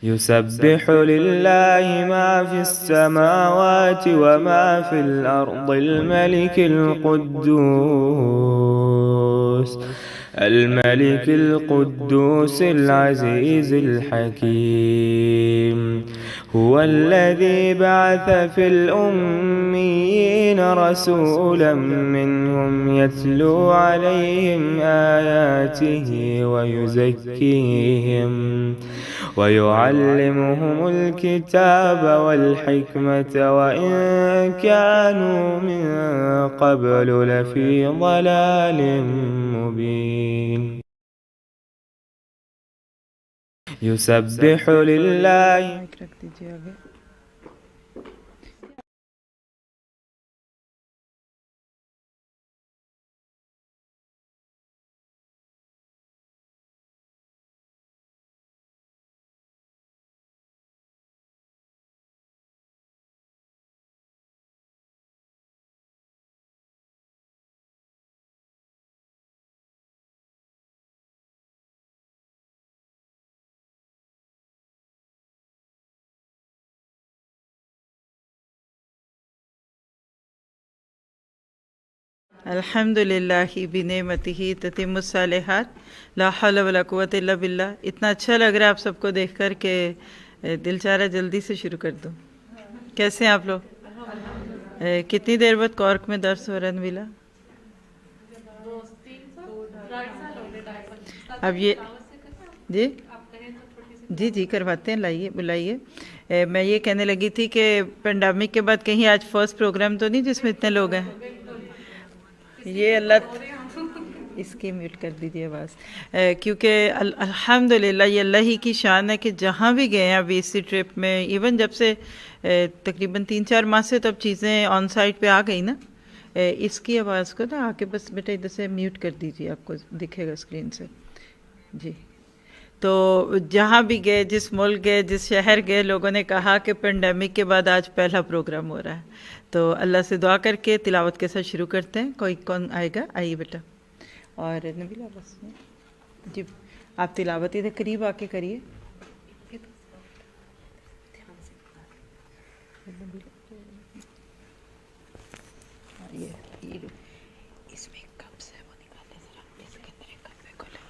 يسبح لله ما في السماوات وما في الأرض الملك القدوس العزيز الحكيم. هو الذي بعث في الأميين رسولا منهم يتلو عليهم آياته ويعلمهم الكتاب والحكمة وإن كانوا من قبل لفي ضلال مبين. يسبح لله. الحمدللہ بنعمتہ تتم الصالحات لا حول ولا قوۃ الا باللہ۔ اتنا اچھا لگ رہا ہے آپ سب کو دیکھ کر کہ دل چاہ رہا ہے جلدی سے شروع کر دوں۔ کیسے ہیں آپ لوگ؟ کتنی دیر بعد کورک میں درس ہو رہا ہے نبیلہ؟ اب یہ جی کرواتے ہیں، لائیے بلائیے۔ میں یہ کہنے لگی تھی کہ پینڈیمک کے بعد کہیں آج فرسٹ پروگرام تو نہیں جس میں اتنے لوگ ہیں؟ یہ اللہ اس کی میوٹ کر دیجیے آواز، کیونکہ الحمدللہ یہ اللہ ہی کی شان ہے کہ جہاں بھی گئے ہیں ابھی اسی ٹرپ میں، ایون جب سے تقریباً 3-4 ماہ سے تو اب چیزیں آن سائٹ پہ آ گئی نا، اس کی آواز کو نا آ کے بس بیٹا ادھر سے میوٹ کر دیجیے، آپ کو دکھے گا اسکرین سے جی۔ تو جہاں بھی گئے، جس ملک گئے، جس شہر گئے، لوگوں نے کہا کہ پینڈیمک کے بعد آج پہلا پروگرام ہو رہا ہے، تو اللہ سے دعا کر کے تلاوت کے ساتھ شروع کرتے ہیں۔ کون آئے گا؟ آئیے بیٹا۔ اور نبیلہ بس جی آپ تلاوت ادھر قریب آ کے کریے۔ اس میں کب سے وہ نکالے ذرا، اس کے اندر ایک کپ ہے کھولے،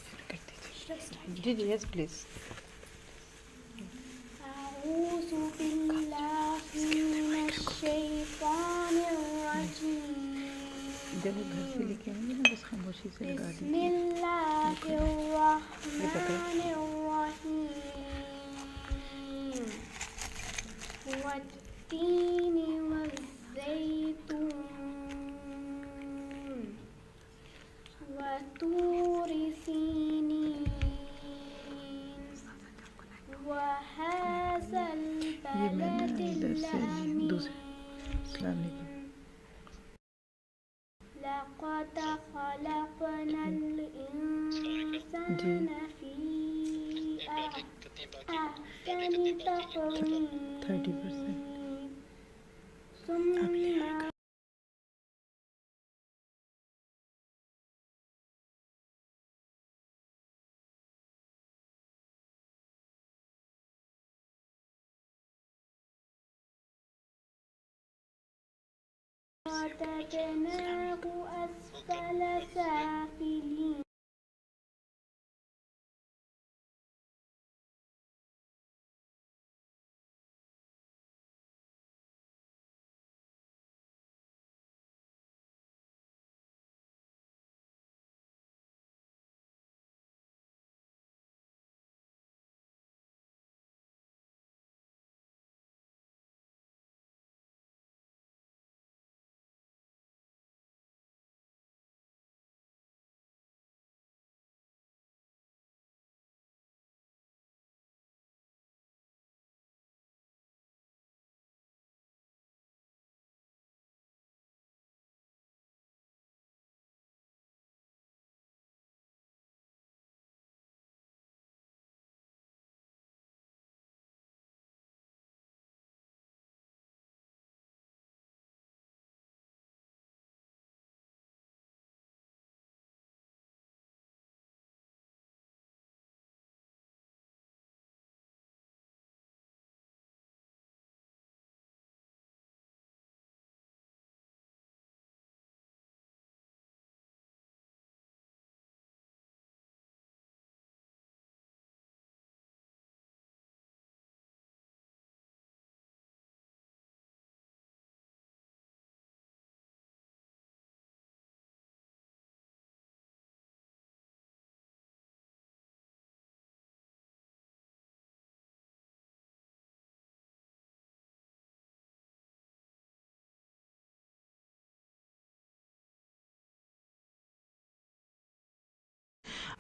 شروع کر دیجیے۔ جی یس پلیز۔ أعوذ بالله من الشيطان الرجيم۔ جب وہ گھر سے لے کے آئیں گے نا بس خاموشی سے لگا بسم دیجیے۔ الله الرحمن الرحيم۔ والتين والزيتون وطور سينين وهذا یہ میں نے البلد ادھر سے الأمين دوسرے السلام علیکم۔ لقد خلقنا الإنسان في أحسن تقويم 30%۔ ثم رددناه أسفل سافلين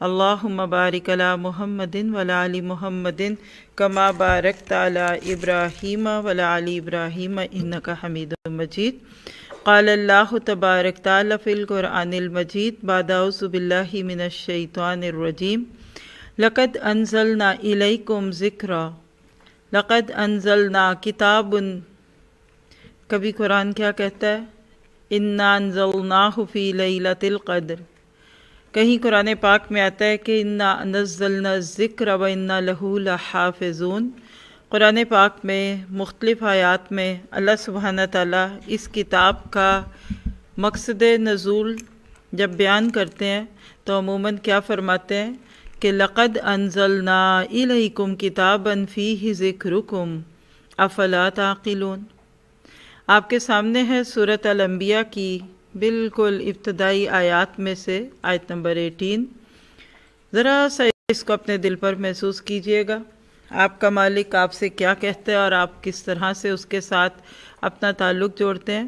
اللہم بارک علی محمد وعلی آل محمد کما بارکت علی ابراہیم وعلی آل ابراہیم انک حمید مجید۔ قال اللہ تبارک تعالی فی القرآن المجید بعد اعوذ باللہ من الشیطان الرجیم لقد انزلنا الیکم ذکرا، لقد انزلنا کتاب، کبھی قرآن کیا کہتا ہے؟ انا انزلناہ فی لیلۃ القدر، کہیں قرآن پاک میں آتا ہے کہ انا نزلنا الذکر و انا لہ لحافظون۔ قرآن پاک میں مختلف آیات میں اللہ سبحانہ تعالیٰ اس کتاب کا مقصد نزول جب بیان کرتے ہیں تو عموماً کیا فرماتے ہیں کہ لقد انزلنا الیکم کتابا فیہ ذکرکم افلا تعقلون۔ آپ کے سامنے ہے سورۃ الانبیاء کی بالکل ابتدائی آیات میں سے آیت نمبر 18۔ ذرا سا اس کو اپنے دل پر محسوس کیجئے گا، آپ کا مالک آپ سے کیا کہتا ہے اور آپ کس طرح سے اس کے ساتھ اپنا تعلق جوڑتے ہیں۔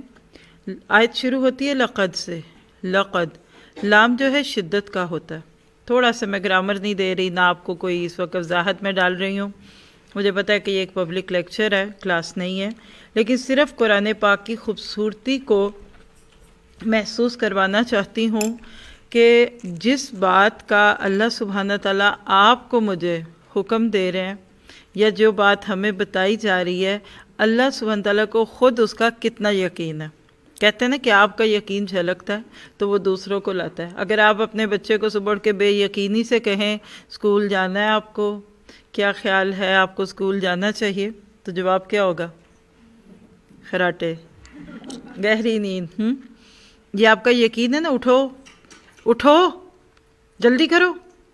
آیت شروع ہوتی ہے لقد سے، لقد، لام جو ہے شدت کا ہوتا ہے۔ تھوڑا سا میں گرامر نہیں دے رہی، نہ آپ کو کوئی اس وقت وضاحت میں ڈال رہی ہوں، مجھے پتہ ہے کہ یہ ایک پبلک لیکچر ہے، کلاس نہیں ہے، لیکن صرف قرآن پاک کی خوبصورتی کو محسوس کروانا چاہتی ہوں کہ جس بات کا اللہ سبحانہ تعالیٰ آپ کو مجھے حکم دے رہے ہیں یا جو بات ہمیں بتائی جا رہی ہے، اللہ سبحانہ تعالیٰ کو خود اس کا کتنا یقین ہے۔ کہتے ہیں نا کہ آپ کا یقین جھلکتا ہے تو وہ دوسروں کو لاتا ہے۔ اگر آپ اپنے بچے کو صبح اٹھ کے بے یقینی سے کہیں اسکول جانا ہے، آپ کو کیا خیال ہے، آپ کو اسکول جانا چاہیے، تو جواب کیا ہوگا؟ خراٹے، گہری نیند۔ یہ آپ کا یقین ہے نا، اٹھو اٹھو جلدی کرو،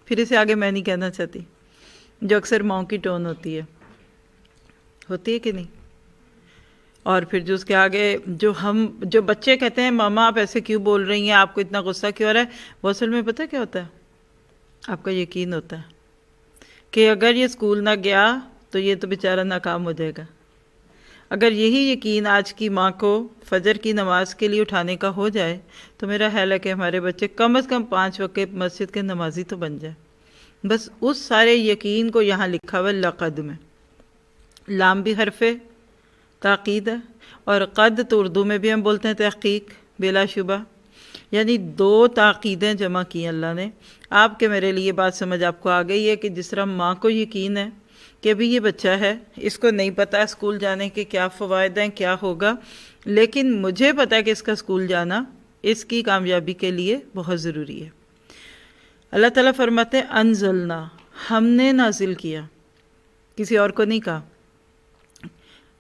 پھر اسے آگے میں نہیں کہنا چاہتی، جو اکثر ماؤں کی ٹون ہوتی ہے کہ نہیں؟ اور پھر جو اس کے آگے جو بچے کہتے ہیں ماما آپ ایسے کیوں بول رہی ہیں، آپ کو اتنا غصہ کیوں آ رہا ہے، وہ اصل میں پتہ کیا ہوتا ہے؟ آپ کا یقین ہوتا ہے کہ اگر یہ اسکول نہ گیا تو یہ تو بیچارہ ناکام ہو جائے گا۔ اگر یہی یقین آج کی ماں کو فجر کی نماز کے لیے اٹھانے کا ہو جائے تو میرا خیال ہے کہ ہمارے بچے کم از کم 5 وقت مسجد کے نمازی تو بن جائے۔ بس اس سارے یقین کو یہاں لکھا ہوا ہے لقد میں۔ لام بھی حرف تاکید ہے، اور قد تو اردو میں بھی ہم بولتے ہیں تحقیق، بلا شبہ، یعنی 2 تاکیدیں جمع کی اللہ نے۔ آپ کے میرے لیے بات سمجھ آپ کو آ گئی ہے کہ جس طرح ماں کو یقین ہے کہ ابھی یہ بچہ ہے، اس کو نہیں پتہ اسکول جانے کے کیا فوائد ہیں، کیا ہوگا، لیکن مجھے پتہ ہے کہ اس کا اسکول جانا اس کی کامیابی کے لیے بہت ضروری ہے۔ اللہ تعالیٰ فرماتے ہیں انزلنا، ہم نے نازل کیا، کسی اور کو نہیں کہا۔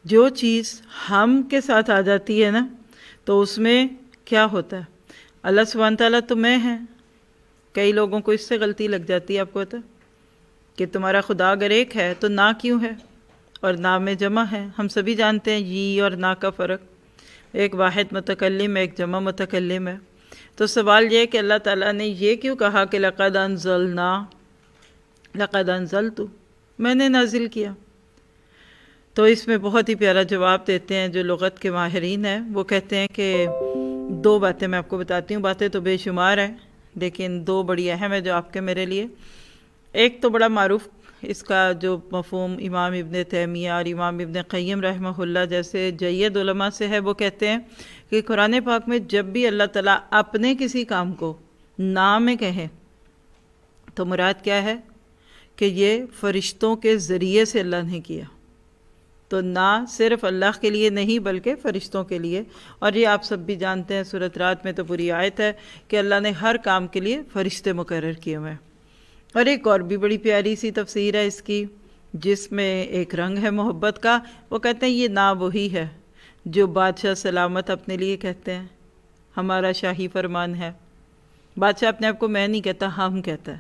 جو چیز ہم کے ساتھ آ جاتی ہے نا تو اس میں کیا ہوتا ہے؟ اللہ سبحانہ تعالیٰ تو میں ہے، کئی لوگوں کو اس سے غلطی لگ جاتی ہے، آپ کو پتہ کہ تمہارا خدا اگر ایک ہے تو نہ کیوں ہے، اور نہ میں جمع ہے۔ ہم سبھی جانتے ہیں یہ اور نہ کا فرق، ایک واحد متکلم ہے، ایک جمع متکلم ہے۔ تو سوال یہ ہے کہ اللہ تعالیٰ نے یہ کیوں کہا کہ لقد انزلنا، لقد انزلت، میں نے نازل کیا؟ تو اس میں بہت ہی پیارا جواب دیتے ہیں جو لغت کے ماہرین ہیں، وہ کہتے ہیں کہ 2 باتیں میں آپ کو بتاتی ہوں، باتیں تو بے شمار ہیں لیکن 2 بڑی اہم ہیں جو آپ کے میرے لیے۔ ایک تو بڑا معروف اس کا جو مفہوم امام ابن تیمیہ اور امام ابن قیم رحمہ اللہ جیسے جید علماء سے ہے، وہ کہتے ہیں کہ قرآن پاک میں جب بھی اللہ تعالیٰ اپنے کسی کام کو نام میں کہیں تو مراد کیا ہے کہ یہ فرشتوں کے ذریعے سے اللہ نے کیا، تو نہ صرف اللہ کے لیے نہیں بلکہ فرشتوں کے لیے۔ اور یہ آپ سب بھی جانتے ہیں، سورۃ رات میں تو پوری آیت ہے کہ اللہ نے ہر کام کے لیے فرشتے مقرر کیے ہوئے ہیں۔ اور ایک اور بھی بڑی پیاری سی تفسیر ہے اس کی، جس میں ایک رنگ ہے محبت کا، وہ کہتے ہیں یہ نہ وہی ہے جو بادشاہ سلامت اپنے لیے کہتے ہیں، ہمارا شاہی فرمان ہے۔ بادشاہ اپنے آپ کو میں نہیں کہتا، ہم کہتا ہے،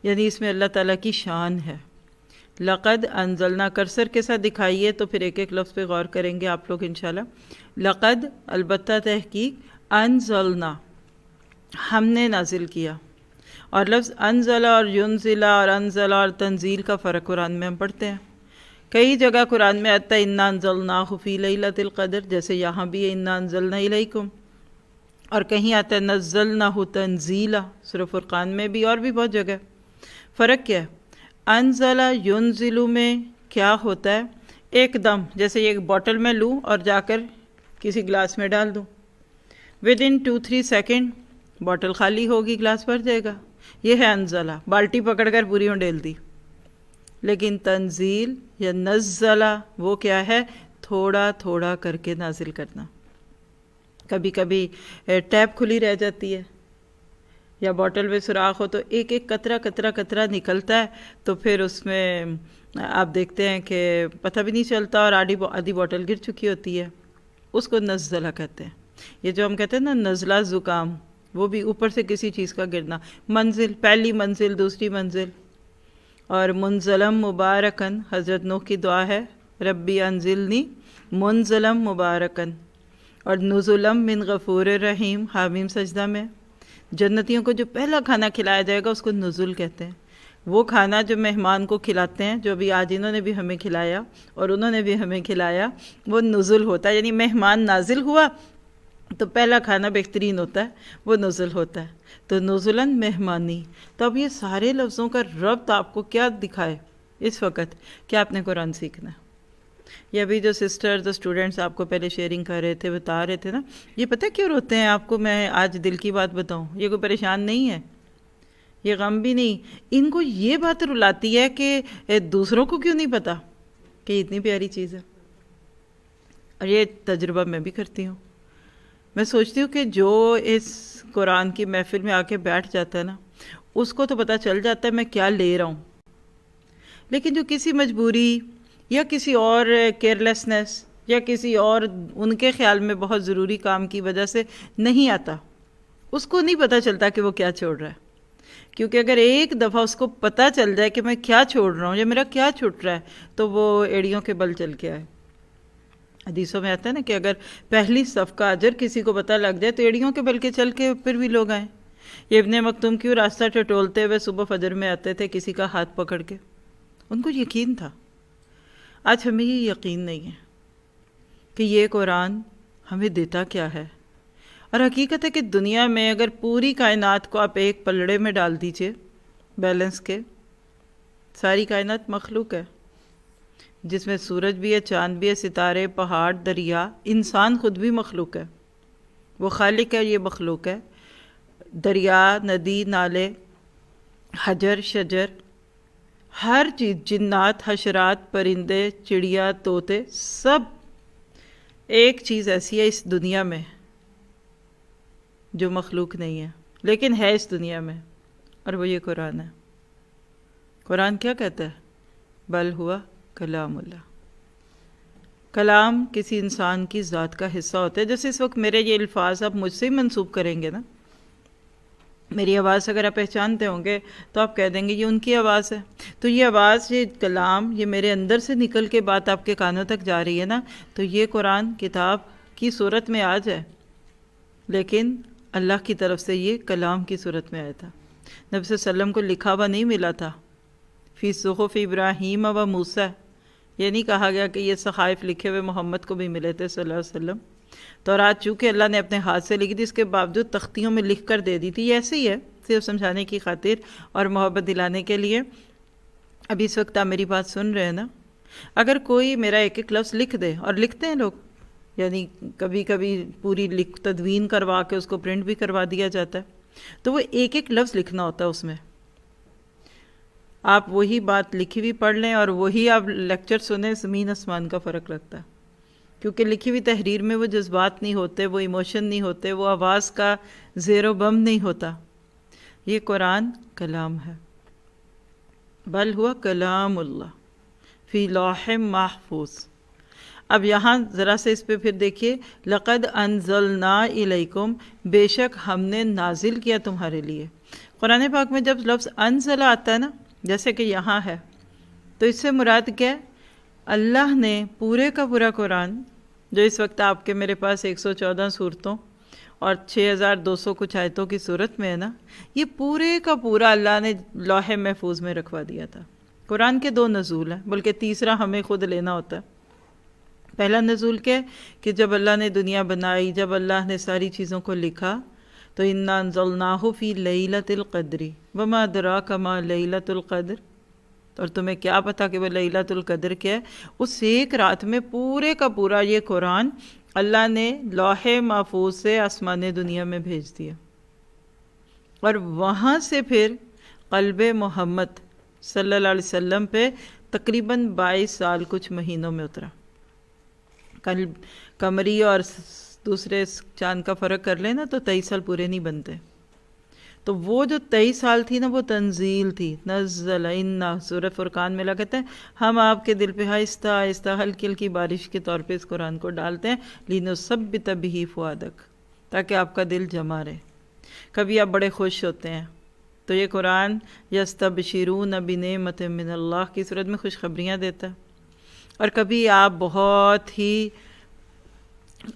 یعنی اس میں اللہ تعالیٰ کی شان ہے۔ لقد انزلنا کرسر کے ساتھ دکھائیے تو پھر ایک ایک لفظ پہ غور کریں گے آپ لوگ انشاءاللہ۔ لقد البتہ تحقیق، انزلنا ہم نے نازل کیا، اور لفظ انزل اور ینزل اور انزل اور تنزیل کا فرق قرآن میں ہم پڑھتے ہیں۔ کئی جگہ قرآن میں آتا ہے انا انزلناہ فی لیلۃ القدر، جیسے یہاں بھی ہے انا انزلنا الیکم، اور کہیں آتا ہے نزلناہ تنزیلا، سورہ فرقان میں بھی اور بھی بہت جگہ۔ فرق کیا ہے؟ انزلہ ینزلو میں کیا ہوتا ہے؟ ایک دم، جیسے یہ بوٹل میں لوں اور جا کر کسی گلاس میں ڈال دوں، ودن 2-3 سیکنڈ بوٹل خالی ہوگی، گلاس بھر جائے گا، یہ ہے انزلہ، بالٹی پکڑ کر پوری ڈیل دی۔ لیکن تنزیل یا نزلہ وہ کیا ہے؟ تھوڑا تھوڑا کر کے نازل کرنا۔ کبھی کبھی ٹیپ کھلی رہ جاتی ہے یا بوٹل میں سوراخ ہو تو ایک ایک قطرہ قطرہ قطرہ نکلتا ہے، تو پھر اس میں آپ دیکھتے ہیں کہ پتہ بھی نہیں چلتا اور آدھی بوٹل گر چکی ہوتی ہے، اس کو نزلہ کہتے ہیں۔ یہ جو ہم کہتے ہیں نا نزلہ زکام، وہ بھی اوپر سے کسی چیز کا گرنا۔ منزل، پہلی منزل، دوسری منزل، اور منزلم مبارکن، حضرت نوح کی دعا ہے ربی انزلنی منزلم مبارکن، اور نزلم من غفور رحیم، حامیم سجدہ میں۔ جنتیوں کو جو پہلا کھانا کھلایا جائے گا اس کو نزل کہتے ہیں۔ وہ کھانا جو مہمان کو کھلاتے ہیں، جو ابھی آج انہوں نے بھی ہمیں کھلایا اور انہوں نے بھی ہمیں کھلایا، وہ نزل ہوتا ہے، یعنی مہمان نازل ہوا تو پہلا کھانا بہترین ہوتا ہے، وہ نزل ہوتا ہے۔ تو نزلاً مہمانی۔ تو اب یہ سارے لفظوں کا ربط آپ کو کیا دکھائے اس وقت کہ آپ نے قرآن سیکھنا ہے؟ یہ ابھی جو سسٹرز اور اسٹوڈنٹس آپ کو پہلے شیئرنگ کر رہے تھے، بتا رہے تھے نا، یہ پتہ کیوں روتے ہیں؟ آپ کو میں آج دل کی بات بتاؤں، یہ کوئی پریشان نہیں ہے، یہ غم بھی نہیں، ان کو یہ بات رلاتی ہے کہ دوسروں کو کیوں نہیں پتہ کہ یہ اتنی پیاری چیز ہے۔ اور یہ تجربہ میں بھی کرتی ہوں، میں سوچتی ہوں کہ جو اس قرآن کی محفل میں آ کے بیٹھ جاتا ہے نا، اس کو تو پتہ چل جاتا ہے میں کیا لے رہا ہوں، لیکن جو کسی مجبوری یا کسی اور کیئرلیسنس یا کسی اور ان کے خیال میں بہت ضروری کام کی وجہ سے نہیں آتا، اس کو نہیں پتہ چلتا کہ وہ کیا چھوڑ رہا ہے۔ کیونکہ اگر ایک دفعہ اس کو پتہ چل جائے کہ میں کیا چھوڑ رہا ہوں یا میرا کیا چھوٹ رہا ہے، تو وہ ایڑیوں کے بل چل کے آئے۔ حدیثوں میں آتا ہے نا کہ اگر پہلی صف کا اجر کسی کو پتہ لگ جائے تو ایڑیوں کے بل کے چل کے پھر بھی لوگ آئیں۔ یہ ابن مکتوم کیوں راستہ ٹٹولتے ہوئے صبح فجر میں آتے تھے کسی کا ہاتھ پکڑ کے؟ ان کو یقین تھا۔ آج ہمیں یہ یقین نہیں ہے کہ یہ قرآن ہمیں دیتا کیا ہے۔ اور حقیقت ہے کہ دنیا میں اگر پوری کائنات کو آپ ایک پلڑے میں ڈال دیجئے بیلنس کے، ساری کائنات مخلوق ہے، جس میں سورج بھی ہے، چاند بھی ہے، ستارے، پہاڑ، دریا، انسان خود بھی مخلوق ہے۔ وہ خالق ہے، یہ مخلوق ہے۔ دریا، ندی، نالے، حجر، شجر، ہر چیز، جنات، حشرات، پرندے، چڑیا، طوطے، سب ایک چیز ایسی ہے اس دنیا میں جو مخلوق نہیں ہے لیکن ہے اس دنیا میں، اور وہ یہ قرآن ہے۔ قرآن کیا کہتا ہے؟ بل ہوا کلام اللہ۔ کلام کسی انسان کی ذات کا حصہ ہوتا ہے۔ جیسے اس وقت میرے یہ الفاظ آپ مجھ سے ہی منسوب کریں گے نا، میری آواز اگر آپ پہچانتے ہوں گے تو آپ کہہ دیں گے یہ ان کی آواز ہے۔ تو یہ آواز، یہ کلام، یہ میرے اندر سے نکل کے بات آپ کے کانوں تک جا رہی ہے نا، تو یہ قرآن کتاب کی صورت میں آ جائے، لیکن اللہ کی طرف سے یہ کلام کی صورت میں آیا تھا۔ نبی صلی اللہ علیہ وسلم کو لکھا ہوا نہیں ملا تھا، فی صحف ابراہیم و موسیٰ، یہ نہیں کہا گیا کہ یہ صحائف لکھے ہوئے محمد کو بھی ملے تھے صلی اللہ علیہ وسلم۔ تورات چونکہ اللہ نے اپنے ہاتھ سے لکھی تھی، اس کے باوجود تختیوں میں لکھ کر دے دی تھی۔ یہ ایسے ہی ہے، صرف سمجھانے کی خاطر اور محبت دلانے کے لیے۔ ابھی اس وقت آپ میری بات سن رہے ہیں نا، اگر کوئی میرا ایک ایک لفظ لکھ دے، اور لکھتے ہیں لوگ، یعنی کبھی کبھی پوری تدوین کروا کے اس کو پرنٹ بھی کروا دیا جاتا ہے، تو وہ ایک ایک لفظ لکھنا ہوتا ہے اس میں۔ آپ وہی بات لکھی ہوئی پڑھ لیں اور وہی آپ لیکچر سنیں، زمین آسمان کا فرق لگتا ہے، کیونکہ لکھی ہوئی تحریر میں وہ جذبات نہیں ہوتے، وہ ایموشن نہیں ہوتے، وہ آواز کا زیر و بم نہیں ہوتا۔ یہ قرآن کلام ہے، بل ہوا کلام اللہ فی لوح محفوظ۔ اب یہاں ذرا سے اس پہ پھر دیکھیے، لقد انزلنا الیکم، بے شک ہم نے نازل کیا تمہارے لیے۔ قرآن پاک میں جب لفظ انزل آتا ہے نا، جیسے کہ یہاں ہے، تو اس سے مراد کیا ہے؟ اللہ نے پورے کا پورا قرآن، جو اس وقت آپ کے میرے پاس 114 صورتوں اور 6200 کچھ آیتوں کی صورت میں ہے نا، یہ پورے کا پورا اللہ نے لوح محفوظ میں رکھوا دیا تھا۔ قرآن کے 2 نزول ہیں، بلکہ تیسرا ہمیں خود لینا ہوتا ہے۔ پہلا نزول کیا ہے کہ جب اللہ نے دنیا بنائی، جب اللہ نے ساری چیزوں کو لکھا تو انا انزلناہ فی لیلۃ القدر وما ادراک ما لیلۃ القدر، اور تمہیں کیا پتا کہ وہ لیلۃ القدر کیا ہے؟ اس ایک رات میں پورے کا پورا یہ قرآن اللہ نے لوح محفوظ سے آسمان دنیا میں بھیج دیا، اور وہاں سے پھر قلب محمد صلی اللہ علیہ وسلم پہ تقریباً 22 سال کچھ مہینوں میں اترا۔ قمری اور دوسرے چاند کا فرق کر لیں نا تو 23 سال پورے نہیں بنتے، تو وہ جو 23 سال تھی نا وہ تنزیل تھی۔ نزل انا، سورہ فرقان میں اللہ کہتے ہیں ہم آپ کے دل پہ آہستہ آہستہ ہلکی ہلکی بارش کے طور پہ اس قرآن کو ڈالتے ہیں، لِنُثَبِّتَ بِهِ فؤادک، تاکہ آپ کا دل جمع رہے۔ کبھی آپ بڑے خوش ہوتے ہیں تو یہ قرآن یستبشرون بنعمت من اللہ کی صورت میں خوشخبریاں دیتا ہے، اور کبھی آپ بہت ہی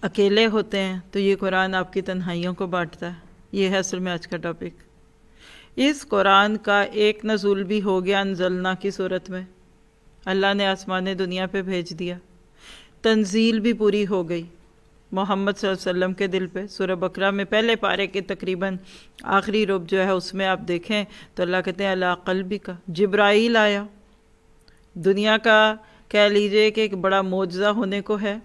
اکیلے ہوتے ہیں تو یہ قرآن آپ کی تنہائیوں کو بانٹتا ہے۔ یہ ہے اصل میں آج کا ٹاپک۔ اس قرآن کا ایک نزول بھی ہو گیا انزلنا کی صورت میں، اللہ نے آسمان دنیا پہ بھیج دیا، تنزیل بھی پوری ہو گئی محمد صلی اللہ علیہ وسلم کے دل پہ۔ سورہ بقرہ میں پہلے پارے کے تقریباً آخری رب جو ہے اس میں آپ دیکھیں تو اللہ کہتے ہیں علی قلبک، جبرائیل آیا۔ دنیا کا کہہ لیجئے کہ ایک بڑا معجزہ ہونے کو ہے،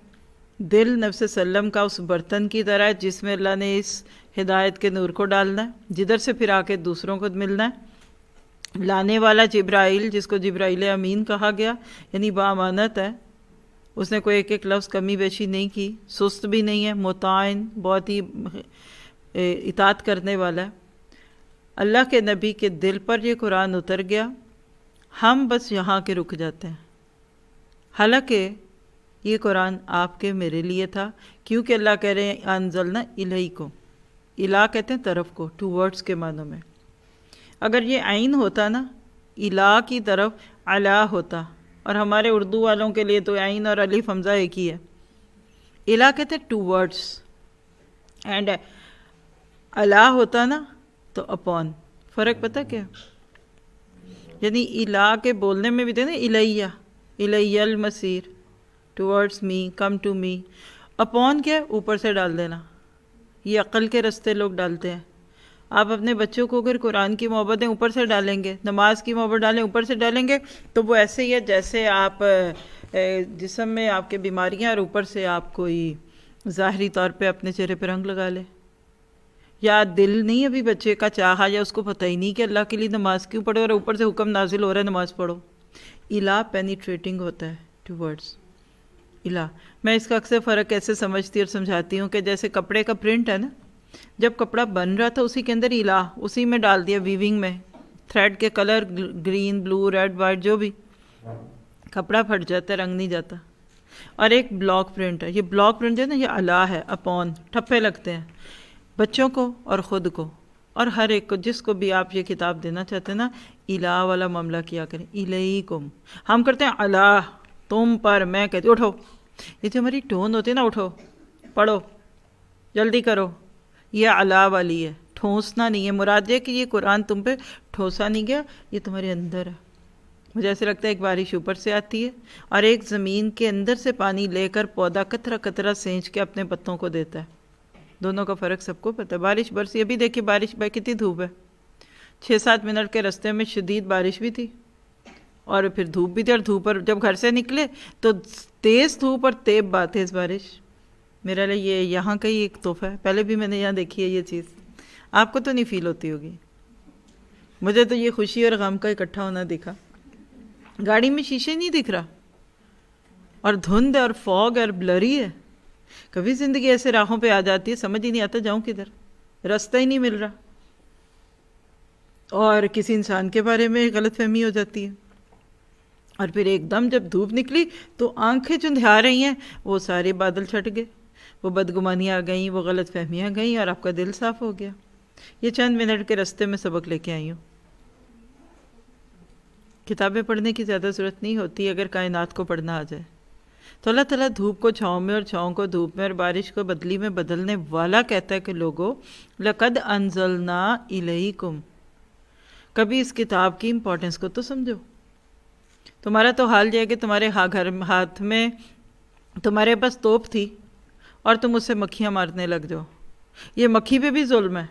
دل نبی صلی اللہ علیہ وسلم کا اس برتن کی طرح ہے جس میں اللہ نے اس ہدایت کے نور کو ڈالنا ہے، جدھر سے پھر آ کے دوسروں کو ملنا ہے۔ لانے والا جبرائیل، جس کو جبرائیل امین کہا گیا، یعنی بامانت ہے، اس نے کوئی ایک ایک لفظ کمی بیشی نہیں کی، سست بھی نہیں ہے، مطاعن، بہت ہی اطاعت کرنے والا ہے۔ اللہ کے نبی کے دل پر یہ قرآن اتر گیا، ہم بس یہاں کے رک جاتے ہیں، حالانکہ یہ قرآن آپ کے میرے لیے تھا، کیونکہ اللہ کہہ رہے ہیں انزلنا الیکم، الہ کہتے ہیں طرف کو، ٹو ورڈز کے معنوں میں۔ اگر یہ عین ہوتا نا، الہ کی طرف علا ہوتا، اور ہمارے اردو والوں کے لیے تو عین اور الف حمزہ ایک ہی ہے۔ الہ کہتے ہیں ٹو ورڈز، اینڈ علا ہوتا نا تو اپون، فرق پتہ کیا؟ یعنی الہ کے بولنے میں بھی تھے نا الیہ، الیہ المصیر، towards me, come to me. Upon کیا ہے؟ اوپر سے ڈال دینا، یہ عقل کے رستے لوگ ڈالتے ہیں۔ آپ اپنے بچوں کو اگر قرآن کی محبتیں اوپر سے ڈالیں گے، نماز کی محبت ڈالیں اوپر سے ڈالیں گے، تو وہ ایسے ہی ہے جیسے آپ جسم میں آپ کے بیماریاں اور اوپر سے آپ کوئی ظاہری طور پہ اپنے چہرے پہ رنگ لگا لے۔ یا دل نہیں ابھی بچے کا چاہا، یا اس کو پتہ ہی نہیں کہ اللہ کے لیے نماز کیوں پڑھو، اور اوپر سے حکم نازل ہو رہا ہے نماز پڑھو۔ الہ پینیٹریٹنگ ہوتا ہے ٹو ورڈز، الہ۔ میں اس کا اکثر فرق ایسے سمجھتی اور سمجھاتی ہوں کہ جیسے کپڑے کا پرنٹ ہے نا، جب کپڑا بن رہا تھا اسی کے اندر الہ، اسی میں ڈال دیا ویونگ میں، تھریڈ کے کلر گرین، بلو، ریڈ، وائٹ جو بھی، کپڑا پھٹ جاتا ہے، رنگ نہیں جاتا۔ اور ایک بلاک پرنٹ ہے، یہ بلاک پرنٹ جو ہے نا یہ الہ ہے، اپون، ٹھپے لگتے ہیں بچوں کو اور خود کو اور ہر ایک کو، جس کو بھی آپ یہ کتاب دینا چاہتے ہیں نا، الہ والا معاملہ کیا کریں، الیکم۔ ہم کرتے ہیں الہ، تم پر، میں کہتی اٹھو، یہ جو ہماری ٹون ہوتی ہے نا، اٹھو پڑھو جلدی کرو، یہ الہ والی ہے، ٹھونسنا نہیں ہے۔ مراد یہ کہ یہ قرآن تم پہ ٹھوسا نہیں گیا، یہ تمہارے اندر ہے۔ مجھے ایسے لگتا ہے ایک بارش اوپر سے آتی ہے اور ایک زمین کے اندر سے پانی لے کر پودا قطرہ قطرہ سینچ کے اپنے پتوں کو دیتا ہے۔ دونوں کا فرق سب کو پتہ ہے۔ بارش برسی، ابھی دیکھیے بارش بھائی کتنی دھوپ ہے، 6-7 منٹ کے راستے میں شدید بارش بھی تھی اور پھر دھوپ بھی تھی، اور دھوپ پر جب گھر سے نکلے تو تیز دھوپ اور تیز تیز بارش۔ میرا لیے یہ یہاں کا ہی ایک تحفہ ہے، پہلے بھی میں نے یہاں دیکھی ہے یہ چیز، آپ کو تو نہیں فیل ہوتی ہوگی، مجھے تو یہ خوشی اور غم کا اکٹھا ہونا دکھا۔ گاڑی میں شیشے نہیں دکھ رہا اور دھند اور فوگ اور بلری ہے۔ کبھی زندگی ایسے راہوں پہ آ جاتی ہے سمجھ ہی نہیں آتا جاؤں کدھر، راستہ ہی نہیں مل رہا، اور کسی انسان کے بارے میں غلط فہمی ہو جاتی ہے، اور پھر ایک دم جب دھوپ نکلی تو آنکھیں چندھیا رہی ہیں، وہ سارے بادل چھٹ گئے، وہ بدگمانیاں آ گئیں، وہ غلط فہمیاں گئیں، اور آپ کا دل صاف ہو گیا۔ یہ چند منٹ کے راستے میں سبق لے کے آئی ہوں۔ کتابیں پڑھنے کی زیادہ ضرورت نہیں ہوتی اگر کائنات کو پڑھنا آ جائے تو۔ اللہ تعالیٰ دھوپ کو چھاؤں میں اور چھاؤں کو دھوپ میں اور بارش کو بدلی میں بدلنے والا کہتا ہے کہ لوگوں لَقَدْ أَنزَلْنَا إِلَيْكُمْ، کبھی اس کتاب کی امپورٹنس کو تو سمجھو۔ تمہارا تو حال یہ ہے کہ تمہارے ہاتھ میں تمہارے پاس توپ تھی اور تم اس سے مکھیاں مارنے لگ جاؤ، یہ مکھی پہ بھی ظلم ہے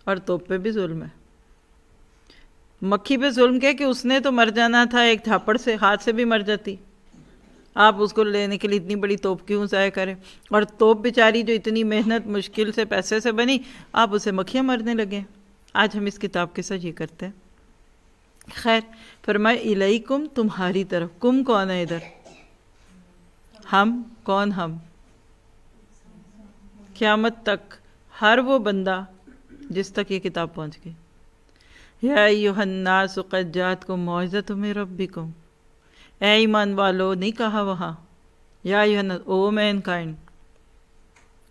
اور توپ پہ بھی ظلم ہے۔ مکھی پہ ظلم کیا کہ اس نے تو مر جانا تھا، ایک تھاپڑ سے، ہاتھ سے بھی مر جاتی، آپ اس کو لینے کے لیے اتنی بڑی توپ کیوں ضائع کریں؟ اور توپ بیچاری جو اتنی محنت مشکل سے پیسے سے بنی، آپ اسے مکھیاں مارنے لگے۔ آج ہم اس کتاب کے ساتھ یہ کرتے ہیں۔ خیر، فرمائے الیکم، تمہاری طرف۔ کم کون ہے ادھر؟ ہم کون؟ ہم قیامت تک ہر وہ بندہ جس تک یہ کتاب پہنچ گئی۔ یا ایھا الناس قد جاءتکم موعظۃ من ربکم، اے ایمان والو نہیں کہا وہاں، یا ایھا الناس، او مین کائنڈ،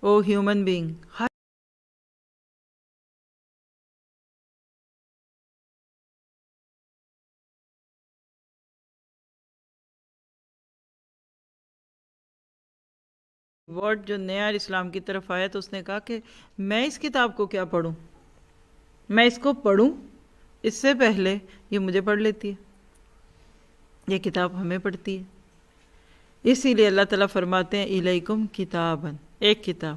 او ہیومن بینگ، ورڈ جو نیا اسلام کی طرف آیا تو اس نے کہا کہ میں اس کتاب کو کیا پڑھوں، میں اس کو پڑھوں، اس سے پہلے یہ مجھے پڑھ لیتی ہے، یہ کتاب ہمیں پڑھتی ہے۔ اسی لیے اللہ تعالیٰ فرماتے ہیں الیکم کتابن، ایک کتاب۔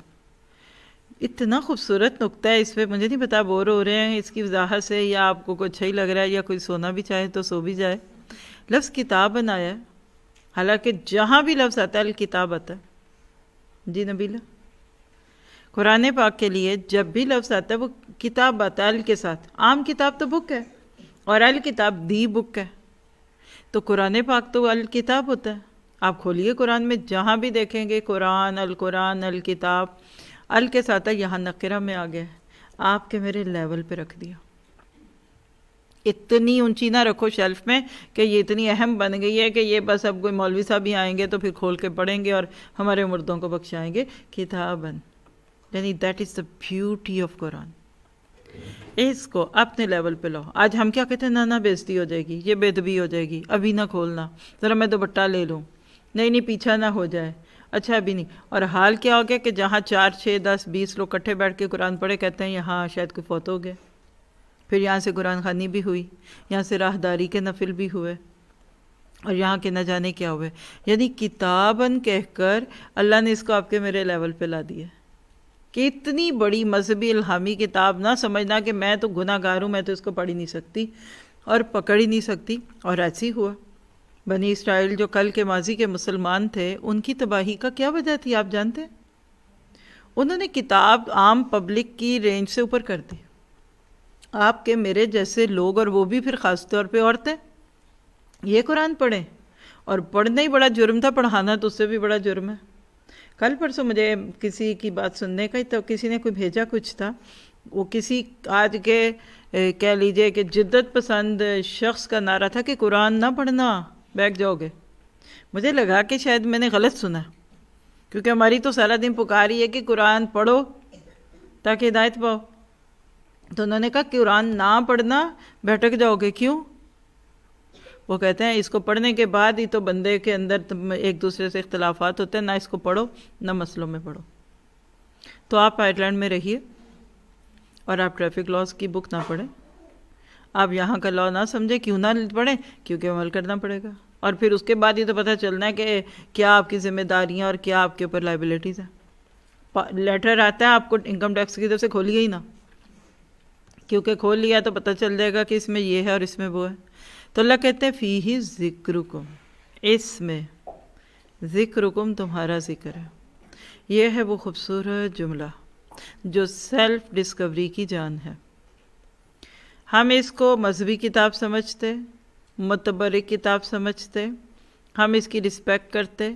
اتنا خوبصورت نقطہ ہے اس پہ، مجھے نہیں پتا بور ہو رہے ہیں اس کی وضاحت سے یا آپ کو اچھا ہی لگ رہا ہے یا کوئی سونا بھی چاہے تو سو بھی جائے۔ لفظ کتابن آیا ہے، حالانکہ جہاں بھی لفظ آتا ہے الکتاب آتا ہے۔ جی نبیلہ، قرآن پاک کے لیے جب بھی لفظ آتا ہے وہ کتاب آتا ہے ال کے ساتھ۔ عام کتاب تو بک ہے اور الکتاب دی بک ہے، تو قرآن پاک تو الکتاب ہوتا ہے۔ آپ کھولیے قرآن میں جہاں بھی دیکھیں گے قرآن الکتاب، ال کے ساتھ ہے، یہاں نقرہ میں آ گیا ہے، آپ کے میرے لیول پہ رکھ دیا۔ اتنی اونچی نہ رکھو شیلف میں کہ یہ اتنی اہم بن گئی ہے کہ یہ بس اب کوئی مولوی صاحب بھی آئیں گے تو پھر کھول کے پڑھیں گے اور ہمارے مردوں کو بخشائیں گے۔ کتابن، یعنی that is the beauty of Quran. اس کو اپنے لیول پہ لاؤ۔ آج ہم کیا کہتے ہیں، نانا بےزتی ہو جائے گی، یہ بے ادبی ہو جائے گی، ابھی نہ کھولنا، ذرا میں دوپٹہ لے لوں، نہیں پیچھا نہ ہو جائے، اچھا ابھی نہیں۔ اور حال کیا ہو گیا کہ جہاں 4 6 10 20 لوگ کٹھے بیٹھ کے قرآن پڑھے، کہتے ہیں یہاں شاید کوئی فوت ہو گیا، پھر یہاں سے قرآن خوانی بھی ہوئی، یہاں سے راہداری کے نفل بھی ہوئے، اور یہاں کے نہ جانے کیا ہوئے۔ یعنی کتابن کہہ کر اللہ نے اس کو آپ کے میرے لیول پہ لا دیا کہ اتنی بڑی مذہبی الہامی کتاب نہ سمجھنا کہ میں تو گناہ گار ہوں، میں تو اس کو پڑھ ہی نہیں سکتی اور پکڑ ہی نہیں سکتی۔ اور ایسے ہی ہوا۔ بنی اسرائیل جو کل کے ماضی کے مسلمان تھے، ان کی تباہی کا کیا وجہ تھی آپ جانتے ہیں؟ انہوں نے کتاب عام پبلک کی رینج سے اوپر کر دی۔ آپ کے میرے جیسے لوگ، اور وہ بھی پھر خاص طور پہ عورتیں، یہ قرآن پڑھیں، اور پڑھنا ہی بڑا جرم تھا، پڑھانا تو اس سے بھی بڑا جرم ہے۔ کل پرسوں مجھے کسی کی بات سننے کا ہی تو کسی نے کوئی بھیجا کچھ تھا، وہ کسی آج کے کہہ لیجئے کہ جدت پسند شخص کا نعرہ تھا کہ قرآن نہ پڑھنا، بیٹھ جاؤ گے۔ مجھے لگا کہ شاید میں نے غلط سنا، کیونکہ ہماری تو سارا دن پکار ہی ہے کہ قرآن پڑھو تاکہ ہدایت پاؤ۔ تو انہوں نے کہا کہ قرآن نہ پڑھنا، بھٹک جاؤ گے۔ کیوں؟ وہ کہتے ہیں اس کو پڑھنے کے بعد ہی تو بندے کے اندر ایک دوسرے سے اختلافات ہوتے ہیں، نہ اس کو پڑھو نہ مسئلوں میں پڑھو۔ تو آپ آئرلینڈ میں رہیے اور آپ ٹریفک لاز کی بک نہ پڑھیں، آپ یہاں کا لا نہ سمجھیں، کیوں نہ پڑھیں؟ کیونکہ عمل کرنا پڑے گا، اور پھر اس کے بعد ہی تو پتہ چلنا ہے کہ کیا آپ کی ذمہ داریاں اور کیا آپ کے اوپر لائبلٹیز ہیں۔ لیٹر آتا ہے آپ کو انکم ٹیکس کی طرف سے، کھولیے ہی نہ، کیونکہ کھول لیا تو پتہ چل جائے گا کہ اس میں یہ ہے اور اس میں وہ ہے۔ تو اللہ کہتے ہیں فیہ ذکرکم، اس میں ذکرکم تمہارا ذکر ہے۔ یہ ہے وہ خوبصورت جملہ جو سیلف ڈسکوری کی جان ہے۔ ہم اس کو مذہبی کتاب سمجھتے، متبرک کتاب سمجھتے، ہم اس کی رسپیکٹ کرتے،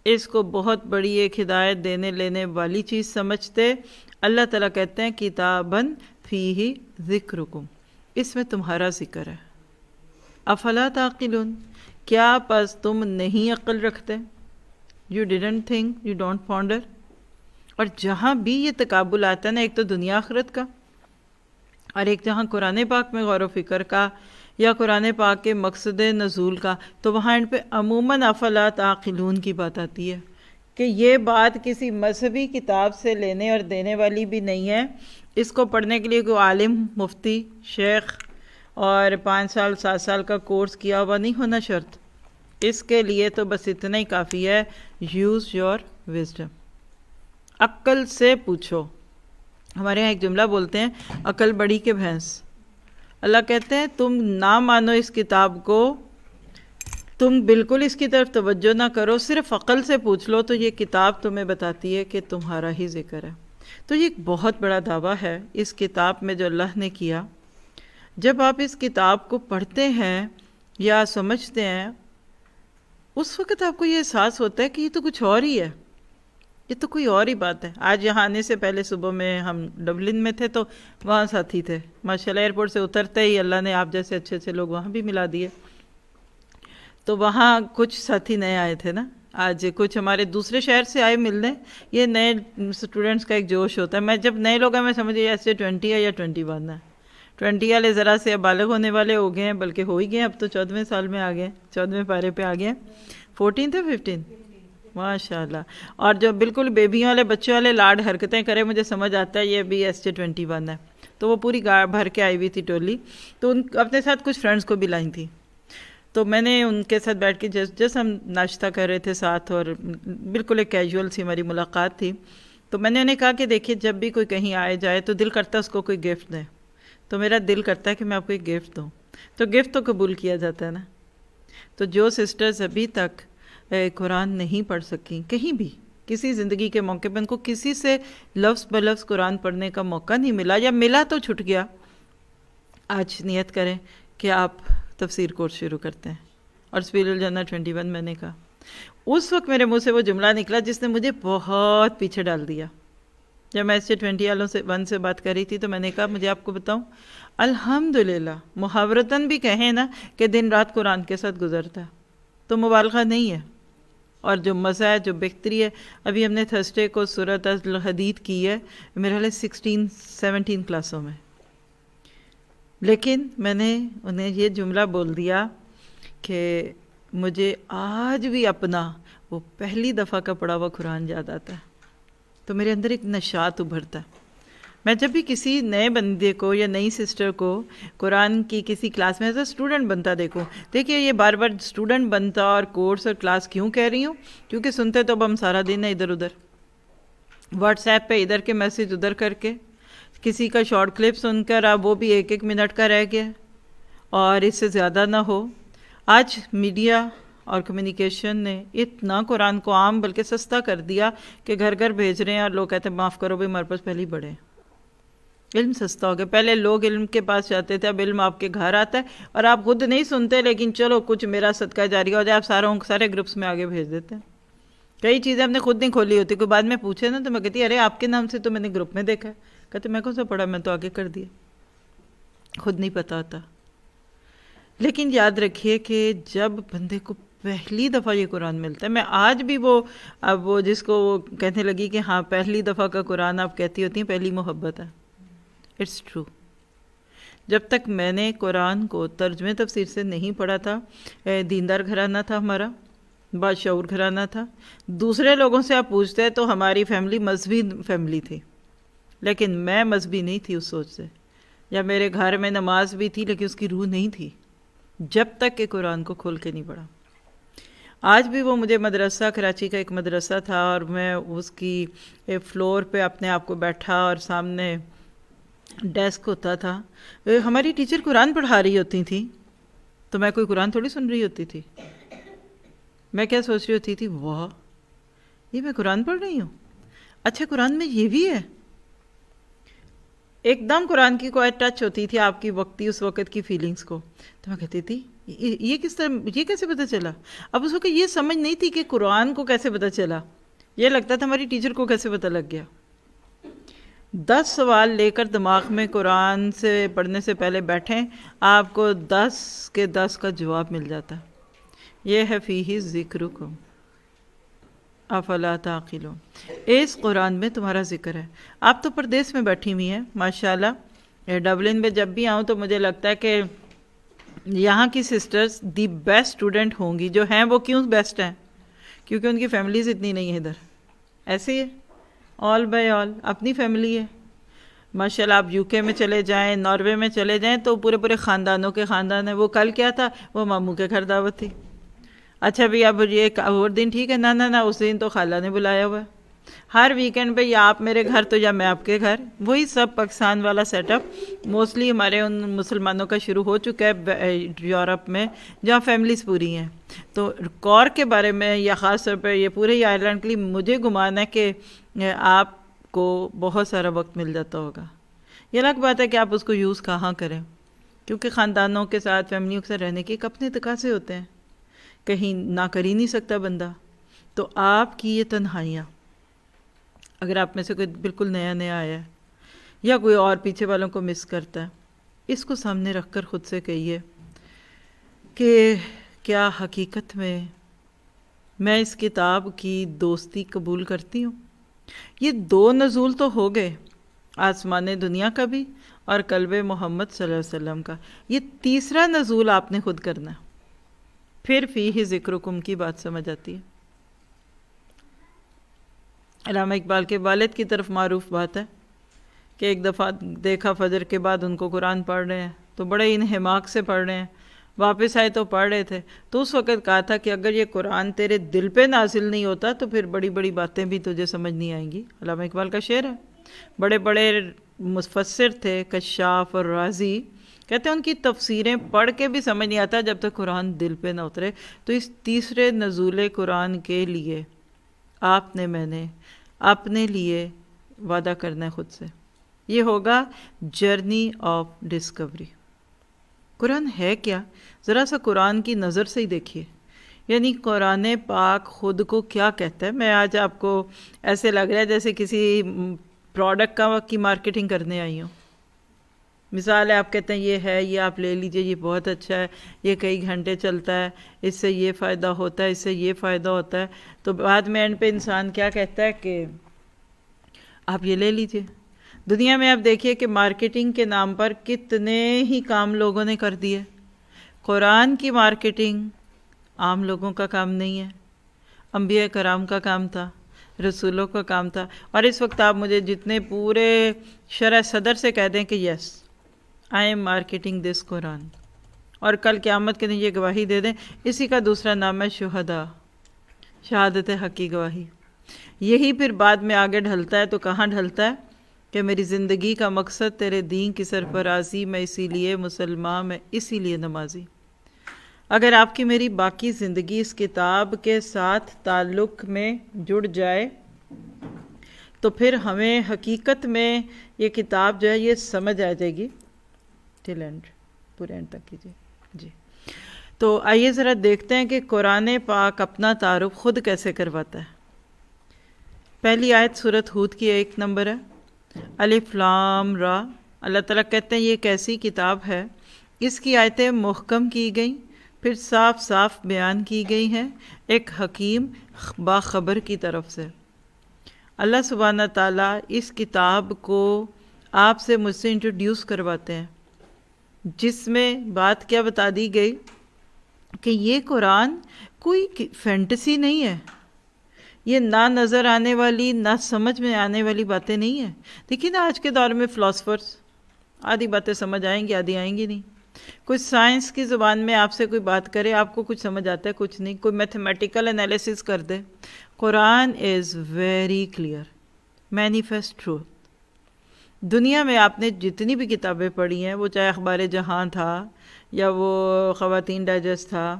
اس کو بہت بڑی ایک ہدایت دینے لینے والی چیز سمجھتے۔ اللہ تعالیٰ کہتے ہیں کتابن فیہ ذکرکم، اس میں تمہارا ذکر ہے۔ افلا تعقلون، کیا پس تم نہیں عقل رکھتے؟ You didn't think, you don't ponder. اور جہاں بھی یہ تقابل آتا ہے نا، ایک تو دنیا آخرت کا، اور ایک جہاں قرآن پاک میں غور و فکر کا یا قرآن پاک کے مقصد نزول کا، تو وہاں ان پہ عموماً افلا تعقلون کی بات آتی ہے کہ یہ بات کسی مذہبی کتاب سے لینے اور دینے والی بھی نہیں ہے۔ اس کو پڑھنے کے لیے کوئی عالم، مفتی، شیخ اور 5 سال 7 سال کا کورس کیا ہوا نہیں ہونا شرط۔ اس کے لیے تو بس اتنا ہی کافی ہے، یوز یور وزڈم، عقل سے پوچھو. ہمارے یہاں ایک جملہ بولتے ہیں، عقل بڑی کہ بھینس. اللہ کہتے ہیں تم نہ مانو اس کتاب کو، تم بالکل اس کی طرف توجہ نہ کرو، صرف عقل سے پوچھ لو تو یہ کتاب تمہیں بتاتی ہے کہ تمہارا ہی ذکر ہے. تو یہ ایک بہت بڑا دعویٰ ہے اس کتاب میں جو اللہ نے کیا. جب آپ اس کتاب کو پڑھتے ہیں یا سمجھتے ہیں، اس وقت آپ کو یہ احساس ہوتا ہے کہ یہ تو کچھ اور ہی ہے، یہ تو کوئی اور ہی بات ہے. آج یہاں آنے سے پہلے صبح میں ہم ڈبلن میں تھے تو وہاں ساتھی تھے ماشاءاللہ، ایئرپورٹ سے اترتے ہی اللہ نے آپ جیسے اچھے اچھے لوگ وہاں بھی ملا دیے. تو وہاں کچھ ساتھی نئے آئے تھے نا، آج کچھ ہمارے دوسرے شہر سے آئے ملنے. یہ نئے اسٹوڈنٹس کا ایک جوش ہوتا ہے. میں جب نئے لوگ ہیں میں سمجھے ایسے 20 ہے یا 21 ہے. 20 والے ذرا سے بالغ ہونے والے ہو گئے ہیں، بلکہ ہو ہی گئے ہیں، اب تو 14ویں سال میں آ گئے ہیں، 14ویں پارے پہ آ گئے ہیں. 14 تھے 15 ماشاء اللہ. اور جو بالکل بیبیوں والے بچوں والے لاڈ حرکتیں کرے، مجھے سمجھ آتا ہے یہ بھی SJ 21 ہے. تو وہ پوری گاڑ بھر کے آئی ہوئی تھی ٹولی. تو ان اپنے ساتھ کچھ فرینڈس کو بھی لائی تھی. تو میں نے ان کے ساتھ بیٹھ کے جس ہم ناشتہ کر رہے تھے ساتھ، اور بالکل ایک کیجول سی ہماری ملاقات تھی. تو میں نے انہیں کہا کہ دیکھیے جب بھی کوئی کہیں آئے جائے تو دل کرتا ہے اس کو کوئی گفٹ دیں. تو میرا دل کرتا ہے کہ میں آپ کو ایک گفٹ دوں. تو گفٹ تو قبول کیا جاتا ہے نا. تو جو سسٹرز ابھی تک قرآن نہیں پڑھ سکیں، کہیں بھی کسی زندگی کے موقع پہ ان کو کسی سے لفظ بلفظ قرآن پڑھنے کا موقع نہیں ملا، یا ملا تو چھٹ گیا، آج نیت کریں کہ آپ تفسیر کورس شروع کرتے ہیں. اور سبیل الجنہ 21 میں نے کہا. اس وقت میرے منہ سے وہ جملہ نکلا جس نے مجھے بہت پیچھے ڈال دیا. جب میں SJ 20 والوں سے 1 سے بات کر رہی تھی تو میں نے کہا مجھے آپ کو بتاؤں، الحمدللہ محاورتاً بھی کہیں نا کہ دن رات قرآن کے ساتھ گزرتا ہے تو مبالغہ نہیں ہے. اور جو مزہ ہے، جو بہتری ہے، ابھی ہم نے تھرسڈے کو سورۃ الحدید کی ہے میرے خیال 16-17 کلاسوں میں. لیکن میں نے انہیں یہ جملہ بول دیا کہ مجھے آج بھی اپنا وہ پہلی دفعہ کا پڑھا ہوا قرآن یاد آتا ہے. تو میرے اندر ایک نشاط ابھرتا ہے. میں جب بھی کسی نئے بندے کو یا نئی سسٹر کو قرآن کی کسی کلاس میں ایز اے اسٹوڈنٹ بنتا دیکھوں، دیکھیے یہ بار بار اسٹوڈنٹ بنتا اور کورس اور کلاس کیوں کہہ رہی ہوں، کیونکہ سنتے تو اب ہم سارا دن ہے ادھر ادھر، واٹس ایپ پہ ادھر کے میسج ادھر کر کے، کسی کا شارٹ کلپ سن کر اب وہ بھی 1-1 منٹ کا رہ گیا اور اس سے زیادہ نہ ہو. آج میڈیا اور کمیونیکیشن نے اتنا قرآن کو عام بلکہ سستا کر دیا کہ گھر گھر بھیج رہے ہیں، اور لوگ کہتے ہیں معاف کرو بھائی ہمارے پاس پہلے ہی بڑھے. علم سستا ہو گیا. پہلے لوگ علم کے پاس جاتے تھے، اب علم آپ کے گھر آتا ہے اور آپ خود نہیں سنتے، لیکن چلو کچھ میرا صدقہ جاریہ ہو جائے، آپ سارے گروپس میں آگے بھیج دیتے ہیں. کئی چیزیں ہم نے خود نہیں کھولی ہوتی، کوئی بعد میں پوچھے نا تو میں کہتی ارے آپ کے نام سے تو میں نے گروپ میں دیکھا ہے. کہتے میں کون سا پڑھا، میں تو آگے کر دیا، خود نہیں پتا ہوتا. لیکن یاد رکھیے کہ جب بندے کو پہلی دفعہ یہ قرآن ملتا ہے، میں آج بھی وہ جس کو وہ کہنے لگی کہ ہاں پہلی دفعہ کا قرآن آپ کہتی ہوتی ہیں پہلی محبت ہے. It's true. جب تک میں نے قرآن کو ترجمے تفسیر سے نہیں پڑھا تھا، دیندار گھرانہ تھا ہمارا، باشعور گھرانہ تھا. دوسرے لوگوں سے آپ پوچھتے ہیں تو ہماری فیملی مذہبی فیملی تھی، لیکن میں مذہبی نہیں تھی اس سوچ سے. یا میرے گھر میں نماز بھی تھی لیکن اس کی روح نہیں تھی جب تک کہ قرآن کو کھول کے نہیں پڑھا. آج بھی وہ مجھے مدرسہ، کراچی کا ایک مدرسہ تھا، اور میں اس کی فلور پہ اپنے آپ کو بیٹھا اور سامنے ڈیسک ہوتا تھا. ہماری ٹیچر قرآن پڑھا رہی ہوتی تھی تو میں کوئی قرآن تھوڑی سن رہی ہوتی تھی. میں کیا سوچ رہی ہوتی تھی، واہ یہ میں قرآن پڑھ رہی ہوں، اچھا قرآن میں یہ بھی ہے. ایک دم قرآن کی کوئی ٹچ ہوتی تھی آپ کی وقتی اس وقت کی فیلنگز کو. تو میں کہتی تھی یہ کس طرح، یہ کیسے پتہ چلا. اب اس وقت یہ سمجھ نہیں تھی کہ قرآن کو کیسے پتہ چلا، یہ لگتا تھا ہماری ٹیچر کو کیسے پتہ لگ گیا. 10 سوال لے کر دماغ میں قرآن سے پڑھنے سے پہلے بیٹھیں، آپ کو 10 کے 10 کا جواب مل جاتا. یہ ہے فیہ ذکرکم افلا تعقلون. اس قرآن میں تمہارا ذکر ہے. آپ تو پردیس میں بیٹھی ہوئی ہیں ماشاءاللہ. ڈبلن میں جب بھی آؤں تو مجھے لگتا ہے کہ یہاں کی سسٹرز دی بیسٹ اسٹوڈنٹ ہوں گی. جو ہیں وہ کیوں بیسٹ ہیں، کیونکہ ان کی فیملیز اتنی نہیں ہیں ادھر. ایسے ہی ہے، آل بائی آل اپنی فیملی ہے ماشاءاللہ. آپ UK میں چلے جائیں، ناروے میں چلے جائیں تو پورے خاندانوں کے خاندان ہیں. وہ کل کیا تھا، وہ ماموں کے گھر دعوت تھی. اچھا بھی اب یہ ایک اور دن ٹھیک ہے، نہ اس دن تو خالہ نے بلایا ہوا ہے، ہر ویکنڈ پہ یا آپ میرے گھر تو یا میں آپ کے گھر، وہی سب پاکستان والا سیٹ اپ موسٹلی ہمارے ان مسلمانوں کا شروع ہو چکا ہے یورپ میں جہاں فیملیز پوری ہیں. تو کور کے بارے میں یا خاص طور پہ یہ پورے ہی آئرلینڈ کے لیے مجھے گمان ہے کہ آپ کو بہت سارا وقت مل جاتا ہوگا. یہ الگ بات ہے کہ آپ اس کو یوز کہاں کریں، کیونکہ خاندانوں کے ساتھ فیملیوں کے ساتھ رہنے کے ایک اپنے تقاضے ہوتے ہیں، کہیں نہ کر ہی نہیں سکتا بندہ. تو آپ کی یہ تنہائیاں، اگر آپ میں سے کوئی بالکل نیا آیا ہے یا کوئی اور پیچھے والوں کو مس کرتا ہے، اس کو سامنے رکھ کر خود سے کہیے کہ کیا حقیقت میں اس کتاب کی دوستی قبول کرتی ہوں. یہ 2 نزول تو ہو گئے، آسمان دنیا کا بھی اور قلب محمد صلی اللہ علیہ وسلم کا. یہ تیسرا نزول آپ نے خود کرنا ہے، پھر فیہ ذکرکم کی بات سمجھ آتی ہے. علامہ اقبال کے والد کی طرف معروف بات ہے کہ ایک دفعہ دیکھا فجر کے بعد ان کو قرآن پڑھ رہے ہیں تو بڑے انہماک سے پڑھ رہے ہیں، واپس آئے تو پڑھ رہے تھے تو اس وقت کہا تھا کہ اگر یہ قرآن تیرے دل پہ نازل نہیں ہوتا تو پھر بڑی بڑی باتیں بھی تجھے سمجھ نہیں آئیں گی. علامہ اقبال کا شعر ہے. بڑے بڑے مفسر تھے کشاف اور رازی، کہتے ہیں ان کی تفسیریں پڑھ کے بھی سمجھ نہیں آتا جب تک قرآن دل پہ نہ اترے. تو اس تیسرے نزول قرآن کے لیے میں نے اپنے لیے وعدہ کرنا ہے خود سے، یہ ہوگا جرنی آف ڈسکوری. قرآن ہے کیا؟ ذرا سا قرآن کی نظر سے ہی دیکھیے، یعنی قرآن پاک خود کو کیا کہتا ہے. میں آج آپ کو ایسے لگ رہا ہے جیسے کسی پروڈکٹ کی مارکیٹنگ کرنے آئی ہوں. مثال ہے، آپ کہتے ہیں یہ ہے، یہ آپ لے لیجئے، یہ بہت اچھا ہے، یہ کئی گھنٹے چلتا ہے، اس سے یہ فائدہ ہوتا ہے، اس سے یہ فائدہ ہوتا ہے. تو بعد میں اینڈ پہ انسان کیا کہتا ہے کہ آپ یہ لے لیجئے. دنیا میں آپ دیکھیے کہ مارکیٹنگ کے نام پر کتنے ہی کام لوگوں نے کر دیے. قرآن کی مارکیٹنگ عام لوگوں کا کام نہیں ہے، انبیاء کرام کا کام تھا، رسولوں کا کام تھا. اور اس وقت آپ مجھے جتنے پورے شرح صدر سے کہہ دیں کہ یس آئی ایم مارکیٹنگ دس قرآن، اور کل قیامت کے دن یہ گواہی دے دیں، اسی کا دوسرا نام ہے شہداء، شہادت حق کی گواہی. یہی پھر بعد میں آگے ڈھلتا ہے. تو کہاں ڈھلتا ہے کہ میری زندگی کا مقصد تیرے دین کی سرفرازی، میں اسی لیے مسلمان، میں اسی لیے نمازی. اگر آپ کی میری باقی زندگی اس کتاب کے ساتھ تعلق میں جڑ جائے تو پھر ہمیں حقیقت میں یہ کتاب جو ہے یہ سمجھ آ جائے گی. ٹل اینڈ، پورے اینڈ تک کیجیے جی. تو آئیے ذرا دیکھتے ہیں کہ قرآن پاک اپنا تعارف خود کیسے کرواتا ہے. پہلی آیت سورۃ ہود کی 1 نمبر ہے، الف لام را. اللہ تعالیٰ کہتے ہیں یہ ایک ایسی کتاب ہے، اس کی آیتیں محکم کی گئیں، پھر صاف صاف بیان کی گئی ہیں ایک حکیم باخبر کی طرف سے. اللہ سبحانہ تعالیٰ اس کتاب کو آپ سے مجھ سے انٹروڈیوس کرواتے ہیں، جس میں بات کیا بتا دی گئی کہ یہ قرآن کوئی فینٹیسی نہیں ہے، یہ نہ نظر آنے والی نہ سمجھ میں آنے والی باتیں نہیں ہیں. دیکھیے نا آج کے دور میں فلاسفرز آدھی باتیں سمجھ آئیں گی، آدھی آئیں گی نہیں. کوئی سائنس کی زبان میں آپ سے کوئی بات کرے، آپ کو کچھ سمجھ آتا ہے، کچھ نہیں. کوئی میتھمیٹیکل انالیسس کر دے. Quran is very clear, manifest truth. دنیا میں آپ نے جتنی بھی کتابیں پڑھی ہیں، وہ چاہے اخبار جہاں تھا یا وہ خواتین ڈائجسٹ تھا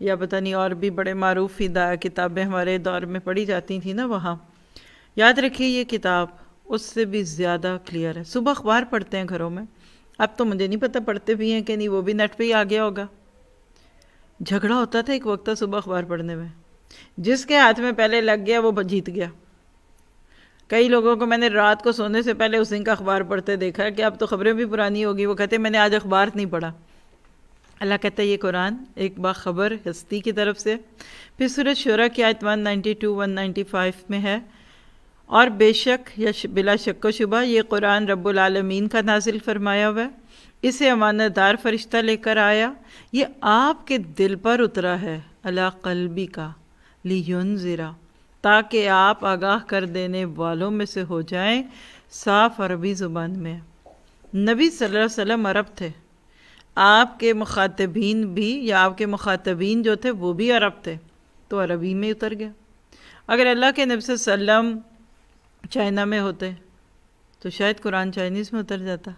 یا پتہ نہیں اور بھی بڑے معروف ہی کتابیں ہمارے دور میں پڑھی جاتی تھیں نا، وہاں یاد رکھیے یہ کتاب اس سے بھی زیادہ کلیئر ہے. صبح اخبار پڑھتے ہیں گھروں میں، اب تو مجھے نہیں پتہ پڑھتے بھی ہیں کہ نہیں، وہ بھی نیٹ پہ ہی آ گیا ہوگا. جھگڑا ہوتا تھا ایک وقت صبح اخبار پڑھنے میں، جس کے ہاتھ میں پہلے لگ گیا وہ جیت گیا. کئی لوگوں کو میں نے رات کو سونے سے پہلے اس دن کا اخبار پڑھتے دیکھا کہ اب تو خبریں بھی پرانی ہوگی، وہ کہتے ہیں میں نے آج اخبار نہیں پڑھا. اللہ کہتا ہے یہ قرآن ایک باخبر ہستی کی طرف سے. پھر سورۃ شعراء کی آیت 192 195 میں ہے، اور بے شک یا بلا شک و شبہ یہ قرآن رب العالمین کا نازل فرمایا ہوا ہے، اسے امانت دار فرشتہ لے کر آیا، یہ آپ کے دل پر اترا ہے، علی قلبی کا لینذرا، تاکہ آپ آگاہ کر دینے والوں میں سے ہو جائیں. صاف عربی زبان میں. نبی صلی اللہ علیہ وسلم عرب تھے، آپ کے مخاطبین بھی یا آپ کے مخاطبین جو تھے وہ بھی عرب تھے، تو عربی میں اتر گیا۔ اگر اللہ کے نبی صلی اللہ علیہ وسلم چائنا میں ہوتے تو شاید قرآن چائنیز میں اتر جاتا،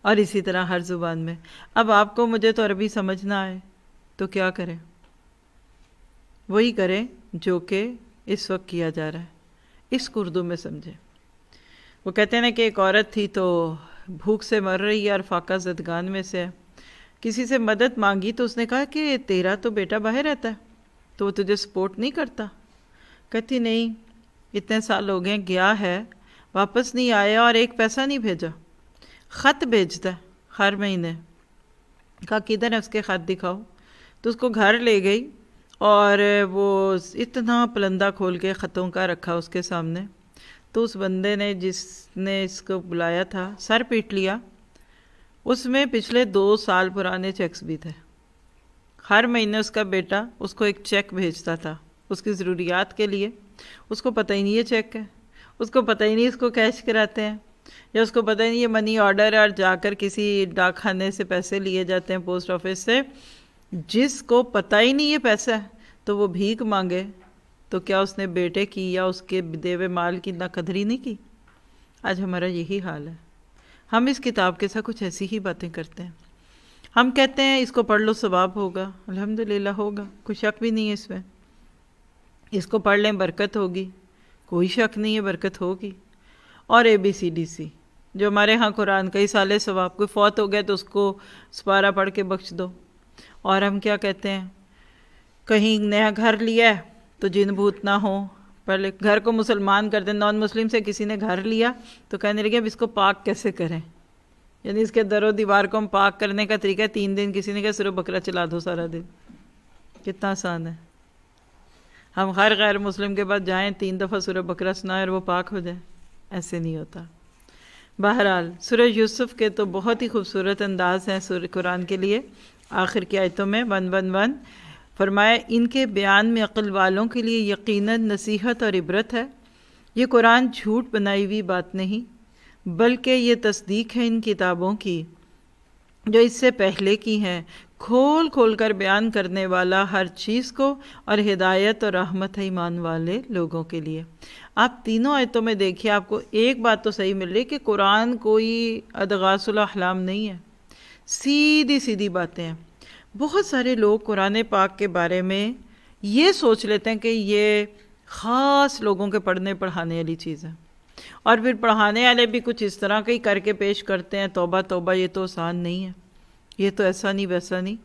اور اسی طرح ہر زبان میں۔ اب آپ کو مجھے تو عربی سمجھ نہ آئے تو کیا کریں؟ وہی کریں جو کہ اس وقت کیا جا رہا ہے، اس کو اردو میں سمجھیں۔ وہ کہتے ہیں نا کہ ایک عورت تھی تو بھوک سے مر رہی ہے اور فاقہ زدگان میں سے ہے، کسی سے مدد مانگی تو اس نے کہا کہ تیرا تو بیٹا باہر رہتا ہے تو وہ تجھے سپورٹ نہیں کرتا؟ کہتی نہیں، اتنے سال ہو گئے، گیا ہے واپس نہیں آیا اور ایک پیسہ نہیں بھیجا، خط بھیجتا ہے ہر مہینے۔ کہا کدھر ہے اس کے خط دکھاؤ، تو اس کو گھر لے گئی اور وہ اتنا پلندہ کھول کے خطوں کا رکھا اس کے سامنے، تو اس بندے نے جس نے اس کو بلایا تھا سر پیٹ لیا۔ اس میں پچھلے 2 سال پرانے چیکس بھی تھے۔ ہر مہینے اس کا بیٹا اس کو ایک چیک بھیجتا تھا اس کی ضروریات کے لیے، اس کو پتہ ہی نہیں یہ چیک ہے، اس کو پتہ ہی نہیں اس کو کیش کراتے ہیں، یا اس کو پتہ ہی نہیں یہ منی آرڈر ہے اور جا کر کسی ڈاک خانے سے پیسے لیے جاتے ہیں پوسٹ آفس سے۔ جس کو پتہ ہی نہیں یہ پیسہ ہے تو وہ بھیک مانگے تو کیا اس نے بیٹے کی یا اس کے دے ہوئے مال کی نہ قدری نہیں کی؟ آج ہمارا یہی حال ہے۔ ہم اس کتاب کے ساتھ کچھ ایسی ہی باتیں کرتے ہیں۔ ہم کہتے ہیں اس کو پڑھ لو ثواب ہوگا، الحمدللہ ہوگا، کوئی شک بھی نہیں ہے اس میں۔ اس کو پڑھ لیں برکت ہوگی، کوئی شک نہیں ہے برکت ہوگی۔ اور ABCDC جو ہمارے ہاں قرآن کئی سال ثواب، کوئی فوت ہو گیا تو اس کو سپارہ پڑھ کے بخش دو۔ اور ہم کیا کہتے ہیں، کہیں نیا گھر لیا ہے تو جن بھوت نہ ہو، پہلے گھر کو مسلمان کر دیں۔ نان مسلم سے کسی نے گھر لیا تو کہنے لگے اب اس کو پاک کیسے کریں، یعنی اس کے در و دیوار کو ہم پاک کرنے کا طریقہ ہے 3 دن کسی نے کہا صرف بکرا چلا دو سارا دن۔ کتنا آسان ہے، ہم ہر غیر مسلم کے بعد جائیں 3 دفعہ سورہ بکرا سنائیں اور وہ پاک ہو جائے؟ ایسے نہیں ہوتا۔ بہرحال سورہ یوسف کے تو بہت ہی خوبصورت انداز ہیں سورہ قرآن کے لیے۔ آخر کی آیتوں میں 111 فرمایا ان کے بیان میں عقل والوں کے لیے یقیناً نصیحت اور عبرت ہے۔ یہ قرآن جھوٹ بنائی ہوئی بات نہیں بلکہ یہ تصدیق ہے ان کتابوں کی جو اس سے پہلے کی ہیں، کھول کھول کر بیان کرنے والا ہر چیز کو، اور ہدایت اور رحمت ہے ایمان والے لوگوں کے لیے۔ آپ تینوں آیتوں میں دیکھیے، آپ کو ایک بات تو صحیح مل رہی کہ قرآن کوئی ادغاث الاحلام نہیں ہے، سیدھی سیدھی باتیں ہیں۔ بہت سارے لوگ قرآن پاک کے بارے میں یہ سوچ لیتے ہیں کہ یہ خاص لوگوں کے پڑھنے پڑھانے والی چیز ہے، اور پھر پڑھانے والے بھی کچھ اس طرح کے ہی کر کے پیش کرتے ہیں۔ توبہ توبہ، یہ تو آسان نہیں ہے، یہ تو ایسا نہیں ویسا نہیں۔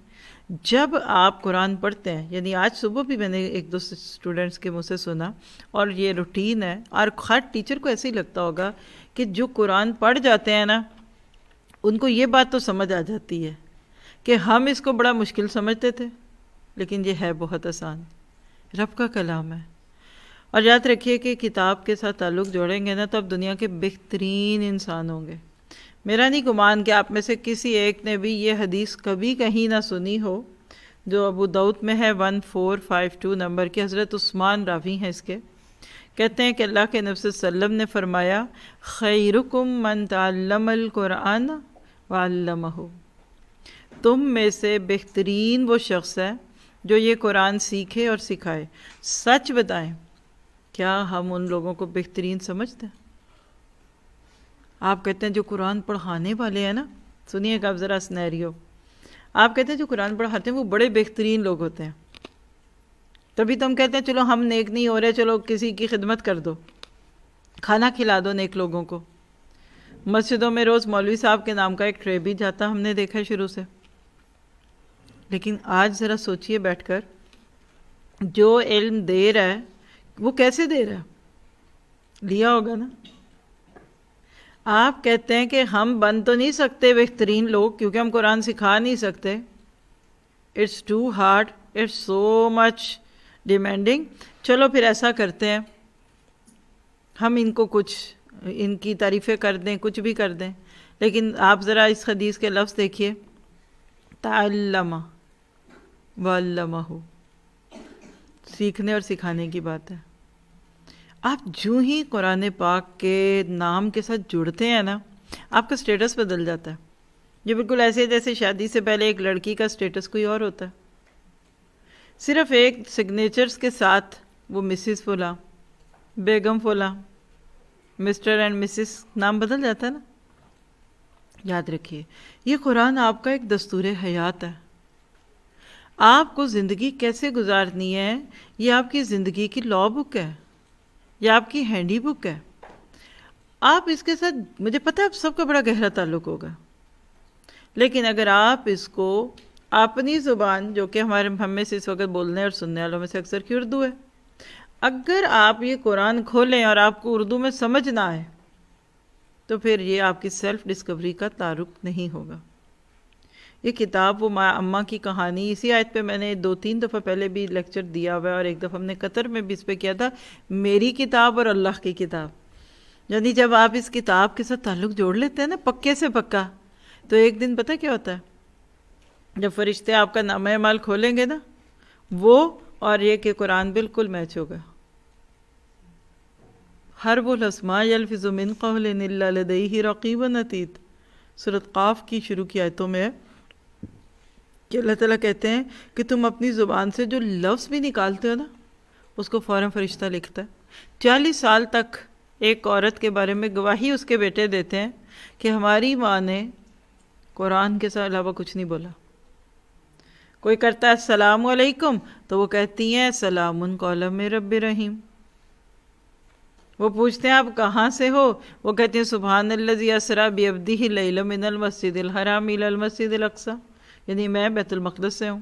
جب آپ قرآن پڑھتے ہیں، یعنی آج صبح بھی میں نے 1-2 اسٹوڈنٹس کے منہ سے سنا، اور یہ روٹین ہے، اور ہر ٹیچر کو ایسے ہی لگتا ہوگا کہ جو قرآن پڑھ جاتے ہیں نا، ان کو یہ بات تو سمجھ آ جاتی ہے کہ ہم اس کو بڑا مشکل سمجھتے تھے لیکن یہ ہے بہت آسان، رب کا کلام ہے۔ اور یاد رکھیے کہ کتاب کے ساتھ تعلق جوڑیں گے نا تو آپ دنیا کے بہترین انسان ہوں گے۔ میرا نہیں گمان کہ آپ میں سے کسی ایک نے بھی یہ حدیث کبھی کہیں نہ سنی ہو، جو ابو داؤد میں ہے 1452 نمبر کی۔ حضرت عثمان راوی ہیں اس کے، کہتے ہیں کہ اللہ کے نبی صلی اللہ علیہ وسلم نے فرمایا خیرکم من تعلم القرآن وعلمہ، تم میں سے بہترین وہ شخص ہے جو یہ قرآن سیکھے اور سکھائے۔ سچ بتائیں، کیا ہم ان لوگوں کو بہترین سمجھتے ہیں؟ آپ کہتے ہیں جو قرآن پڑھانے والے ہیں نا، سنیے گا آپ ذرا سینیریو، آپ کہتے ہیں جو قرآن پڑھاتے ہیں وہ بڑے بہترین لوگ ہوتے ہیں، تبھی تو ہم کہتے ہیں چلو ہم نیک نہیں ہو رہے، چلو کسی کی خدمت کر دو، کھانا کھلا دو نیک لوگوں کو۔ مسجدوں میں روز مولوی صاحب کے نام کا ایک ٹرے بھی جاتا، ہم نے دیکھا شروع سے۔ لیکن آج ذرا سوچئے بیٹھ کر، جو علم دے رہا ہے وہ کیسے دے رہا ہے؟ لیا ہوگا نا۔ آپ کہتے ہیں کہ ہم بن تو نہیں سکتے بہترین لوگ کیونکہ ہم قرآن سکھا نہیں سکتے، it's too hard, it's so much demanding. چلو پھر ایسا کرتے ہیں، ہم ان کو کچھ ان کی تعریفیں کر دیں، کچھ بھی کر دیں، لیکن آپ ذرا اس حدیث کے لفظ دیکھیے، تعلم وعلمہ، سیکھنے اور سکھانے کی بات ہے۔ آپ جو ہی قرآن پاک کے نام کے ساتھ جڑتے ہیں نا، آپ کا سٹیٹس بدل جاتا ہے۔ یہ بالکل ایسے ہے جیسے شادی سے پہلے ایک لڑکی کا سٹیٹس کوئی اور ہوتا ہے، صرف ایک سگنیچرز کے ساتھ وہ مسز فلاں، بیگم فلاں، مسٹر اینڈ مسز نام بدل جاتا ہے نا۔ یاد رکھیے یہ قرآن آپ کا ایک دستور حیات ہے، آپ کو زندگی کیسے گزارنی ہے یہ آپ کی زندگی کی لا بک ہے، یہ آپ کی ہینڈی بک ہے۔ آپ اس کے ساتھ، مجھے پتہ ہے آپ سب کا بڑا گہرا تعلق ہوگا، لیکن اگر آپ اس کو اپنی زبان، جو کہ ہم میں سے اس وقت بولنے اور سننے والوں میں سے اکثر کی اردو ہے، اگر آپ یہ قرآن کھولیں اور آپ کو اردو میں سمجھ نہ آئے تو پھر یہ آپ کی سیلف ڈسکوری کا تعارف نہیں ہوگا۔ یہ کتاب وہ اماں کی کہانی، اسی آیت پہ میں نے 2-3 دفعہ پہلے بھی لیکچر دیا ہوا ہے، اور ایک دفعہ ہم نے قطر میں بھی اس پہ کیا تھا، میری کتاب اور اللہ کی کتاب۔ یعنی جب آپ اس کتاب کے ساتھ تعلق جوڑ لیتے ہیں نا پکے سے پکا، تو ایک دن پتہ کیا ہوتا ہے، جب فرشتے آپ کا نامہ اعمال کھولیں گے نا، وہ اور یہ کہ قرآن بالکل میچ ہوگا۔ حرب الاسماء یلفظ من قول الا لدیہ رقیب عتید، سورۃ قاف کی شروع کی آیتوں میں ہے کہ اللہ تعالیٰ کہتے ہیں کہ تم اپنی زبان سے جو لفظ بھی نکالتے ہو نا، اس کو فوراً فرشتہ لکھتا ہے۔ 40 سال تک ایک عورت کے بارے میں گواہی اس کے بیٹے دیتے ہیں کہ ہماری ماں نے قرآن کے ساتھ علاوہ کچھ نہیں بولا۔ کوئی کرتا ہے السلام علیکم تو وہ کہتی ہیں سلام قولا من رب رحیم۔ وہ پوچھتے ہیں آپ کہاں سے ہو، وہ کہتے ہیں سبحان الذی اسریٰ بعبدہ لیلا من المسجد الحرام الی المسجد الاقصیٰ، یعنی میں بیت المقدس سے ہوں۔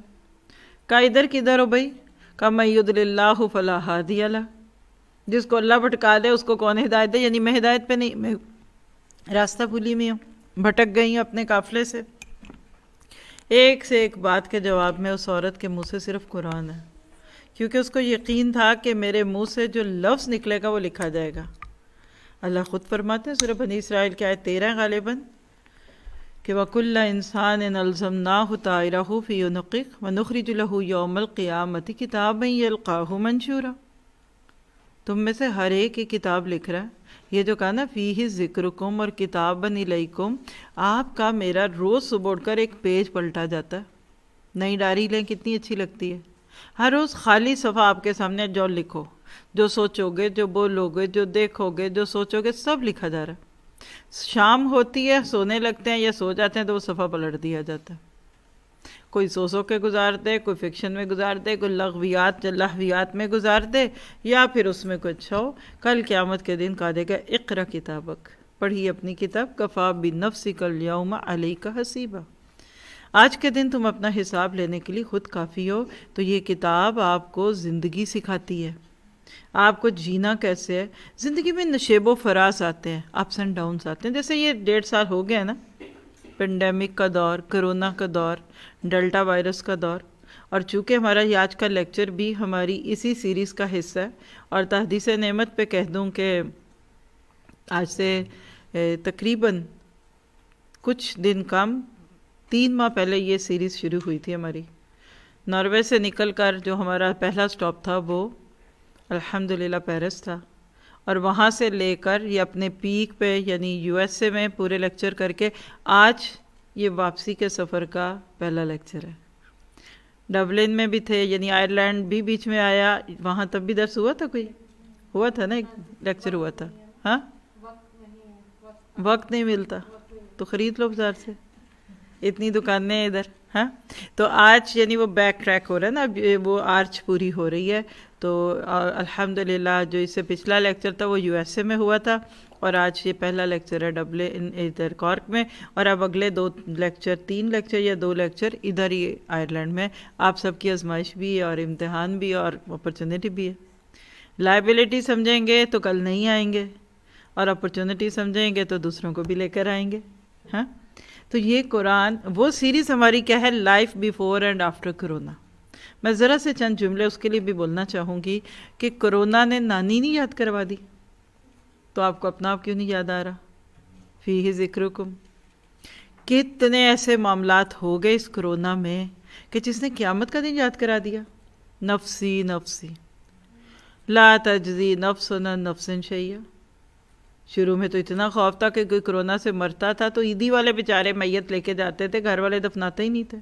کہا ادھر کدھر ہو بھائی؟ کہا من یضلل اللہ فلا ہادی لہ، جس کو اللہ بھٹکا دے اس کو کون ہدایت دے، یعنی میں ہدایت پہ نہیں، میں راستہ بھولی میں ہوں، بھٹک گئی ہوں اپنے قافلے سے۔ ایک سے ایک بات کے جواب میں اس عورت کے منہ سے صرف قرآن ہے، کیونکہ اس کو یقین تھا کہ میرے منہ سے جو لفظ نکلے گا وہ لکھا جائے گا۔ اللہ خود فرماتے ہیں سورہ بنی اسرائیل کی آیت 13 غالباً کہ وَكُلَّ إِنسَانٍ أَلْزَمْنَاهُ طَائِرَهُ فِي عُنُقِهِ وَنُخْرِجُ لَهُ يَوْمَ الْقِيَامَةِ كِتَابًا يَلْقَاهُ مَنشُورًا۔ تم میں سے ہر ایک کی کتاب لکھ رہا ہے، یہ جو کہا نا فِيهِ ذِكْرُكُمْ اور كِتَابًا إِلَيْكُمْ، آپ کا میرا روز صبح اٹھ کر ایک پیج پلٹا جاتا ہے۔ نئی ڈائری لیں، کتنی اچھی لگتی ہے، ہر روز خالی صفحہ آپ کے سامنے، جو لکھو، جو سوچو گے، جو بولو گے، جو دیکھو گے، جو سوچو گے، سب لکھا جا رہا ہے۔ شام ہوتی ہے، سونے لگتے ہیں یا سو جاتے ہیں تو وہ صفحہ پلٹ دیا جاتا ہے۔ کوئی سو کے گزار دے، کوئی فکشن میں گزار دے، کوئی لغویات میں گزار دے، یا پھر اس میں کچھ ہو۔ کل قیامت کے دن کہا دے گا اقرا کتابک، پڑھی اپنی کتاب، کفا بنفسک الیوم علیک حسیبا، آج کے دن تم اپنا حساب لینے کے لیے خود کافی ہو۔ تو یہ کتاب آپ کو زندگی سکھاتی ہے، آپ کو جینا کیسے ہے۔ زندگی میں نشیب و فراز آتے ہیں، اپس اینڈ ڈاؤنس آتے ہیں، جیسے یہ 1.5 سال ہو گیا نا، پینڈیمک کا دور، کرونا کا دور، ڈیلٹا وائرس کا دور، اور چونکہ ہمارا یہ آج کا لیکچر بھی ہماری اسی سیریز کا حصہ ہے، اور تحدیث نعمت پہ کہہ دوں کہ آج سے تقریباً کچھ دن کم 3 ماہ پہلے یہ سیریز شروع ہوئی تھی ہماری۔ ناروے سے نکل کر جو ہمارا پہلا سٹاپ تھا وہ الحمدللہ پیرس تھا، اور وہاں سے لے کر یہ اپنے پیک پہ یعنی USA میں پورے لیکچر کر کے آج یہ واپسی کے سفر کا پہلا لیکچر ہے۔ ڈبلن میں بھی تھے، یعنی آئرلینڈ بھی بیچ میں آیا، وہاں تب بھی درس ہوا تھا، کوئی ہوا تھا نا، ایک لیکچر ہوا تھا۔ ہاں وقت نہیں ملتا تو خرید لو بازار سے، اتنی دکانیں ہیں ادھر۔ ہاں تو آج یعنی وہ بیک ٹریک ہو رہا ہے نا، اب وہ آرچ پوری ہو رہی ہے، تو الحمدللہ جو اس سے پچھلا لیکچر تھا وہ USA میں ہوا تھا، اور آج یہ پہلا لیکچر ہے ڈبلن ادھر کارک میں، اور اب اگلے 3 لیکچر یا 2 لیکچر ادھر ہی آئرلینڈ میں۔ آپ سب کی آزمائش بھی ہے اور امتحان بھی اور اپرچونٹی بھی ہے۔ لائبلٹی سمجھیں گے تو کل نہیں آئیں گے، اور اپرچونٹی سمجھیں گے تو دوسروں کو بھی لے کر آئیں گے۔ ہاں تو یہ قرآن وہ سیریز ہماری کیا ہے، life before and after corona. میں ذرا سے چند جملے اس کے لیے بھی بولنا چاہوں گی کہ کرونا نے نانی نہیں یاد کروا دی تو آپ کو اپنا آپ کیوں نہیں یاد آ رہا؟ فیہ ذکرکم، کتنے ایسے معاملات ہو گئے اس کرونا میں کہ جس نے قیامت کا دن یاد کرا دیا۔ نفسی نفسی لا تجزی نفس عن نفس شیئا، شروع میں تو اتنا خوف تھا کہ کوئی کرونا سے مرتا تھا تو عیدی والے بیچارے میت لے کے جاتے تھے، گھر والے دفناتے ہی نہیں تھے.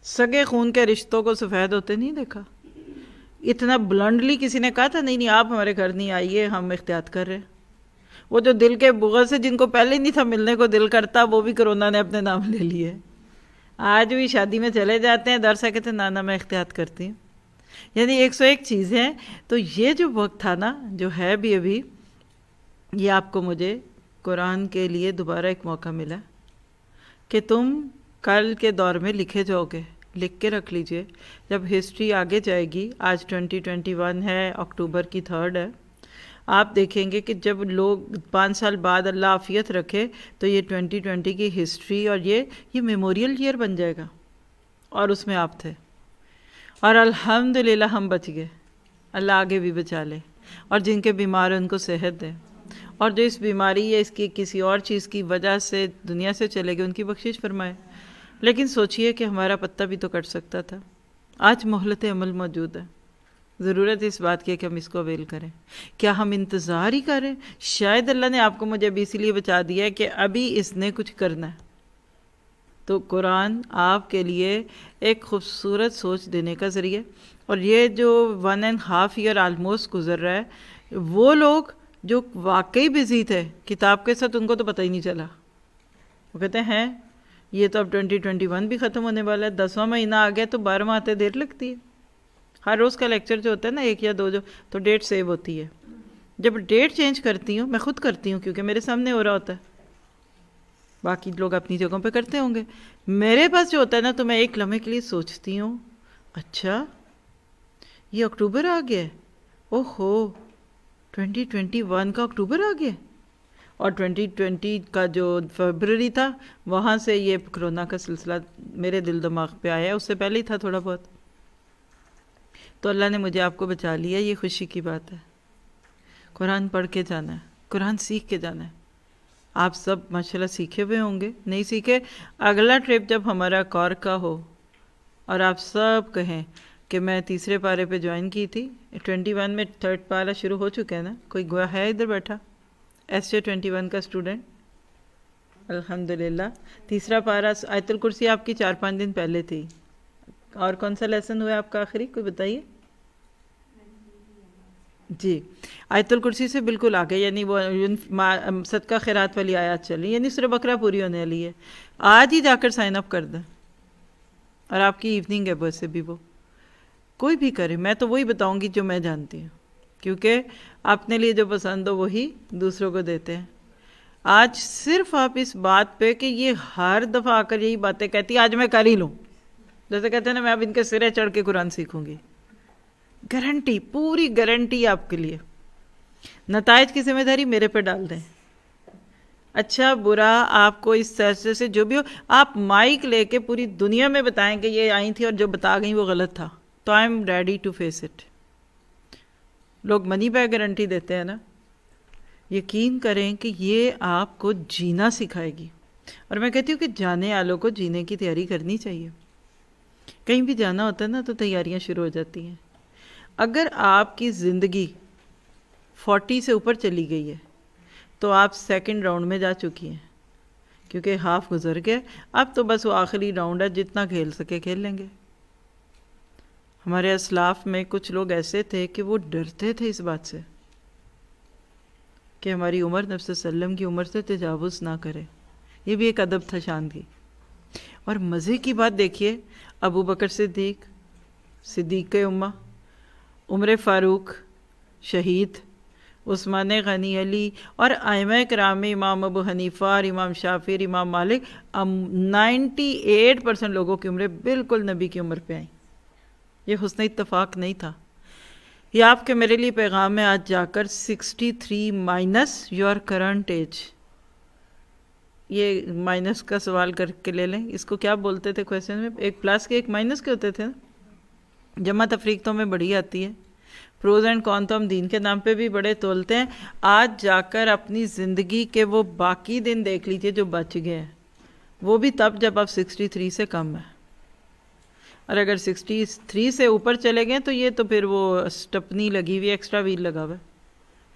سگے خون کے رشتوں کو سفید ہوتے نہیں دیکھا. اتنا بلنڈلی کسی نے کہا تھا نہیں آپ ہمارے گھر نہیں آئیے، ہم احتیاط کر رہے ہیں. وہ جو دل کے بغض سے جن کو پہلے نہیں تھا ملنے کو دل کرتا، وہ بھی کرونا نے اپنے نام لے لیے. آج بھی شادی میں چلے جاتے ہیں، ڈر سے کہتے ہیں نانا میں احتیاط کرتی ہوں. یعنی 101 چیزیں. تو یہ جو وقت تھا نا، جو ہے بھی ابھی، یہ آپ کو مجھے قرآن کے لیے دوبارہ ایک موقع ملا کہ تم کل کے دور میں لکھے جاؤ گے. لکھ کے رکھ لیجئے، جب ہسٹری آگے جائے گی. آج 2021 ہے، اکتوبر کی 3 ہے. آپ دیکھیں گے کہ جب لوگ 5 سال بعد اللہ عافیت رکھے تو یہ 2020 کی ہسٹری اور یہ میموریل ایئر بن جائے گا. اور اس میں آپ تھے، اور الحمدللہ ہم بچ گئے. اللہ آگے بھی بچا لے، اور جن کے بیمار ہیں ان کو صحت دے، اور جو اس بیماری یا اس کی کسی اور چیز کی وجہ سے دنیا سے چلے گئے ان کی بخشش فرمائے. لیکن سوچئے کہ ہمارا پتہ بھی تو کٹ سکتا تھا. آج مہلت عمل موجود ہے. ضرورت اس بات کی ہے کہ ہم اس کو اویل کریں. کیا ہم انتظار ہی کریں؟ شاید اللہ نے آپ کو مجھے ابھی اسی لیے بچا دیا ہے کہ ابھی اس نے کچھ کرنا ہے. تو قرآن آپ کے لیے ایک خوبصورت سوچ دینے کا ذریعہ. اور یہ جو 1.5 ایئر آلموسٹ گزر رہا ہے، وہ لوگ جو واقعی بزی تھے کتاب کے ساتھ، ان کو تو پتہ ہی نہیں چلا. وہ کہتے ہیں یہ تو اب 2021 بھی ختم ہونے والا ہے، 10واں مہینہ آ گیا تو 12واں آتے دیر لگتی ہے. ہر روز کا لیکچر جو ہوتا ہے نا 1 یا 2 تو ڈیٹ سیو ہوتی ہے. جب ڈیٹ چینج کرتی ہوں، میں خود کرتی ہوں کیونکہ میرے سامنے ہو رہا ہوتا ہے، باقی لوگ اپنی جگہوں پہ کرتے ہوں گے. میرے پاس جو ہوتا ہے نا تو میں ایک لمحے کے لیے سوچتی ہوں، اچھا یہ اکتوبر آ گیا ہے، اوہو 2021 کا اکتوبر آ گیا. اور 2020 کا جو فیبرری تھا وہاں سے یہ کرونا کا سلسلہ میرے دل دماغ پہ آیا. اس سے پہلے ہی تھا تھوڑا بہت. تو اللہ نے مجھے آپ کو بچا لیا. یہ خوشی کی بات ہے. قرآن پڑھ کے جانا ہے، قرآن سیکھ کے جانا ہے. آپ سب ماشاءاللہ سیکھے ہوئے ہوں گے، نہیں سیکھے اگلا ٹرپ جب ہمارا کور کا ہو اور آپ سب کہیں کہ میں 3 پارے پہ جوائن کی تھی. 21 میں 3rd پارا شروع ہو چکا ہے نا. کوئی گواہ ہے ادھر بیٹھا SJ 21 کا اسٹوڈنٹ؟ الحمدللہ. 3 پارا آیت الکرسی آپ کی 4-5 دن پہلے تھی. اور کون سا لیسن ہوا آپ کا آخری؟ کوئی بتائیے. جی آیت الکرسی سے بالکل آگے، یعنی وہ صدقہ خیرات والی آیات چل رہی، یعنی سورہ بقرہ پوری ہونے والی ہے. آج ہی جا کر سائن اپ کر دیں. اور آپ کی ایوننگ ہے ویسے بھی، وہ کوئی بھی کرے. میں تو وہی بتاؤں گی جو میں جانتی ہوں، کیونکہ اپنے لیے جو پسند ہو وہی دوسروں کو دیتے ہیں. آج صرف آپ اس بات پہ کہ یہ ہر دفعہ آ کر یہی باتیں کہتی آج میں کر ہی لوں، جیسے کہتے ہیں نا میں اب ان کے سرے چڑھ کے قرآن سیکھوں گی. گارنٹی، پوری گارنٹی آپ کے لیے. نتائج کی ذمہ داری میرے پہ ڈال دیں. اچھا برا آپ کو اس سلسلے سے جو بھی ہو، آپ مائک لے کے پوری دنیا میں بتائیں کہ یہ آئی تھی اور جو بتا گئیں وہ غلط تھا، تو I am ready to face it. لوگ منی بیک گارنٹی دیتے ہیں نا. یقین کریں کہ یہ آپ کو جینا سکھائے گی. اور میں کہتی ہوں کہ جانے والوں کو جینے کی تیاری کرنی چاہیے. کہیں بھی جانا ہوتا ہے نا تو تیاریاں شروع ہو جاتی ہیں. اگر آپ کی زندگی 40 سے اوپر چلی گئی ہے تو آپ 2nd راؤنڈ میں جا چکی ہیں، کیونکہ ہاف گزر گئے. اب تو بس وہ آخری راؤنڈ ہے، جتنا کھیل سکے کھیل لیں گے. ہمارے اسلاف میں کچھ لوگ ایسے تھے کہ وہ ڈرتے تھے اس بات سے کہ ہماری عمر نبی صلی اللہ علیہ وسلم کی عمر سے تجاوز نہ کرے. یہ بھی ایک ادب تھا شان کی. اور مزے کی بات دیکھیے، ابو بکر صدیق، صدیق امہ، عمر فاروق شہید، عثمان غنی، علی اور ائمہ کرام میں امام ابو حنیفہ اور امام شافعی اور امام مالک 98% لوگوں کی عمریں بالکل نبی کی عمر پہ آئیں. یہ حسن اتفاق نہیں تھا. یہ آپ کے میرے لیے پیغام ہے آج جا کر 63 مائنس یور کرنٹ ایج. یہ مائنس کا سوال کر کے لے لیں. اس کو کیا بولتے تھے کویسچن میں؟ ایک پلس کے ایک مائنس کے ہوتے تھے. جمع تفریق تو ہمیں بڑی آتی ہے. پروز اینڈ کون تو ہم دین کے نام پہ بھی بڑے تولتے ہیں. آج جا کر اپنی زندگی کے وہ باقی دن دیکھ لیجئے جو بچ گئے ہیں، وہ بھی تب جب آپ 63 سے کم ہے. اور اگر 63 سے اوپر چلے گئے تو یہ تو پھر وہ سٹپنی لگی ہوئی، ایکسٹرا ویل لگا ہوا ہے.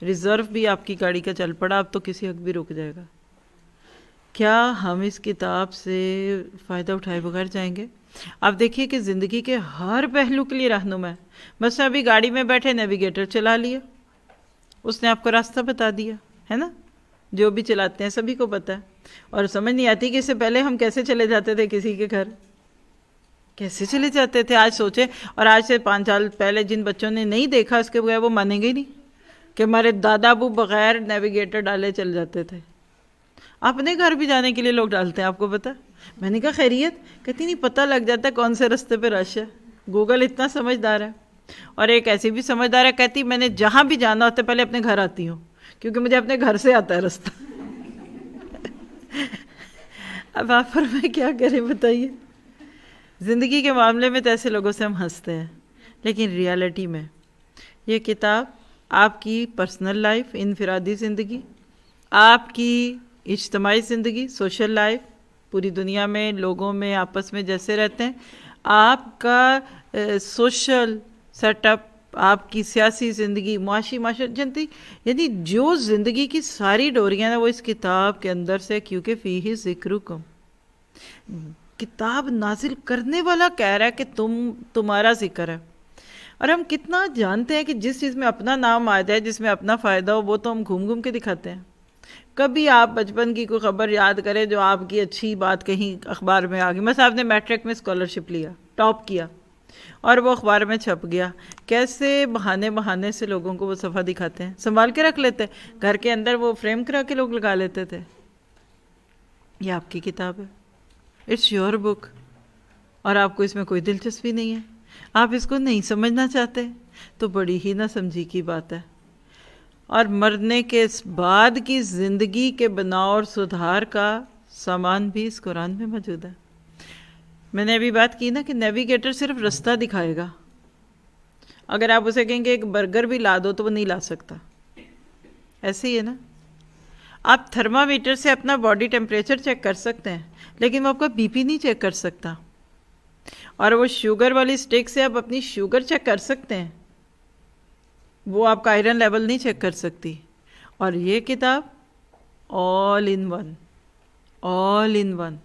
ریزرو بھی آپ کی گاڑی کا چل پڑا، اب تو کسی حق بھی رک جائے گا۔ کیا ہم اس کتاب سے فائدہ اٹھائے بغیر جائیں گے؟ آپ دیکھیے کہ زندگی کے ہر پہلو کے لیے رہنما ہے۔ بس ابھی گاڑی میں بیٹھے نیویگیٹر چلا لیا، اس نے آپ کو راستہ بتا دیا، ہے نا؟ جو بھی چلاتے ہیں سبھی کو پتہ ہے، اور سمجھ نہیں آتی کہ اس سے پہلے ہم کیسے چلے جاتے تھے کسی کے گھر، کیسے چلے جاتے تھے۔ آج سوچیں، اور آج سے 5 سال پہلے جن بچوں نے نہیں دیکھا اس کے بغیر وہ مانیں گے ہی نہیں کہ ہمارے دادا ابو بغیر نیویگیٹر ڈالے چل جاتے تھے۔ اپنے گھر بھی جانے کے لیے لوگ ڈالتے ہیں، آپ کو پتہ؟ میں نے کہا خیریت؟ کہتی نہیں، پتہ لگ جاتا ہے کون سے رستے پہ رش ہے۔ گوگل اتنا سمجھدار ہے۔ اور ایک ایسی بھی سمجھدار ہے، کہتی میں نے جہاں بھی جانا ہوتا ہے پہلے اپنے گھر آتی ہوں، کیونکہ مجھے اپنے گھر سے آتا ہے رستہ۔ اب آپ فرمائیں کیا کریں بتائیے؟ زندگی کے معاملے میں تو ایسے لوگوں سے ہم ہنستے ہیں، لیکن ریالٹی میں یہ کتاب آپ کی پرسنل لائف، انفرادی زندگی، آپ کی اجتماعی زندگی، سوشل لائف، پوری دنیا میں لوگوں میں آپس میں جیسے رہتے ہیں، آپ کا سوشل سیٹ اپ، آپ کی سیاسی زندگی، معاشی زندگی، یعنی جو زندگی کی ساری ڈوریاں ہیں وہ اس کتاب کے اندر سے، کیونکہ فیہ ذکرکم، کتاب نازل کرنے والا کہہ رہا ہے کہ تمہارا ذکر ہے۔ اور ہم کتنا جانتے ہیں کہ جس چیز میں اپنا نام آ جائے، جس میں اپنا فائدہ ہو، وہ تو ہم گھوم گھوم کے دکھاتے ہیں۔ کبھی آپ بچپن کی کوئی خبر یاد کریں جو آپ کی اچھی بات کہیں اخبار میں آ گئی، مثلا آپ نے میٹرک میں اسکالرشپ لیا، ٹاپ کیا، اور وہ اخبار میں چھپ گیا، کیسے بہانے سے لوگوں کو وہ صفحہ دکھاتے ہیں، سنبھال کے رکھ لیتے ہیں، گھر کے اندر وہ فریم کرا کے لوگ لگا لیتے تھے۔ یہ آپ کی کتاب ہے، اٹس یور بک، اور آپ کو اس میں کوئی دلچسپی نہیں ہے، آپ اس کو نہیں سمجھنا چاہتے، تو بڑی ہی نہ سمجھی کی بات ہے۔ اور مرنے کے بعد کی زندگی کے بناؤ اور سدھار کا سامان بھی اس قرآن میں موجود ہے۔ میں نے ابھی بات کی نا کہ نیویگیٹر صرف رستہ دکھائے گا، اگر آپ اسے کہیں گے ایک برگر بھی لا دو تو وہ نہیں لا سکتا۔ ایسے ہی ہے نا، آپ تھرمامیٹر سے اپنا باڈی ٹیمپریچر چیک کر سکتے ہیں، لیکن وہ آپ کا بی پی نہیں چیک کر سکتا، اور وہ شوگر والی سٹک سے آپ اپنی شوگر چیک کر سکتے ہیں، وہ آپ کا آئرن لیول نہیں چیک کر سکتی۔ اور یہ کتاب آل ان ون،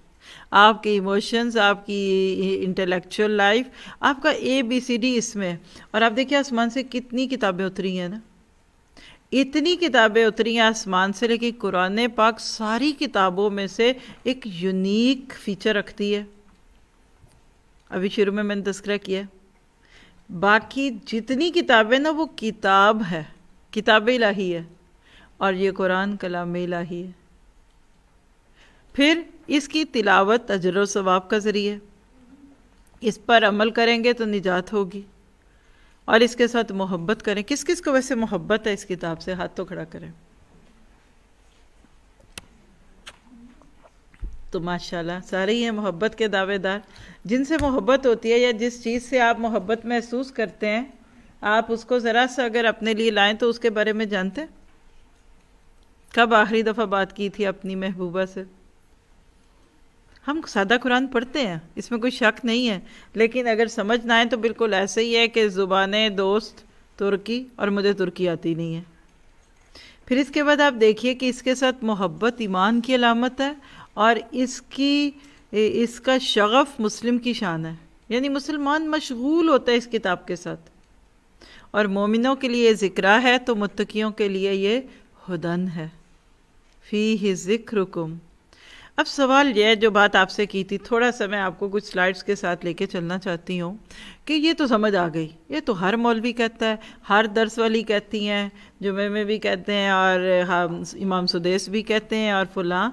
آپ کے ایموشنز، آپ کی انٹلیکچوئل لائف، آپ کا ABCD اس میں ہے۔ اور آپ دیکھیں آسمان سے کتنی کتابیں اتری ہیں نا، اتنی کتابیں اتری ہیں آسمان سے، لیکن قرآن پاک ساری کتابوں میں سے ایک یونیک فیچر رکھتی ہے۔ ابھی شروع میں نے تذکرہ کیا، باقی جتنی کتابیں نا وہ کتاب ہے، کتاب الہی ہے، اور یہ قرآن کلام الہی ہے۔ پھر اس کی تلاوت اجر و ثواب کا ذریعہ، اس پر عمل کریں گے تو نجات ہوگی، اور اس کے ساتھ محبت کریں۔ کس کس کو ویسے محبت ہے اس کتاب سے؟ ہاتھ تو کھڑا کریں۔ تو ماشاءاللہ سارے ہی ہیں محبت کے دعوے دار۔ جن سے محبت ہوتی ہے یا جس چیز سے آپ محبت محسوس کرتے ہیں، آپ اس کو ذرا سا اگر اپنے لیے لائیں تو اس کے بارے میں جانتے ہیں؟ کب آخری دفعہ بات کی تھی اپنی محبوبہ سے؟ ہم سادہ قرآن پڑھتے ہیں، اس میں کوئی شک نہیں ہے، لیکن اگر سمجھ نہ آئے تو بالکل ایسے ہی ہے کہ زبانیں دوست ترکی، اور مجھے ترکی آتی نہیں ہے۔ پھر اس کے بعد آپ دیکھیے کہ اس کے ساتھ محبت ایمان کی علامت ہے، اور اس کا شغف مسلم کی شان ہے، یعنی مسلمان مشغول ہوتا ہے اس کتاب کے ساتھ۔ اور مومنوں کے لیے ذکرہ ہے تو متقیوں کے لیے یہ ہدن ہے، فیہ ذکرکم۔ اب سوال یہ ہے، جو بات آپ سے کی تھی، تھوڑا سا میں آپ کو کچھ سلائڈز کے ساتھ لے کے چلنا چاہتی ہوں کہ یہ تو سمجھ آ گئی، یہ تو ہر مولوی کہتا ہے، ہر درس والی کہتی ہیں، جمعے میں بھی کہتے ہیں، اور امام سدیس بھی کہتے ہیں، اور فلاں۔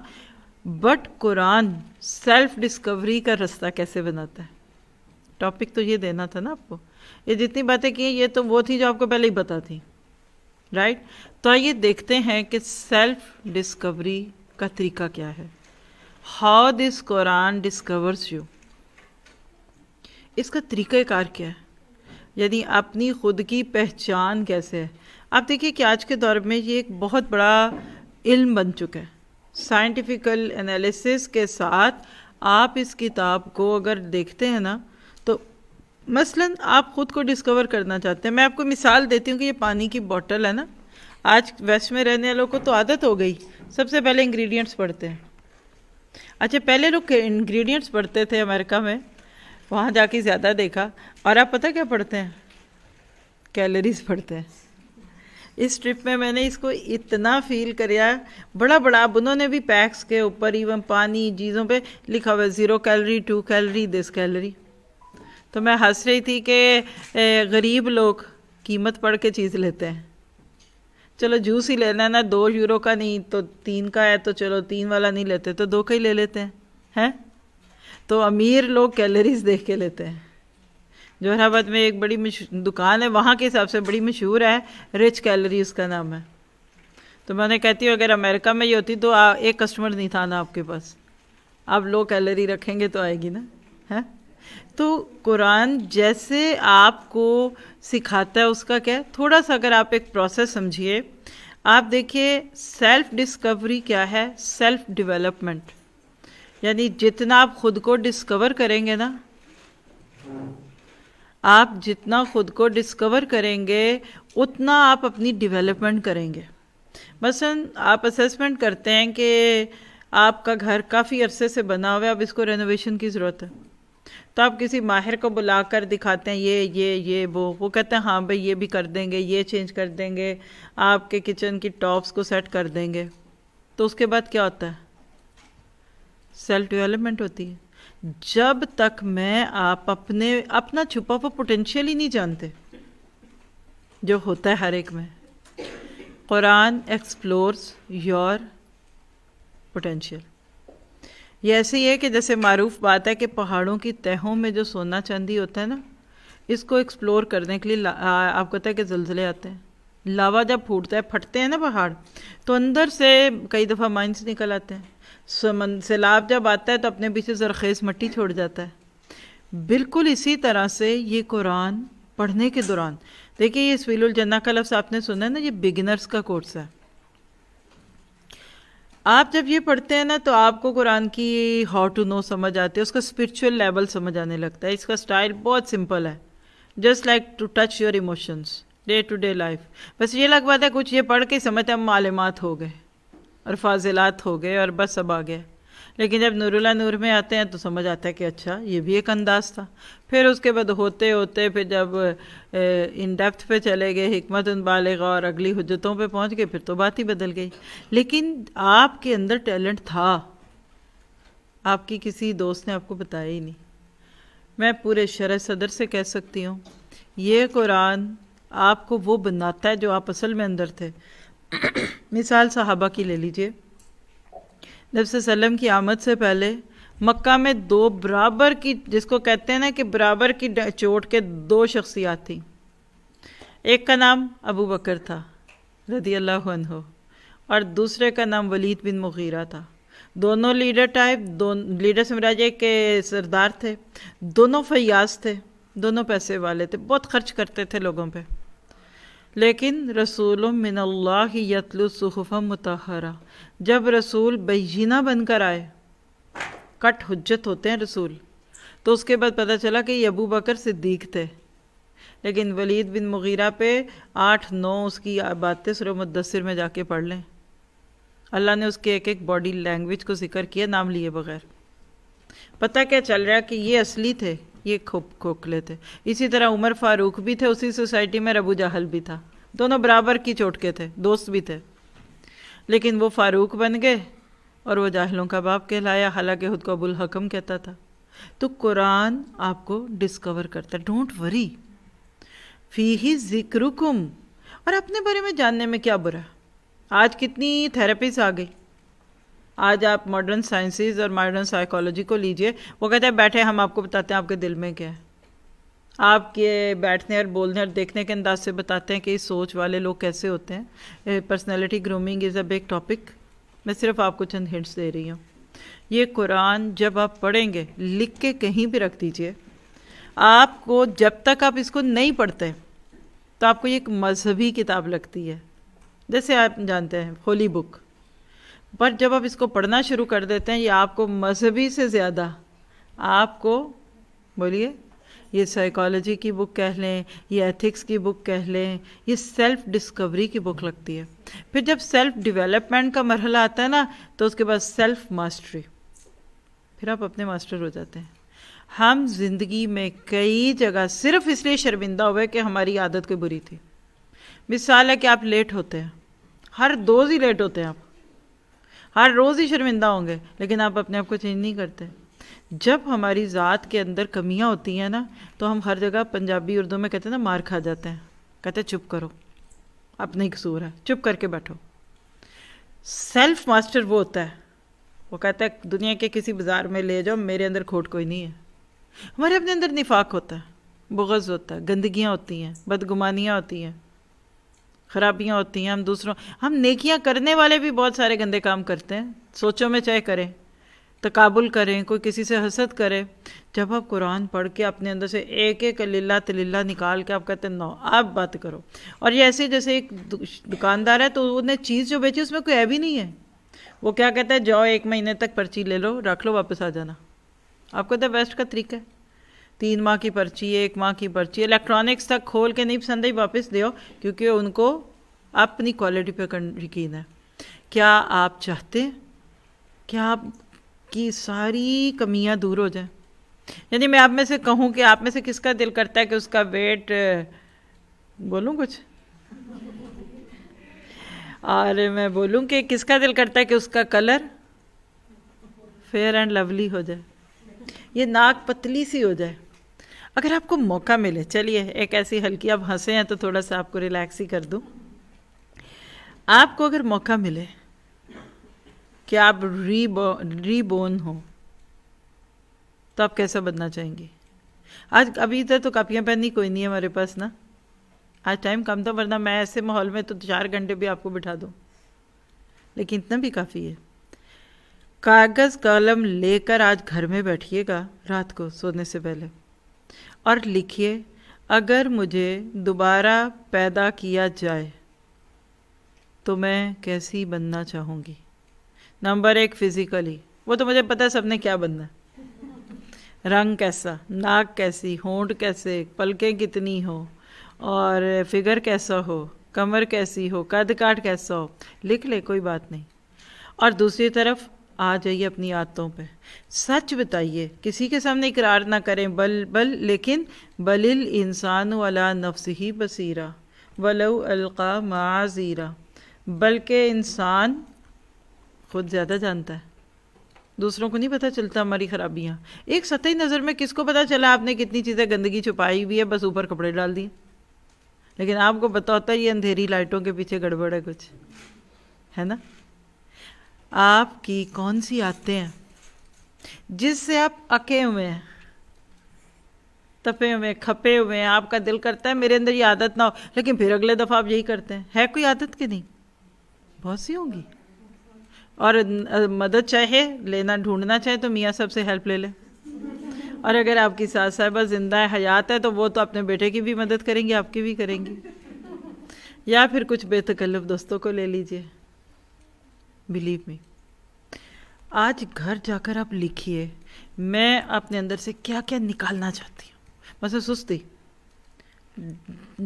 بٹ قرآن سیلف ڈسکوری کا رستہ کیسے بناتا ہے؟ ٹاپک تو یہ دینا تھا نا آپ کو۔ یہ جتنی باتیں کی ہیں یہ تو وہ تھی جو آپ کو پہلے ہی پتا تھی، رائٹ؟ تو آئیے دیکھتے ہیں کہ سیلف ڈسکوری کا طریقہ کیا ہے۔ How this Quran discourse you, اس کا طریقہ کار کیا ہے، یعنی اپنی خود کی پہچان کیسے ہے۔ آپ دیکھیے کہ آج کے دور میں یہ ایک بہت بڑا علم بن چکا ہے، سائنٹیفیکل انالیسس کے ساتھ آپ اس کتاب کو اگر دیکھتے ہیں نا، تو مثلاً آپ خود کو ڈسکور کرنا چاہتے ہیں۔ میں آپ کو مثال دیتی ہوں کہ یہ پانی کی بوٹل ہے نا، آج ویسٹ میں رہنے والوں کو تو عادت ہو گئی، سب سے پہلے انگریڈینٹس پڑھتے ہیں. اچھا پہلے لوگ انگریڈینٹس پڑھتے تھے امریکہ میں، وہاں جا کے زیادہ دیکھا، اور آپ پتہ کیا پڑھتے ہیں؟ کیلریز پڑھتے ہیں. اس ٹرپ میں نے اس کو اتنا فیل کریا، بڑا بڑا. اب انہوں نے بھی پیکس کے اوپر ایون پانی چیزوں پہ لکھا ہوا 0 کیلری 2 کیلری دس کیلری. تو میں ہنس رہی تھی کہ غریب لوگ قیمت پڑھ کے چیز لیتے ہیں. چلو جوس ہی لینا ہے نا، 2 یورو کا نہیں تو 3 کا ہے، تو چلو 3 والا نہیں لیتے تو 2 کا ہی لے لیتے ہیں. تو امیر لوگ کیلریز دیکھ کے لیتے ہیں. جوہرآباد میں ایک بڑی دکان ہے، وہاں کے حساب سے بڑی مشہور ہے، رچ کیلری اس کا نام ہے. تو میں نے کہتی ہوں اگر امریکہ میں یہ ہوتی تو ایک کسٹمر نہیں تھا نا آپ کے پاس. اب لو کیلری رکھیں گے تو آئے گی نا. تو قرآن جیسے آپ کو سکھاتا ہے اس کا کیا ہے، تھوڑا سا اگر آپ ایک پروسیس سمجھیے. آپ دیکھیے سیلف ڈسکوری کیا ہے، سیلف ڈیولپمنٹ. یعنی جتنا آپ خود کو ڈسکور کریں گے نا، آپ جتنا خود کو ڈسکور کریں گے اتنا آپ اپنی ڈیولپمنٹ کریں گے. مثلاً آپ اسیسمنٹ کرتے ہیں کہ آپ کا گھر کافی عرصے سے بنا ہوا ہے، اب اس کو رینوویشن کی ضرورت ہے، تو آپ کسی ماہر کو بلا کر دکھاتے ہیں یہ وہ کہتے ہیں ہاں بھائی یہ بھی کر دیں گے، یہ چینج کر دیں گے، آپ کے کچن کی ٹاپس کو سیٹ کر دیں گے. تو اس کے بعد کیا ہوتا ہے؟ سیلف ڈیولپمنٹ ہوتی ہے. جب تک میں آپ اپنا چھپا ہوا پوٹینشیل ہی نہیں جانتے جو ہوتا ہے ہر ایک میں. قرآن ایکسپلورز یور پوٹینشیل. یہ ایسے ہی ہے کہ جیسے معروف بات ہے کہ پہاڑوں کی تہوں میں جو سونا چاندی ہوتا ہے نا، اس کو ایکسپلور کرنے کے لیے آپ کو پتہ ہے کہ زلزلے آتے ہیں. لاوا جب پھوٹتا ہے، پھٹتے ہیں نا پہاڑ، تو اندر سے کئی دفعہ مائنس نکل آتے ہیں. سیلاب جب آتا ہے تو اپنے پیچھے زرخیز مٹی چھوڑ جاتا ہے. بالکل اسی طرح سے یہ قرآن پڑھنے کے دوران دیکھیے، یہ سبیل الجنہ کا لفظ آپ نے سنا ہے نا، یہ بگنرز کا کورس ہے. آپ جب یہ پڑھتے ہیں نا تو آپ کو قرآن کی ہاؤ ٹو نو سمجھ آتی ہے، اس کا اسپرچول لیول سمجھ آنے لگتا ہے. اس کا سٹائل بہت سمپل ہے، just like to touch your emotions day to day life. بس یہ لگ بات ہے کچھ یہ پڑھ کے سمجھتے ہم معلومات ہو گئے اور فاضلات ہو گئے اور بس اب آ گئے. لیکن جب نور اللہ نور میں آتے ہیں تو سمجھ آتا ہے کہ اچھا یہ بھی ایک انداز تھا. پھر اس کے بعد ہوتے ہوتے پھر جب ان ڈیپتھ پہ چلے گئے، حکمت بالغہ اور اگلی حجتوں پہ پہنچ گئے، پھر تو بات ہی بدل گئی. لیکن آپ کے اندر ٹیلنٹ تھا، آپ کی کسی دوست نے آپ کو بتایا ہی نہیں. میں پورے شرح صدر سے کہہ سکتی ہوں یہ قرآن آپ کو وہ بناتا ہے جو آپ اصل میں اندر تھے. مثال صحابہ کی لے لیجئے. نبی صلی اللہ علیہ وسلم کی آمد سے پہلے مکہ میں 2 برابر کی، جس کو کہتے ہیں نا کہ برابر کی چوٹ کے 2 شخصیات تھیں. ایک کا نام ابو بکر تھا رضی اللہ عنہ، اور دوسرے کا نام ولید بن مغیرہ تھا. دونوں لیڈر ٹائپ، لیڈر سے مراد یہ کہ سردار تھے. دونوں فیاض تھے، دونوں پیسے والے تھے، بہت خرچ کرتے تھے لوگوں پہ. لیکن رسول من اللہ یتلو صحفا مطہرہ، جب رسول بینہ بن کر آئے، کٹ حجت ہوتے ہیں رسول، تو اس کے بعد پتہ چلا کہ یہ ابو بکر صدیق تھے. لیکن ولید بن مغیرہ پہ 8-9 اس کی باتیں سورہ مدثر میں جا کے پڑھ لیں. اللہ نے اس کے ایک ایک باڈی لینگویج کو ذکر کیا نام لیے بغیر. پتہ کیا چل رہا کہ یہ اصلی تھے، یہ کھوکھلے تھے. اسی طرح عمر فاروق بھی تھے اسی سوسائٹی میں، ابو جہل بھی تھا. دونوں برابر کی چوٹ کے تھے، دوست بھی تھے. لیکن وہ فاروق بن گئے اور وہ جاہلوں کا باپ کہلایا، حالانکہ خود کو ابو الحکم کہتا تھا. تو قرآن آپ کو ڈسکور کرتا ہے. ڈونٹ وری فیہ ذکرکم. اور اپنے بارے میں جاننے میں کیا برا. آج کتنی تھراپیز آ گئی. آج آپ ماڈرن سائنسز اور ماڈرن سائیکالوجی کو لیجئے، وہ کہتے ہیں بیٹھے ہم آپ کو بتاتے ہیں آپ کے دل میں کیا ہے. آپ کے بیٹھنے اور بولنے اور دیکھنے کے انداز سے بتاتے ہیں کہ اس سوچ والے لوگ کیسے ہوتے ہیں. Personality grooming is a big topic. میں صرف آپ کو چند ہنٹس دے رہی ہوں. یہ قرآن جب آپ پڑھیں گے، لکھ کے کہیں بھی رکھ دیجئے، آپ کو جب تک آپ اس کو نہیں پڑھتے تو آپ کو یہ ایک مذہبی کتاب لگتی ہے، جیسے آپ جانتے ہیں ہولی بک. پر جب آپ اس کو پڑھنا شروع کر دیتے ہیں، یہ آپ کو مذہبی سے زیادہ آپ کو بولیے یہ سائیکالوجی کی بک کہہ لیں، یہ ایتھکس کی بک کہہ لیں، یہ سیلف ڈسکوری کی بک لگتی ہے. پھر جب سیلف ڈیولپمنٹ کا مرحلہ آتا ہے نا تو اس کے بعد سیلف ماسٹری، پھر آپ اپنے ماسٹر ہو جاتے ہیں. ہم زندگی میں کئی جگہ صرف اس لیے شرمندہ ہوئے کہ ہماری عادت کوئی بری تھی. مثال ہے کہ آپ لیٹ ہوتے ہیں، ہر روز ہی لیٹ ہوتے ہیں، آپ ہر روز ہی شرمندہ ہوں گے، لیکن آپ اپنے آپ کو چینج نہیں کرتے. جب ہماری ذات کے اندر کمیاں ہوتی ہیں نا تو ہم ہر جگہ پنجابی اردو میں کہتے ہیں نا مار کھا جاتے ہیں. کہتے ہیں چپ کرو، اپنا ہی قصور ہے، چپ کر کے بیٹھو. سیلف ماسٹر وہ ہوتا ہے، وہ کہتا ہے دنیا کے کسی بازار میں لے جاؤ، میرے اندر کھوٹ کوئی نہیں ہے. ہمارے اپنے اندر نفاق ہوتا ہے، بغض ہوتا ہے، گندگیاں ہوتی ہیں، بدگمانیاں ہوتی ہیں، خرابیاں ہوتی ہیں. ہم نیکیاں کرنے والے بھی بہت سارے گندے کام کرتے ہیں، سوچوں میں چاہے کریں، تقابل کریں، کوئی کسی سے حسد کرے. جب آپ قرآن پڑھ کے اپنے اندر سے ایک ایک للہ تللہ نکال کے آپ کہتے ہیں نو آپ بات کرو. اور یہ ایسے جیسے ایک دکاندار ہے تو انہیں چیز جو بیچی اس میں کوئی عیب ہی نہیں ہے. وہ کیا کہتا ہے جاؤ 1 مہینے تک پرچی لے لو، رکھ لو، واپس آ جانا. آپ کہتے ہیں بیسٹ کا طریقہ ہے. 3 ماہ کی پرچی، 1 ماہ کی پرچی، الیکٹرانکس تک کھول کے نہیں پسند آئی واپس دیو، کیونکہ ان کو اپنی کوالٹی پہ یقین ہے. کیا آپ چاہتے ہیں کہ آپ کی ساری کمیاں دور ہو جائیں؟ یعنی میں آپ میں سے کہوں کہ آپ میں سے کس کا دل کرتا ہے کہ اس کا ویٹ، بولوں کچھ، اور میں بولوں کہ کس کا دل کرتا ہے کہ اس کا کلر فیئر اینڈ لولی ہو جائے، یہ ناک پتلی سی ہو جائے. اگر آپ کو موقع ملے، چلیے ایک ایسی ہلکی، اب ہنسے ہیں تو تھوڑا سا آپ کو ریلیکس ہی کر دوں. آپ کو اگر موقع ملے کہ آپ ری بورن ہو تو آپ کیسا بننا چاہیں گے؟ آج ابھی تو کاپیاں پینی کوئی نہیں ہے ہمارے پاس نا، آج ٹائم کم تھا، ورنہ میں ایسے ماحول میں تو 4 گھنٹے بھی آپ کو بٹھا دوں، لیکن اتنا بھی کافی ہے. کاغذ قلم لے کر آج گھر میں بیٹھیے گا رات کو سونے سے پہلے اور لکھیے اگر مجھے دوبارہ پیدا کیا جائے تو میں کیسی بننا چاہوں گی. نمبر 1 فزیکلی، وہ تو مجھے پتہ ہے سب نے کیا بننا ہے، رنگ کیسا، ناک کیسی، ہونٹ کیسے، پلکیں کتنی ہو، اور فگر کیسا ہو، کمر کیسی ہو، قد کاٹ کیسا ہو، لکھ لے، کوئی بات نہیں. اور دوسری طرف آ جائیے اپنی عادتوں پہ، سچ بتائیے، کسی کے سامنے اقرار نہ کریں، لیکن بل الانسان علی نفسہ بصیرہ ولو القی معاذیرہ، بلکہ انسان خود زیادہ جانتا ہے، دوسروں کو نہیں پتہ چلتا ہماری خرابیاں. ایک سطحی نظر میں کس کو پتہ چلا آپ نے کتنی چیزیں گندگی چھپائی ہوئی ہے، بس اوپر کپڑے ڈال دیے، لیکن آپ کو پتہ ہوتا ہے یہ اندھیری لائٹوں کے پیچھے گڑبڑ ہے کچھ، ہے نا. آپ کی کون سی عادتیں ہیں جس سے آپ اکے ہوئے ہیں، تپے ہوئے، کھپے ہوئے ہیں، آپ کا دل کرتا ہے میرے اندر یہ عادت نہ ہو، لیکن پھر اگلے دفعہ آپ یہی کرتے ہیں. ہے کوئی عادت کہ نہیں؟ بہت سی ہوں گی. اور مدد چاہے لینا، ڈھونڈنا چاہے تو میاں صاحب سے ہیلپ لے لیں، اور اگر آپ کی ساس صاحبہ زندہ ہے، حیات ہے، تو وہ تو اپنے بیٹے کی بھی مدد کریں گی، آپ کی بھی کریں گی، یا پھر کچھ بے تکلف دوستوں کو لے لیجئے. بلیو می، آج گھر جا کر آپ لکھیے میں اپنے اندر سے کیا کیا نکالنا چاہتی ہوں. مثلا سستی،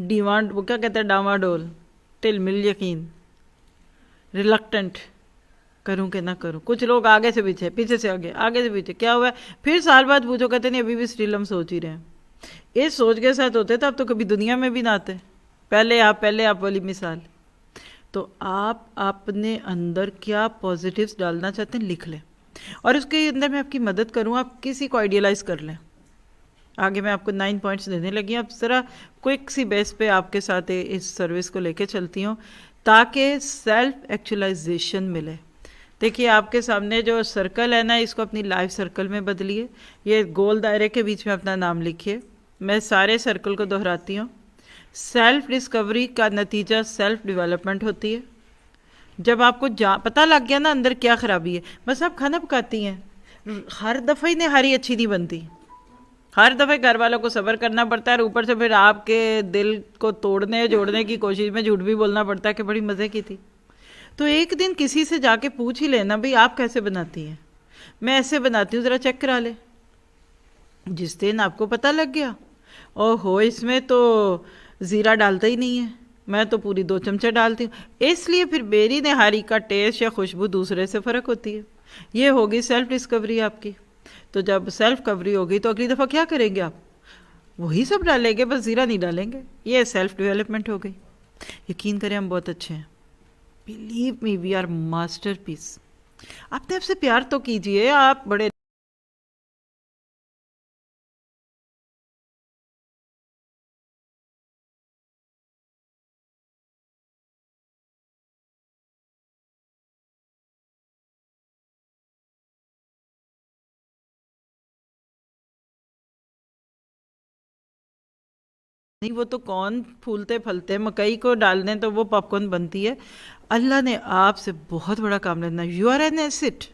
ڈیمانڈ، وہ کیا کہتے ہیں، ڈاما ڈول، ٹل مل یقین، ریلکٹنٹ، کروں کہ نہ کروں. کچھ لوگ آگے سے پیچھے، پیچھے سے آگے، آگے سے پیچھے، کیا ہوا ہے، پھر سال بعد پوچھو کہتے نہیں ابھی بھی اسٹل ہم سوچ ہی رہے ہیں. اس سوچ کے ساتھ ہوتے تو اب تو کبھی دنیا میں بھی نہ آتے. پہلے آپ والی مثال. تو آپ اپنے اندر کیا پازیٹیوز ڈالنا چاہتے ہیں لکھ لیں، اور اس کے اندر میں آپ کی مدد کروں، آپ کسی کو آئیڈیلائز کر لیں. آگے میں آپ کو 9 پوائنٹس دینے لگی، اب ذرا کوئک سی بیس پہ آپ کے ساتھ اس سروس کو لے کے چلتی ہوں تاکہ سیلف ایکچولائزیشن ملے. دیکھیے آپ کے سامنے جو سرکل ہے نا، اس کو اپنی لائف سرکل میں بدلیے. یہ گول دائرے کے بیچ میں اپنا نام لکھیے. میں سارے سرکل کو دہراتی ہوں. سیلف ڈسکوری کا نتیجہ سیلف ڈیولپمنٹ ہوتی ہے. جب آپ کو پتہ لگ گیا نا اندر کیا خرابی ہے، بس آپ کھانا پکاتی ہیں، ہر دفعہ ہی نہاری اچھی نہیں بنتی، ہر دفعہ گھر والوں کو صبر کرنا پڑتا ہے، اور اوپر سے پھر آپ کے دل کو توڑنے جوڑنے کی کوشش میں جھوٹ بھی بولنا پڑتا ہے کہ بڑی مزے کی تھی. تو ایک دن کسی سے جا کے پوچھ ہی لینا بھئی آپ کیسے بناتی ہیں، میں ایسے بناتی ہوں، ذرا چیک کرا لے. جس دن آپ کو پتہ لگ گیا او ہو اس میں تو زیرہ ڈالتا ہی نہیں ہے، میں تو پوری 2 چمچے ڈالتی ہوں، اس لیے پھر میری نہاری کا ٹیسٹ یا خوشبو دوسرے سے فرق ہوتی ہے۔ یہ ہوگی سیلف ڈسکوری آپ کی۔ تو جب سیلف کوری ہوگی تو اگلی دفعہ کیا کریں گے آپ؟ وہی سب ڈالیں گے، بس زیرہ نہیں ڈالیں گے۔ یہ سیلف ڈیولپمنٹ ہو گئی۔ یقین کریں ہم بہت اچھے ہیں، believe me we are masterpiece. اپنے آپ سے پیار تو کیجئے، آپ بڑے نہیں، وہ تو کون پھولتے پھلتے مکئی کو ڈال دیں تو وہ پاپ کارن بنتی ہے۔ اللہ نے آپ سے بہت بڑا کام لینا، یو آر این ایسٹ۔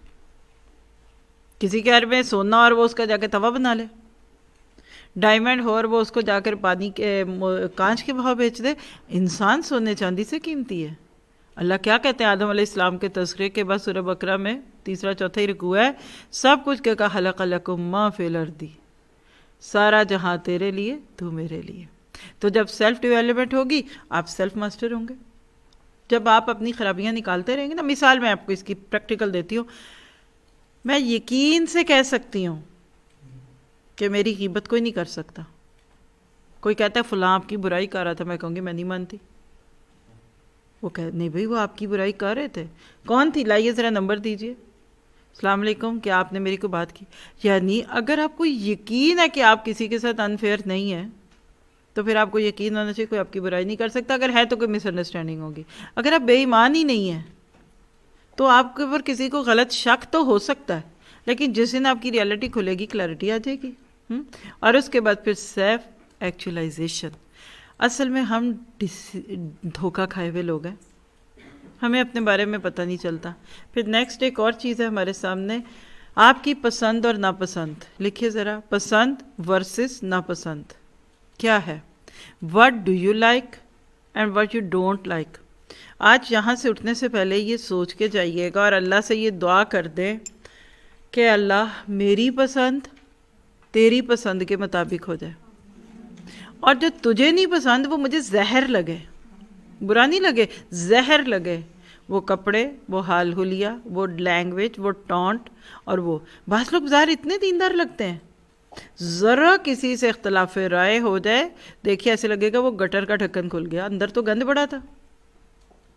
کسی کے گھر میں سونا اور وہ اس کا جا کے توا بنا لے، ڈائمنڈ ہو اور وہ اس کو جا کر پانی کے کانچ کے بھاؤ بیچ دے۔ انسان سونے چاندی سے قیمتی ہے۔ اللہ کیا کہتے ہیں آدم علیہ السلام کے تذکرے کے بعد سورہ بقرہ میں 3 4 رکوع ہے، سب کچھ کہ کہا خلق لکم ما فی الارض، سارا جہاں تیرے لیے تو میرے لیے۔ تو جب سیلف ڈیولپمنٹ ہوگی آپ سیلف ماسٹر ہوں گے۔ جب آپ اپنی خرابیاں نکالتے رہیں گے نا، مثال میں آپ کو اس کی پریکٹیکل دیتی ہوں، میں یقین سے کہہ سکتی ہوں کہ میری غیبت کوئی نہیں کر سکتا۔ کوئی کہتا ہے فلاں آپ کی برائی کر رہا تھا، میں کہوں گی میں نہیں مانتی۔ وہ کہ نہیں بھائی وہ آپ کی برائی کر رہے تھے، کون تھی؟ لائیے ذرا نمبر دیجئے، السلام علیکم، کیا آپ نے میری کو بات کی؟ یعنی اگر آپ کو یقین ہے کہ آپ کسی کے ساتھ انفیئر نہیں ہیں تو پھر آپ کو یقین ہونا چاہیے کوئی آپ کی برائی نہیں کر سکتا۔ اگر ہے تو کوئی مس انڈرسٹینڈنگ ہوگی۔ اگر آپ بے ایمان ہی نہیں ہیں تو آپ کے اوپر کسی کو غلط شک تو ہو سکتا ہے، لیکن جس دن آپ کی ریالٹی کھلے گی کلیئرٹی آ جائے گی۔ اور اس کے بعد پھر سیلف ایکچولائزیشن۔ اصل میں ہم دھوکہ کھائے ہوئے لوگ ہیں، ہمیں اپنے بارے میں پتہ نہیں چلتا۔ پھر نیکسٹ ایک اور چیز ہے ہمارے سامنے، آپ کی پسند اور ناپسند۔ لکھیے ذرا، پسند ورسز ناپسند کیا ہے؟ What do you like and what you don't like۔ آج یہاں سے اٹھنے سے پہلے یہ سوچ کے جائیے گا اور اللہ سے یہ دعا کر دیں کہ اللہ میری پسند تیری پسند کے مطابق ہو جائے، اور جو تجھے نہیں پسند وہ مجھے زہر لگے، برا نہیں لگے، زہر لگے۔ وہ کپڑے، وہ حال حلیہ، وہ لینگویج، وہ ٹونٹ، اور وہ بعض لوگ ظاہر اتنے دیندار لگتے ہیں، ذرا کسی سے اختلاف رائے ہو جائے دیکھیے ایسے لگے گا وہ گٹر کا ڈھکن کھل گیا، اندر تو گند بڑا تھا،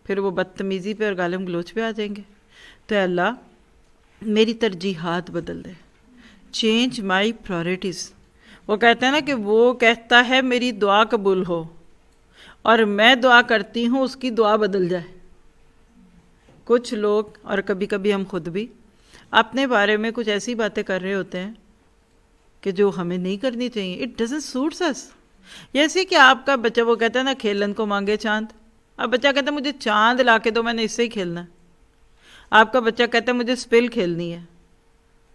پھر وہ بدتمیزی پہ اور گالم گلوچ پہ آ جائیں گے۔ تو اے اللہ میری ترجیحات بدل دے، چینج مائی پرائورٹیز۔ وہ کہتے ہیں نا کہ وہ کہتا ہے میری دعا قبول ہو اور میں دعا کرتی ہوں اس کی دعا بدل جائے۔ کچھ لوگ اور کبھی کبھی ہم خود بھی اپنے بارے میں کچھ ایسی باتیں کر رہے ہوتے ہیں کہ جو ہمیں نہیں کرنی چاہیے۔ اٹ ڈزنٹ سوٹس اس۔ جیسے کہ آپ کا بچہ وہ کہتا ہے نا کھیلن کو مانگے چاند، اب بچہ کہتا ہے مجھے چاند لا کے دو، میں نے اس سے ہی کھیلنا ہے۔ آپ کا بچہ کہتا ہے مجھے اسپل کھیلنی ہے،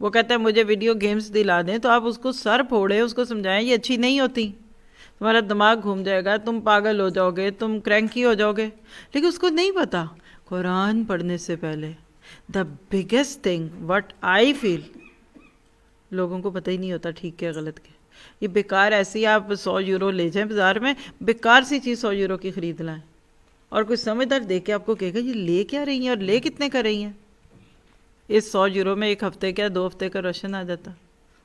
وہ کہتا ہے مجھے ویڈیو گیمز دلا دیں، تو آپ اس کو سر پھوڑے، اس کو سمجھائیں یہ اچھی نہیں ہوتی، تمہارا دماغ گھوم جائے گا، تم پاگل ہو جاؤ گے، تم کرینکی ہو جاؤ گے۔ لیکن اس کو نہیں پتا قرآن پڑھنے سے پہلے the biggest thing what I feel, لوگوں کو پتہ ہی نہیں ہوتا ٹھیک کیا غلط کیا۔ یہ بیکار ایسی آپ 100 یورو لے جائیں بازار میں، بیکار سی چیز 100 یورو کی خرید لائیں، اور کوئی سمجھدار دیکھ کے آپ کو کہے گا یہ لے کیا رہی ہیں اور لے کتنے کا رہی ہیں؟ اس 100 یورو میں 1 ہفتے کا 2 ہفتے کا راشن آ جاتا،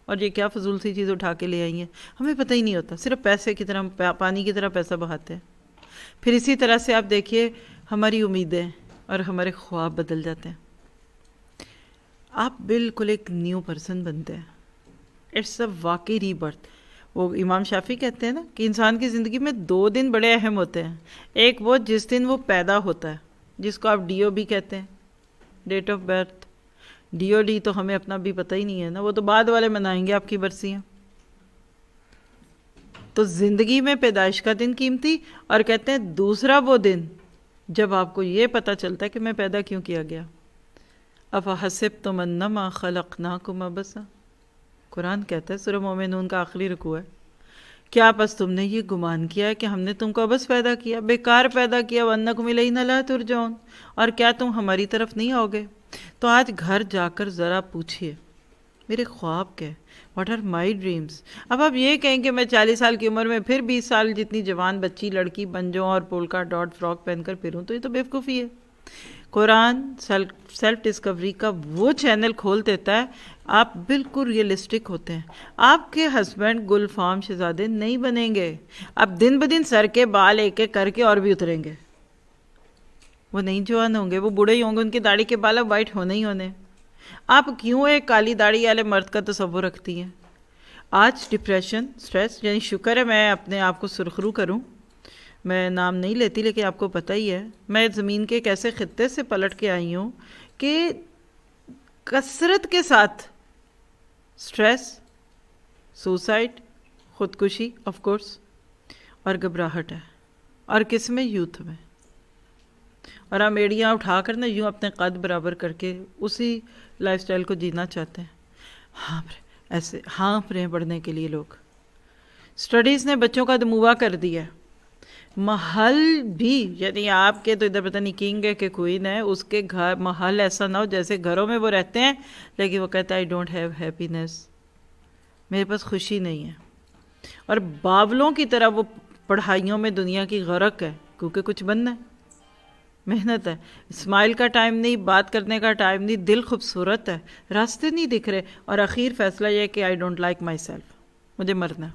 اور یہ کیا فضول سی چیز اٹھا کے لے آئی ہیں، ہمیں پتہ ہی نہیں ہوتا، صرف پیسے کی طرح پانی کی طرح پیسہ بہاتے ہیں۔ پھر اسی طرح سے آپ دیکھیے ہماری امیدیں اور ہمارے خواب بدل جاتے ہیں، آپ بالکل ایک نیو پرسن بنتے ہیں۔ اٹس اے واقعی ری برتھ۔ وہ امام شافعی کہتے ہیں نا کہ انسان کی زندگی میں 2 دن بڑے اہم ہوتے ہیں، ایک وہ جس دن وہ پیدا ہوتا ہے، جس کو آپ ڈی او بھی کہتے ہیں، date of birth. D O D تو ہمیں اپنا بھی پتہ ہی نہیں ہے نا، وہ تو بعد والے منائیں گے آپ کی برسیاں۔ تو زندگی میں پیدائش کا دن قیمتی، اور کہتے ہیں دوسرا وہ دن جب آپ کو یہ پتہ چلتا ہے کہ میں پیدا کیوں کیا گیا۔ افحسبتم انما خلقناکم عبثا، قرآن کہتا ہے سورہ مومنون کا آخری رکوع ہے، کیا بس تم نے یہ گمان کیا ہے کہ ہم نے تم کو عبث پیدا کیا، بیکار پیدا کیا، وَأَنَّكُمْ إِلَيْنَا لَا تُرْجَعُونَ، اور کیا تم ہماری طرف نہیں آؤ گے؟ تو آج گھر جا کر ذرا پوچھئے میرے خواب کیا ہے, واٹ آر مائی ڈریمس. اب آپ یہ کہیں کہ میں 40 سال کی عمر میں پھر 20 سال جتنی جوان بچی لڑکی بن جاؤں اور پولکا ڈاٹ فراک پہن کر پھروں, تو یہ تو بیوقوفی ہے. قرآن سیلف ڈسکوری کا وہ چینل کھول دیتا ہے, آپ بالکل ریئلسٹک ہوتے ہیں. آپ کے ہسبینڈ گل فام شہزادے نہیں بنیں گے, اب دن بدن سر کے بال ایک ایک کر کے اور بھی اتریں گے. وہ نہیں جوان ہوں گے, وہ بوڑھے ہی ہوں گے, ان کی داڑھی کے بال اب وائٹ ہونے ہی ہونے. آپ کیوں ایک کالی داڑھی والے مرد کا تصور رکھتی ہیں؟ آج ڈپریشن, سٹریس, یعنی شکر ہے میں اپنے آپ کو سرخرو کروں, میں نام نہیں لیتی لیکن آپ کو پتہ ہی ہے میں زمین کے ایک ایسے خطے سے پلٹ کے آئی ہوں کہ کثرت کے ساتھ سٹریس, سوسائڈ, خودکشی آف کورس, اور گھبراہٹ ہے. اور کس میں؟ یوتھ میں. اور ہم ایڑیاں اٹھا کر نا یوں اپنے قد برابر کر کے اسی لائف سٹائل کو جینا چاہتے ہیں. ایسے ہانپ رہے ہیں پڑھنے کے لیے لوگ. سٹڈیز نے بچوں کا دموع کر دیا. محل بھی, یعنی آپ کے تو ادھر پتہ نہیں کنگ ہے کہ کوئین ہے, اس کے گھر محل ایسا نہ ہو جیسے گھروں میں وہ رہتے ہیں لیکن وہ کہتا ہے آئی ڈونٹ ہیو ہیپینس, میرے پاس خوشی نہیں ہے. اور باولوں کی طرح وہ پڑھائیوں میں دنیا کی غرق ہے کیونکہ کچھ بننا ہے, محنت ہے. اسمائل کا ٹائم نہیں, بات کرنے کا ٹائم نہیں, دل خوبصورت ہے, راستے نہیں دکھ رہے, اور اخیر فیصلہ یہ کہ I don't like myself, مجھے مرنا,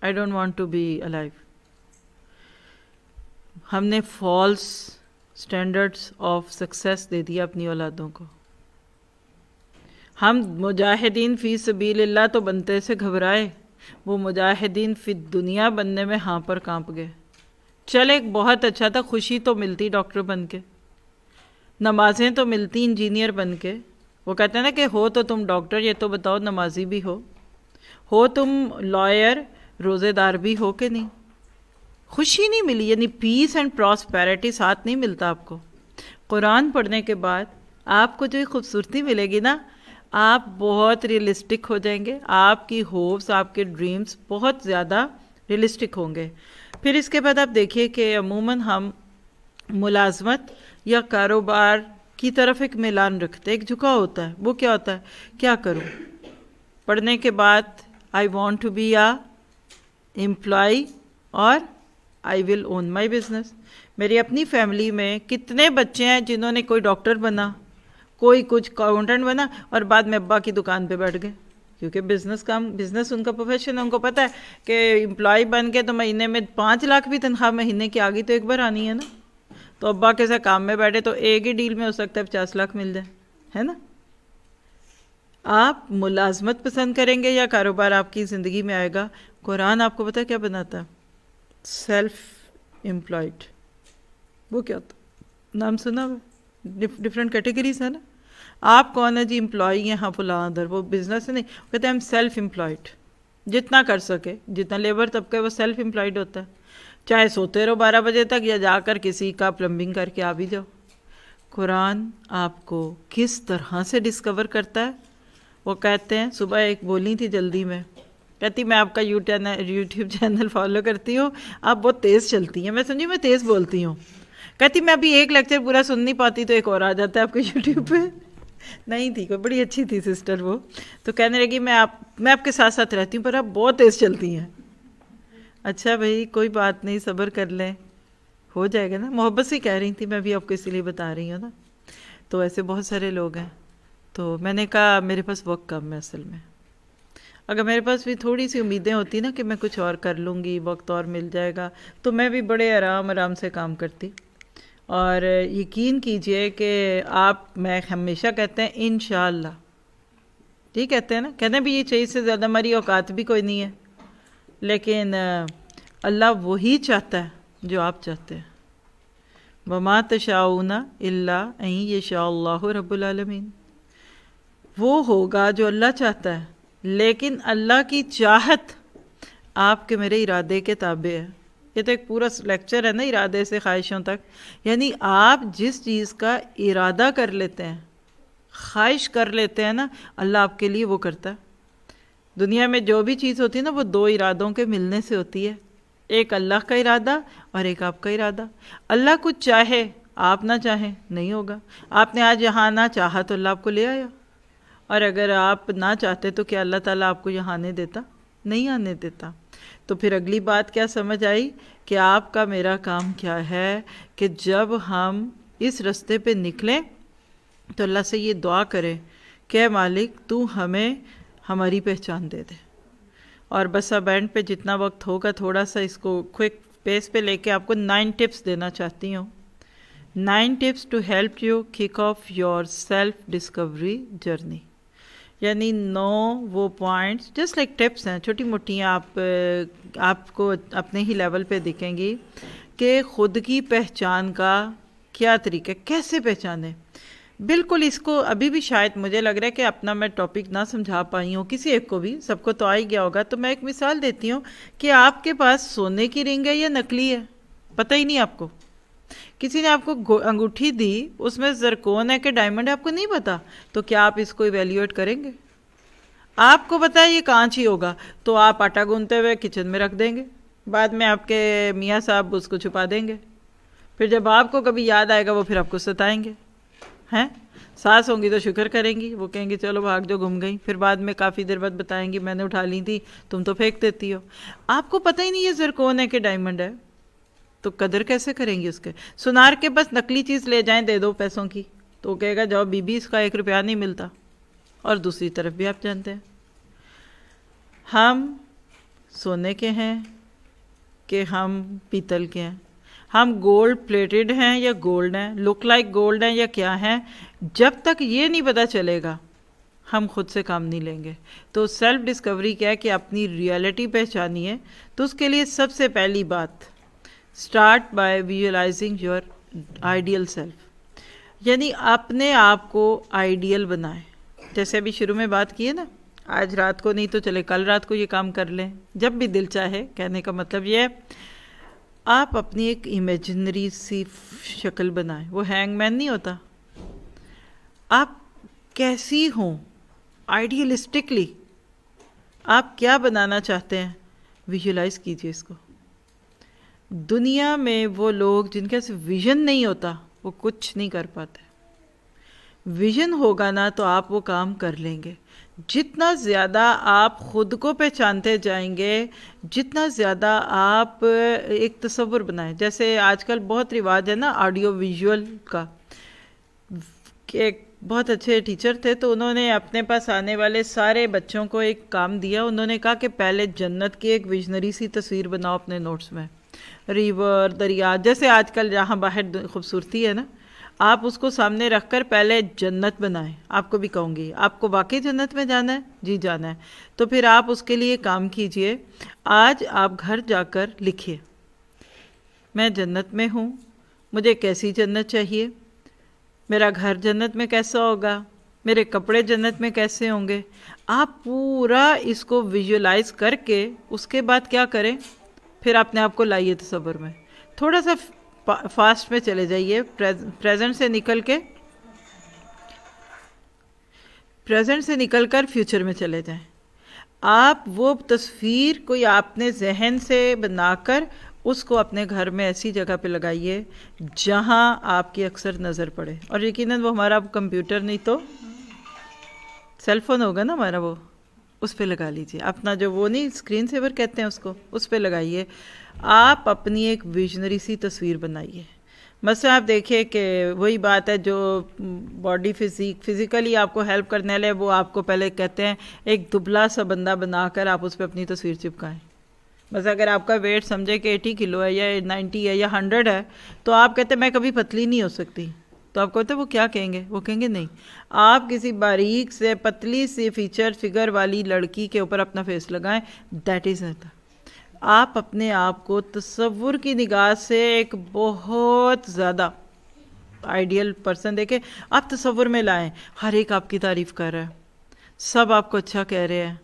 I don't want to be alive. ہم نے فالس اسٹینڈرڈس آف سکسیس دے دیا اپنی اولادوں کو. ہم مجاہدین فی سبیل اللہ تو بنتے سے گھبرائے, وہ مجاہدین فی دنیا بننے میں ہاں پر کانپ گئے. چل ایک بہت اچھا تھا, خوشی تو ملتی ڈاکٹر بن کے, نمازیں تو ملتی انجینئر بن کے. وہ کہتے ہیں نا کہ ہو تو تم ڈاکٹر, یہ تو بتاؤ نمازی بھی ہو تم لائر, روزے دار بھی ہو کہ نہیں. خوشی نہیں ملی, یعنی پیس اینڈ پراسپیرٹی ساتھ نہیں ملتا آپ کو. قرآن پڑھنے کے بعد آپ کو جو خوبصورتی ملے گی نا, آپ بہت ریئلسٹک ہو جائیں گے, آپ کی ہوپس, آپ کے ڈریمز بہت زیادہ ریئلسٹک ہوں گے. پھر اس کے بعد آپ دیکھیے کہ عموماً ہم ملازمت یا کاروبار کی طرف ایک میلان رکھتے, ایک جھکاؤ ہوتا ہے. وہ کیا ہوتا ہے, کیا کروں پڑھنے کے بعد, I want to be a employee اور I will own my business. میری اپنی فیملی میں کتنے بچے ہیں جنہوں نے کوئی ڈاکٹر بنا, کوئی کچھ اکاؤنٹنٹ بنا, اور بعد میں ابا کی دکان پہ بیٹھ گئے کیونکہ بزنس ان کا پروفیشن ہے. ان کو پتہ ہے کہ امپلائی بن کے تو مہینے میں 5 لاکھ بھی تنخواہ مہینے کی آگئی تو ایک بار آنی ہے نا. تو ابا کے ساتھ کام میں بیٹھے تو ایک ہی ڈیل میں ہو سکتا ہے 50 لاکھ مل جائے, ہے نا. آپ ملازمت پسند کریں گے یا کاروبار آپ کی زندگی میں آئے گا؟ قرآن آپ کو پتہ ہے کیا بناتا ہے؟ Self employed. وہ کیا ہوتا ہے؟ نام سنا ہوا, ڈفرینٹ کیٹیگریز ہے نا. آپ کون ہے جی؟ امپلائی ہیں, ہاں فلاں ادھر, وہ بزنس نہیں, کہتے ہیں ہم سیلف امپلائڈ. جتنا کر سکے, جتنا لیبر طبقہ وہ سیلف امپلائڈ ہوتا ہے. چاہے سوتے رہو 12 بجے تک یا جا کر کسی کا پلمبنگ کر کے آ بھی جاؤ. قرآن آپ کو کس طرح سے ڈسکور کرتا ہے. وہ کہتے ہیں, صبح ایک بولی تھی جلدی میں, کہتی میں آپ کا یوٹیوب چینل فالو کرتی ہوں, آپ بہت تیز چلتی ہیں. میں سمجھی میں تیز بولتی ہوں. کہتی میں ابھی ایک لیکچر پورا سن نہیں پاتی تو ایک اور آ جاتا ہے آپ کے یوٹیوب پہ. نہیں تھی کوئی, بڑی اچھی تھی سسٹر وہ, تو کہنے لگی میں آپ کے ساتھ ساتھ رہتی ہوں پر آپ بہت تیز چلتی ہیں. اچھا بھائی کوئی بات نہیں, صبر کر لیں, ہو جائے گا نا. محبت سے کہہ رہی تھی میں بھی آپ کو اسی لیے بتا رہی ہوں نا. تو ایسے بہت سارے لوگ ہیں. تو میں نے کہا میرے پاس وقت کم ہے اصل میں. اگر میرے پاس بھی تھوڑی سی امیدیں ہوتی نا کہ میں کچھ اور کر لوں گی, وقت اور مل جائے گا, تو میں بھی بڑے آرام سے کام کرتی. اور یقین کیجئے کہ میں ہمیشہ کہتے ہیں انشاءاللہ, ٹھیک کہتے ہیں نا, کہتے ہیں بھی یہ چیز سے زیادہ ہماری اوقات بھی کوئی نہیں ہے, لیکن اللہ وہی چاہتا ہے جو آپ چاہتے ہیں. وَمَا تَشَاءُونَ إِلَّا أَن يَشَاءَ اللَّهُ رَبُّ الْعَالَمِينَ. وہ ہوگا جو اللہ چاہتا ہے, لیکن اللہ کی چاہت آپ کے میرے ارادے کے تابع ہے. یہ تو ایک پورا لیکچر ہے نا ارادے سے خواہشوں تک. یعنی آپ جس چیز کا ارادہ کر لیتے ہیں, خواہش کر لیتے ہیں نا, اللہ آپ کے لیے وہ کرتا ہے. دنیا میں جو بھی چیز ہوتی ہے نا وہ 2 ارادوں کے ملنے سے ہوتی ہے, ایک اللہ کا ارادہ اور ایک آپ کا ارادہ. اللہ کچھ چاہے, آپ نہ چاہیں نہیں ہوگا. آپ نے آج یہاں آنا چاہا تو اللہ آپ کو لے آیا, اور اگر آپ نہ چاہتے تو کیا اللہ تعالیٰ آپ کو یہاں آنے دیتا؟ نہیں آنے دیتا۔ تو پھر اگلی بات کیا سمجھ آئی کہ آپ کا میرا کام کیا ہے کہ جب ہم اس رستے پہ نکلیں تو اللہ سے یہ دعا کریں کہ اے مالک تو ہمیں ہماری پہچان دے دے۔ اور بس اب اینڈ پہ جتنا وقت ہوگا تھوڑا سا اس کو کوئک پیس پہ لے کے آپ کو 9 ٹپس دینا چاہتی ہوں۔ 9 tips to help you kick off your self discovery journey, یعنی 9 وہ پوائنٹس جسٹ لائک ٹپس ہیں، چھوٹی موٹی آپ کو اپنے ہی لیول پہ دکھیں گی کہ خود کی پہچان کا کیا طریقہ، کیسے پہچانیں۔ بالکل اس کو ابھی بھی شاید مجھے لگ رہا ہے کہ اپنا میں ٹاپک نہ سمجھا پائی ہوں کسی ایک کو بھی، سب کو تو آ ہی گیا ہوگا۔ تو میں ایک مثال دیتی ہوں کہ آپ کے پاس سونے کی رنگ ہے یا نکلی ہے، پتہ ہی نہیں آپ کو۔ کسی نے آپ کو انگوٹھی دی، اس میں زرکون ہے کہ ڈائمنڈ ہے، آپ کو نہیں پتا، تو کیا آپ اس کو ایویلیویٹ کریں گے؟ آپ کو پتا ہے یہ کانچ ہی ہوگا، تو آپ آٹا گوندتے ہوئے کچن میں رکھ دیں گے، بعد میں آپ کے میاں صاحب اس کو چھپا دیں گے، پھر جب آپ کو کبھی یاد آئے گا وہ پھر آپ کو ستائیں گے ہیں۔ ساس ہوں گی تو شکر کریں گی، وہ کہیں گی چلو بھاگ جو گم گئی، پھر بعد میں کافی دیر بعد بتائیں گی میں نے اٹھا لی تھی، تم تو پھینک دیتی ہو۔ آپ کو پتہ ہی نہیں یہ زرکون ہے کہ ڈائمنڈ ہے، تو قدر کیسے کریں گی اس کے؟ سنار کے بس نقلی چیز لے جائیں دے دو پیسوں کی، تو وہ کہے گا جاؤ بی بی اس کا 1 روپیہ نہیں ملتا۔ اور دوسری طرف بھی آپ جانتے ہیں ہم سونے کے ہیں کہ ہم پیتل کے ہیں، ہم گولڈ پلیٹڈ ہیں یا گولڈ ہیں، لک لائک گولڈ ہیں یا کیا ہیں، جب تک یہ نہیں پتہ چلے گا ہم خود سے کام نہیں لیں گے۔ تو سیلف ڈسکوری کیا ہے کہ اپنی ریئلٹی پہچانی ہے، تو اس کے لیے سب سے پہلی بات start by visualizing your ideal self, یعنی اپنے آپ کو آئیڈیل بنائیں۔ جیسے ابھی شروع میں بات کی ہے نا، آج رات کو نہیں تو چلے کل رات کو یہ کام کر لیں، جب بھی دل چاہے۔ کہنے کا مطلب یہ ہے آپ اپنی ایک امیجنری سی شکل بنائیں، وہ ہینگ مین نہیں ہوتا، آپ کیسی ہوں آئیڈیلسٹکلی، آپ کیا بنانا چاہتے ہیں، ویژولائز کیجئے اس کو۔ دنیا میں وہ لوگ جن کے پاس ویژن نہیں ہوتا وہ کچھ نہیں کر پاتے، ویژن ہوگا نا تو آپ وہ کام کر لیں گے۔ جتنا زیادہ آپ خود کو پہچانتے جائیں گے، جتنا زیادہ آپ ایک تصور بنائیں، جیسے آج کل بہت رواج ہے نا آڈیو ویژول کا، ایک بہت اچھے ٹیچر تھے تو انہوں نے اپنے پاس آنے والے سارے بچوں کو ایک کام دیا، انہوں نے کہا کہ پہلے جنت کی ایک ویژنری سی تصویر بناؤ اپنے نوٹس میں، ریور، دریا، جیسے آج کل جہاں باہر خوبصورتی ہے نا، آپ اس کو سامنے رکھ کر پہلے جنت بنائیں۔ آپ کو بھی کہوں گی آپ کو واقعی جنت میں جانا ہے؟ جی جانا ہے، تو پھر آپ اس کے لیے کام کیجئے۔ آج آپ گھر جا کر لکھیے میں جنت میں ہوں، مجھے کیسی جنت چاہیے، میرا گھر جنت میں کیسا ہوگا، میرے کپڑے جنت میں کیسے ہوں گے۔ آپ پورا اس کو ویژولائز کر کے اس کے بعد کیا کریں، پھر اپنے آپ کو لائیے تصور میں، تھوڑا سا فاسٹ میں چلے جائیے، پریزنٹ سے نکل کر فیوچر میں چلے جائیں۔ آپ وہ تصویر کوئی آپ نے ذہن سے بنا کر اس کو اپنے گھر میں ایسی جگہ پہ لگائیے جہاں آپ کی اکثر نظر پڑے، اور یقیناً وہ ہمارا کمپیوٹر نہیں تو سیل فون ہوگا نا ہمارا، وہ اس پہ لگا لیجیے اپنا، جو وہ نہیں اسکرین سیور کہتے ہیں اس کو، اس پہ لگائیے۔ آپ اپنی ایک ویژنری سی تصویر بنائیے۔ مثلا آپ دیکھیں کہ وہی بات ہے جو باڈی فزیکلی آپ کو ہیلپ کرنے والے، وہ آپ کو پہلے کہتے ہیں ایک دبلا سا بندہ بنا کر آپ اس پہ اپنی تصویر چپکائیں۔ بس اگر آپ کا ویٹ سمجھے کہ 80 کلو ہے یا 90 ہے یا 100 ہے، تو آپ کہتے ہیں میں کبھی پتلی نہیں ہو سکتی، تو آپ کہتے ہیں وہ کیا کہیں گے، وہ کہیں گے نہیں، آپ کسی باریک سے پتلی سی فگر والی لڑکی کے اوپر اپنا فیس لگائیں، دیٹ از اٹ۔ آپ اپنے آپ کو تصور کی نگاہ سے ایک بہت زیادہ آئیڈیل پرسن دیکھیں، آپ تصور میں لائیں، ہر ایک آپ کی تعریف کر رہا ہے، سب آپ کو اچھا کہہ رہے ہیں،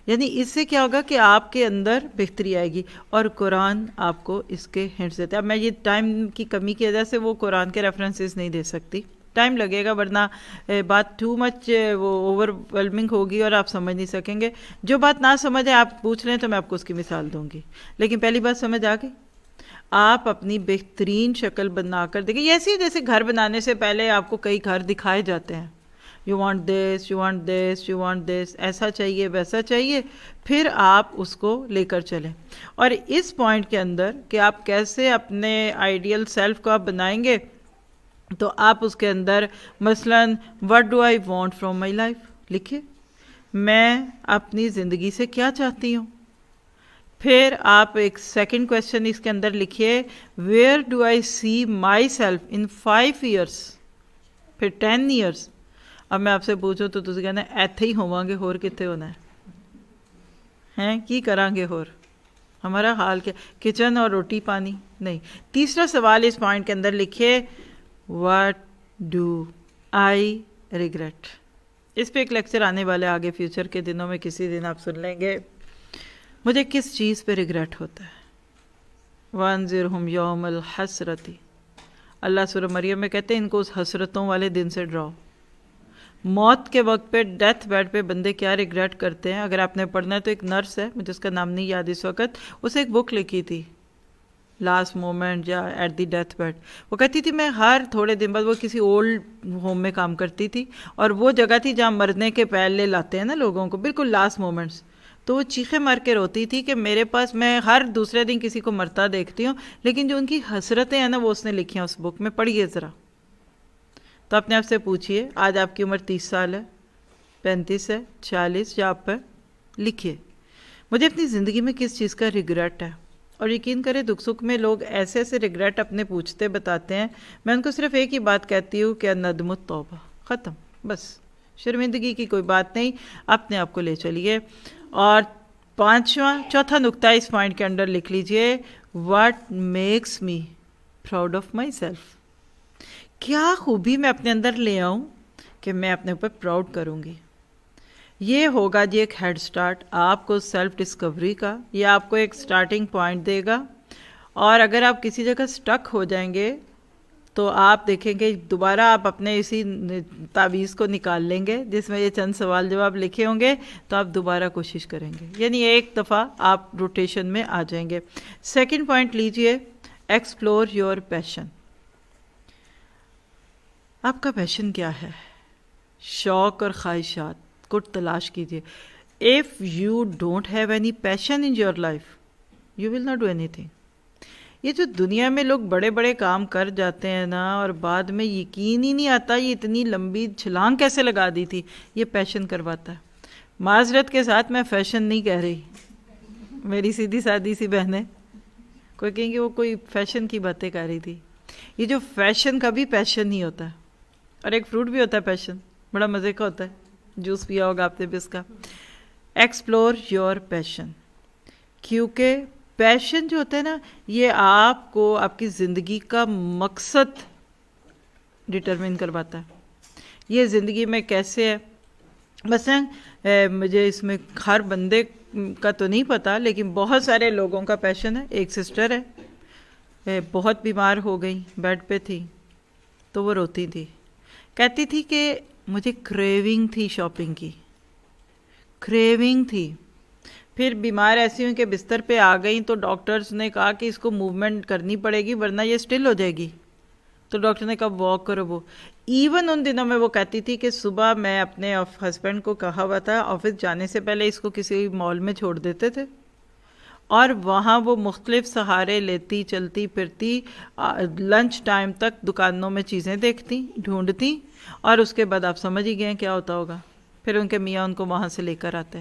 یعنی اس سے کیا ہوگا کہ آپ کے اندر بہتری آئے گی۔ اور قرآن آپ کو اس کے ہنٹس دیتے ہیں۔ اب میں یہ ٹائم کی کمی کی وجہ سے وہ قرآن کے ریفرنسز نہیں دے سکتی، ٹائم لگے گا، ورنہ بات ٹو مچ وہ اوور ویلمنگ ہوگی اور آپ سمجھ نہیں سکیں گے۔ جو بات نہ سمجھ ہے آپ پوچھ لیں تو میں آپ کو اس کی مثال دوں گی، لیکن پہلی بات سمجھ آ گئی۔ آپ اپنی بہترین شکل بنا کر دیکھیں، ایسے جیسے گھر بنانے سے پہلے آپ کو کئی گھر دکھائے جاتے ہیں، you want this, you want this, you want this, ایسا چاہیے ویسا چاہیے، پھر آپ اس کو لے کر چلیں. اور اس پوائنٹ کے اندر کہ آپ کیسے اپنے آئیڈیل سیلف کو آپ بنائیں گے، تو آپ اس کے اندر مثلاً what do I want from my life لکھیے، میں اپنی زندگی سے کیا چاہتی ہوں. پھر آپ ایک سیکنڈ کویشچن اس کے اندر لکھیے، where do I see myself in 5 years, پھر 10 ایئرس. اب میں آپ سے پوچھوں تو تسی کہنا ایتھے ہی ہوواں گے، ہور کتے ہونا ہے کی کران گے، ہور ہمارا حال کیا، کچن اور روٹی پانی نہیں. تیسرا سوال اس پوائنٹ کے اندر لکھیے، واٹ ڈو آئی ریگریٹ. اس پہ ایک لیکچر آنے والے آگے فیوچر کے دنوں میں، کسی دن آپ سن لیں گے مجھے کس چیز پہ ریگریٹ ہوتا ہے. وانذرہم یوم الحسرتی، اللہ سورہ مریم میں کہتے ہیں ان کو اس حسرتوں والے دن سے ڈراؤ. موت کے وقت پہ، ڈیتھ بیڈ پہ بندے کیا ریگریٹ کرتے ہیں، اگر آپ نے پڑھنا ہے تو ایک نرس ہے، مجھے اس کا نام نہیں یاد اس وقت، اسے ایک بک لکھی تھی لاسٹ مومنٹ یا ایٹ دی ڈیتھ بیڈ. وہ کہتی تھی میں ہر تھوڑے دن بعد، وہ کسی اولڈ ہوم میں کام کرتی تھی اور وہ جگہ تھی جہاں مرنے کے پہلے لاتے ہیں نا لوگوں کو، بالکل لاسٹ مومنٹس. تو وہ چیخیں مار کے روتی تھی کہ میرے پاس، میں ہر دوسرے دن کسی کو مرتا دیکھتی ہوں، لیکن جو ان کی حسرتیں ہیں نا وہ اس نے لکھی ہیں اس بک میں، پڑھیے ذرا. تو اپنے آپ سے پوچھئے، آج آپ کی عمر 30 سال ہے، 35 ہے، 40، یا آپ پر لکھیے مجھے اپنی زندگی میں کس چیز کا ریگریٹ ہے. اور یقین کرے دکھ سکھ میں لوگ ایسے ایسے ریگریٹ اپنے پوچھتے بتاتے ہیں، میں ان کو صرف ایک ہی بات کہتی ہوں کہ ندم التوبہ، ختم، بس شرمندگی کی کوئی بات نہیں، اپنے آپ کو لے چلیے. اور چوتھا نقطہ اس پوائنٹ کے اندر لکھ لیجئے، what makes me proud of my self. کیا خوبی میں اپنے اندر لے آؤں کہ میں اپنے اوپر پراؤڈ کروں گی. یہ ہوگا جی ایک ہیڈ سٹارٹ آپ کو سیلف ڈسکوری کا، یہ آپ کو ایک سٹارٹنگ پوائنٹ دے گا. اور اگر آپ کسی جگہ سٹک ہو جائیں گے تو آپ دیکھیں گے دوبارہ آپ اپنے اسی تعویذ کو نکال لیں گے جس میں یہ چند سوال جواب لکھے ہوں گے، تو آپ دوبارہ کوشش کریں گے، یعنی ایک دفعہ آپ روٹیشن میں آ جائیں گے. سیکنڈ پوائنٹ لیجئے، ایکسپلور یور پیشن. آپ کا پیشن کیا ہے، شوق اور خواہشات کو تلاش کیجئے. If you don't have any passion in your life, you will not do anything. یہ جو دنیا میں لوگ بڑے بڑے کام کر جاتے ہیں نا اور بعد میں یقین ہی نہیں آتا یہ اتنی لمبی چھلانگ کیسے لگا دی تھی، یہ پیشن کرواتا ہے. معذرت کے ساتھ میں فیشن نہیں کہہ رہی، میری سیدھی سادی سی بہنیں کوئی کہیں گے وہ کوئی فیشن کی باتیں کر رہی تھی. یہ جو فیشن کا بھی پیشن ہی ہوتا ہے، اور ایک فروٹ بھی ہوتا ہے پیشن، بڑا مزے کا ہوتا ہے، جوس پیا ہوگا آپ نے بھی اس کا. ایکسپلور یور پیشن، کیونکہ پیشن جو ہوتا ہے نا یہ آپ کو آپ کی زندگی کا مقصد ڈٹرمن کرواتا ہے. یہ زندگی میں کیسے ہے، مثلا مجھے اس میں ہر بندے کا تو نہیں پتہ، لیکن بہت سارے لوگوں کا پیشن ہے. ایک سسٹر ہے، بہت بیمار ہو گئی، بیڈ پہ تھی، تو وہ روتی تھی، کہتی تھی کہ مجھے کریونگ تھی شاپنگ کی، کریونگ تھی. پھر بیمار ایسی ہوئی کہ بستر پہ آ گئیں تو ڈاکٹرز نے کہا کہ اس کو موومنٹ کرنی پڑے گی ورنہ یہ سٹل ہو جائے گی. تو ڈاکٹر نے کہا واک کرو. وہ ایون ان دنوں میں وہ کہتی تھی کہ صبح میں اپنے ہسبینڈ کو کہا ہوا تھا آفس جانے سے پہلے اس کو کسی مال میں چھوڑ دیتے تھے اور وہاں وہ مختلف سہارے لیتی چلتی پھرتی، لنچ ٹائم تک دکانوں میں چیزیں دیکھتی ڈھونڈتی، اور اس کے بعد آپ سمجھ ہی گئے کیا ہوتا ہوگا. پھر ان کے میاں ان کو وہاں سے لے کر آتے.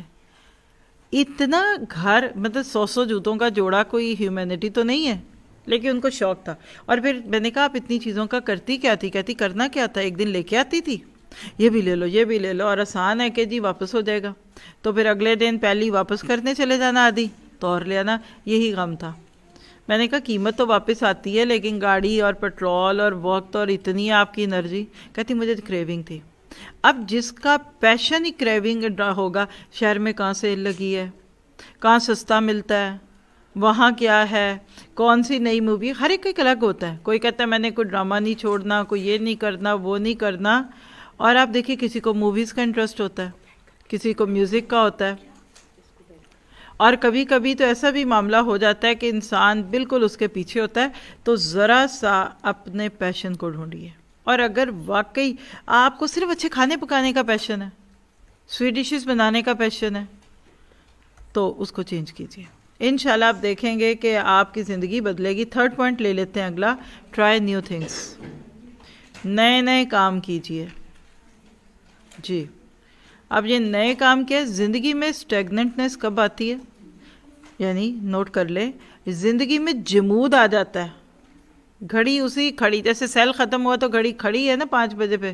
اتنا گھر مطلب 100 جوتوں کا جوڑا کوئی ہیومینٹی تو نہیں ہے، لیکن ان کو شوق تھا. اور پھر میں نے کہا آپ اتنی چیزوں کا کرتی کیا تھی؟ کہتی کرنا کیا تھا، ایک دن لے کے آتی تھی، یہ بھی لے لو یہ بھی لے لو، اور آسان ہے کہ جی واپس ہو جائے گا. تو پھر اگلے دن پہلی واپس کرنے چلے جانا آدھی تو اور لے آنا، یہی غم تھا. میں نے کہا قیمت تو واپس آتی ہے لیکن گاڑی اور پیٹرول اور وقت اور اتنی آپ کی انرجی. کہتی مجھے کریونگ تھی. اب جس کا پیشن ہی کریونگ ہوگا، شہر میں کہاں سیل لگی ہے، کہاں سستا ملتا ہے، وہاں کیا ہے، کون سی نئی مووی، ہر ایک الگ ہوتا ہے. کوئی کہتا ہے میں نے کوئی ڈرامہ نہیں چھوڑنا، کوئی یہ نہیں کرنا وہ نہیں کرنا. اور آپ دیکھیے کسی کو موویز کا انٹرسٹ ہوتا ہے، کسی کو میوزک کا ہوتا ہے، اور کبھی کبھی تو ایسا بھی معاملہ ہو جاتا ہے کہ انسان بالکل اس کے پیچھے ہوتا ہے. تو ذرا سا اپنے پیشن کو ڈھونڈیے. اور اگر واقعی آپ کو صرف اچھے کھانے پکانے کا پیشن ہے، سویٹ ڈشز بنانے کا پیشن ہے، تو اس کو چینج کیجیے. انشاءاللہ آپ دیکھیں گے کہ آپ کی زندگی بدلے گی. تھرڈ پوائنٹ لے لیتے ہیں اگلا، ٹرائی نیو تھنگس. نئے نئے کام کیجیے. جی اب یہ نئے کام کیا، زندگی میں اسٹیگننٹنس کب آتی ہے، یعنی نوٹ کر لیں، زندگی میں جمود آ جاتا ہے. گھڑی اسی کھڑی، جیسے سیل ختم ہوا تو گھڑی کھڑی ہے نا 5 بجے پہ،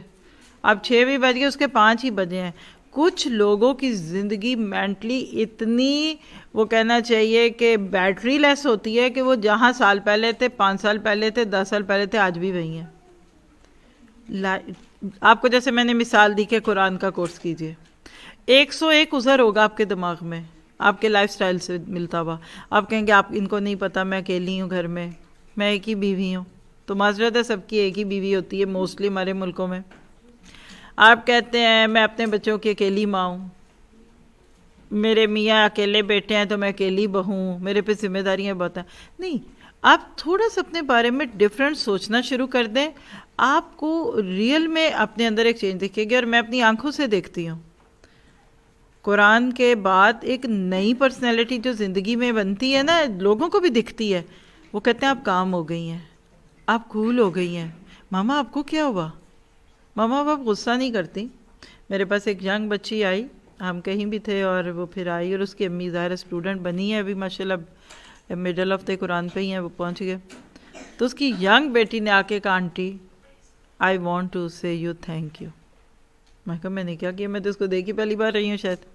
اب 6 بھی بج گئے، اس کے 5 ہی بجے ہیں. کچھ لوگوں کی زندگی مینٹلی اتنی، وہ کہنا چاہیے کہ بیٹری لیس ہوتی ہے کہ وہ جہاں سال پہلے تھے، 5 سال پہلے تھے، 10 سال پہلے تھے، آج بھی وہی ہیں. آپ کو جیسے میں نے مثال دی کہ قرآن کا کورس کیجیے، 101 عذر ہوگا آپ کے دماغ میں آپ کے لائف سٹائل سے ملتا ہوا. آپ کہیں گے آپ ان کو نہیں پتہ میں اکیلی ہوں گھر میں ایک ہی بیوی ہوں. تو معذرت ہے، سب کی ایک ہی بیوی ہوتی ہے موسٹلی ہمارے ملکوں میں. آپ کہتے ہیں میں اپنے بچوں کی اکیلی ماں ہوں، میرے میاں اکیلے بیٹے ہیں تو میں اکیلی بہو ہوں، میرے پہ ذمہ داریاں بہت ہیں. نہیں، آپ تھوڑا سا اپنے بارے میں ڈفرینٹ سوچنا شروع کر دیں، آپ کو ریئل میں اپنے اندر ایک چینج دکھے گی. اور میں اپنی آنکھوں سے دیکھتی ہوں، قرآن کے بعد ایک نئی پرسنالٹی جو زندگی میں بنتی ہے نا، لوگوں کو بھی دکھتی ہے. وہ کہتے ہیں آپ کام ہو گئی ہیں، آپ کول ہو گئی ہیں. ماما آپ کو کیا ہوا؟ ماما اب آپ غصہ نہیں کرتی. میرے پاس ایک ینگ بچی آئی، ہم کہیں بھی تھے اور وہ پھر آئی، اور اس کی امی ظاہر اسٹوڈنٹ بنی ہے ابھی ماشاءاللہ، مڈل آف دی قرآن پہ ہی ہیں، وہ پہنچ گئے. تو اس کی ینگ بیٹی نے آ کے کہا آنٹی آئی وانٹ ٹو سے یو تھینک یو. میں کہا میں نے کیا کیا، میں تو اس کو دیکھی پہلی بار رہی ہوں شاید.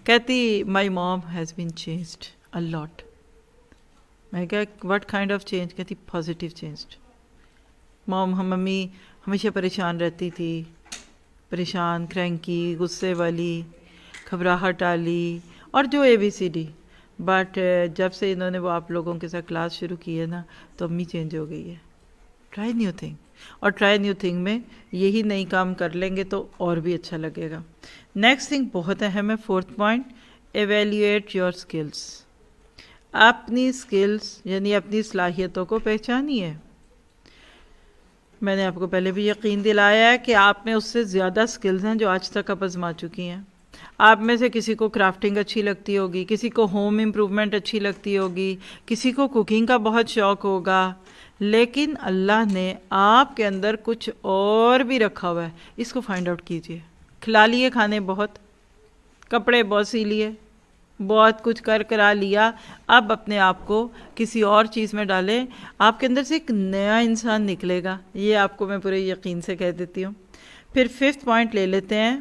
کہتی مائی موم ہیز بین چینجڈ اے لاٹ. میں کہا واٹ کائنڈ آف چینج؟ کہتی پازیٹیو چینجڈ. ممی ہمیشہ پریشان رہتی تھی، پریشان، کرینکی، غصے والی، گھبراہٹ والی، اور جو ABCD. بٹ جب سے انہوں نے وہ آپ لوگوں کے ساتھ کلاس شروع کی ہے نا، تو امی چینج ہو گئی ہے. Try new thing. اور ٹرائی نیو تھنگ میں یہی نئی کام کر لیں گے تو اور بھی اچھا لگے گا. نیکسٹ تھنگ بہت اہم ہے، 4تھ پوائنٹ، ایویلیویٹ یور اسکلس. اپنی اسکلس یعنی اپنی صلاحیتوں کو پہچانیے. میں نے آپ کو پہلے بھی یقین دلایا ہے کہ آپ میں اس سے زیادہ اسکلز ہیں جو آج تک آپ آزما چکی ہیں. آپ میں سے کسی کو کرافٹنگ اچھی لگتی ہوگی، کسی کو ہوم امپروومنٹ اچھی لگتی ہوگی، کسی کو کوکنگ کا بہت شوق ہوگا، لیکن اللہ نے آپ کے اندر کچھ اور بھی رکھا ہوا ہے. اس کو فائنڈ آؤٹ کیجیے. کھلا لیے کھانے بہت، کپڑے بہت سی لیے، بہت کچھ کرا لیا، اب اپنے آپ کو کسی اور چیز میں ڈالیں، آپ کے اندر سے ایک نیا انسان نکلے گا. یہ آپ کو میں پورے یقین سے کہہ دیتی ہوں. پھر 5th پوائنٹ لے لیتے ہیں،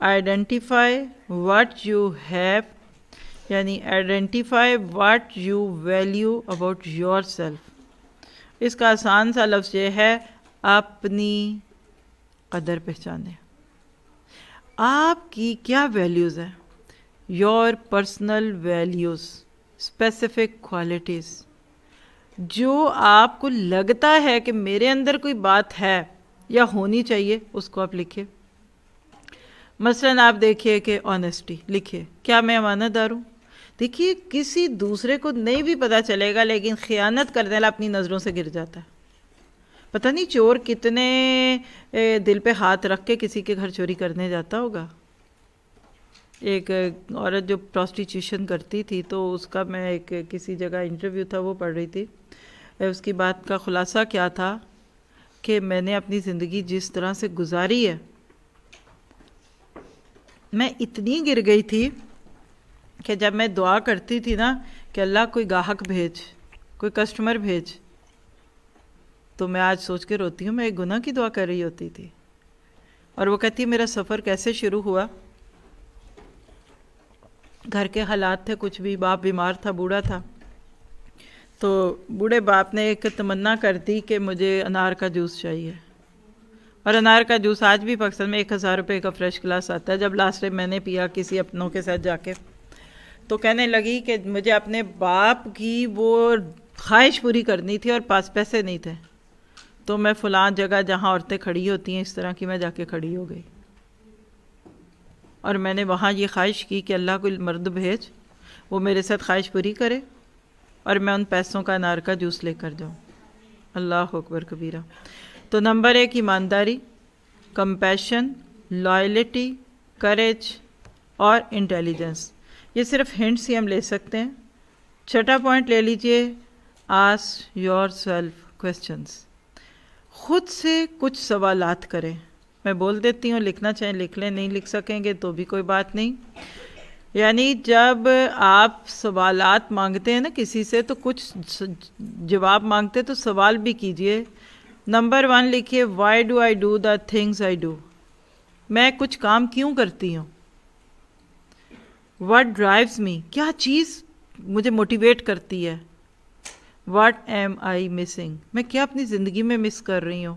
آئیڈینٹیفائی واٹ یو ہیو، یعنی identify what you value about yourself. اس کا آسان سا لفظ یہ ہے، اپنی قدر پہچانے. آپ کی کیا ویلیوز ہیں؟ Your personal values, specific qualities, جو آپ کو لگتا ہے کہ میرے اندر کوئی بات ہے یا ہونی چاہیے، اس کو آپ لکھیں. مثلاً آپ دیکھیے کہ آنیسٹی لکھیے، کیا میں امانت دار ہوں؟ دیکھیے کسی دوسرے کو نہیں بھی پتہ چلے گا، لیکن خیانت کرنے والا اپنی نظروں سے گر جاتا ہے. پتہ نہیں چور کتنے دل پہ ہاتھ رکھ کے کسی کے گھر چوری کرنے جاتا ہوگا. ایک عورت جو پروسٹیچیوشن کرتی تھی، تو اس کا میں ایک کسی جگہ انٹرویو تھا وہ پڑھ رہی تھی. اس کی بات کا خلاصہ کیا تھا کہ میں نے اپنی زندگی جس طرح سے گزاری ہے، میں اتنی گر گئی تھی کہ جب میں دعا کرتی تھی نا کہ اللہ کوئی گاہک بھیج، کوئی کسٹمر بھیج، تو میں آج سوچ کے روتی ہوں میں ایک گناہ کی دعا کر رہی ہوتی تھی. اور وہ کہتی ہے میرا سفر کیسے شروع ہوا. گھر کے حالات تھے کچھ بھی، باپ بیمار تھا، بوڑھا تھا، تو بوڑھے باپ نے ایک تمنا کر دی کہ مجھے انار کا جوس چاہیے. اور انار کا جوس آج بھی پاکستان میں 1000 روپے کا فریش گلاس آتا ہے. جب لاسٹ ٹائم میں نے پیا کسی اپنوں کے ساتھ جا کے، تو کہنے لگی کہ مجھے اپنے باپ کی وہ خواہش پوری کرنی تھی اور پاس پیسے نہیں تھے، تو میں فلاں جگہ جہاں عورتیں کھڑی ہوتی ہیں اس طرح کی، میں جا کے کھڑی ہو گئی. اور میں نے وہاں یہ خواہش کی کہ اللہ کو مرد بھیج، وہ میرے ساتھ خواہش پوری کرے اور میں ان پیسوں کا انار کا جوس لے کر جاؤں. اللہ اکبر کبیرہ. تو نمبر 1 ایمانداری، کمپیشن، لائلٹی، کریج اور انٹیلیجنس. یہ صرف ہنٹس ہی ہم لے سکتے ہیں. چھٹا پوائنٹ لے لیجئے، آسک یور سیلف کویسچنس. خود سے کچھ سوالات کریں. میں بول دیتی ہوں، لکھنا چاہیں لکھ لیں، نہیں لکھ سکیں گے تو بھی کوئی بات نہیں. یعنی جب آپ سوالات مانگتے ہیں نا کسی سے تو کچھ جواب مانگتے تو سوال بھی کیجئے. نمبر 1 لکھیے، why do I do the things I do. میں کچھ کام کیوں کرتی ہوں. واٹ ڈرائیوز می، کیا چیز مجھے موٹیویٹ کرتی ہے. واٹ ایم آئی مسنگ، میں کیا اپنی زندگی میں مس کر رہی ہوں.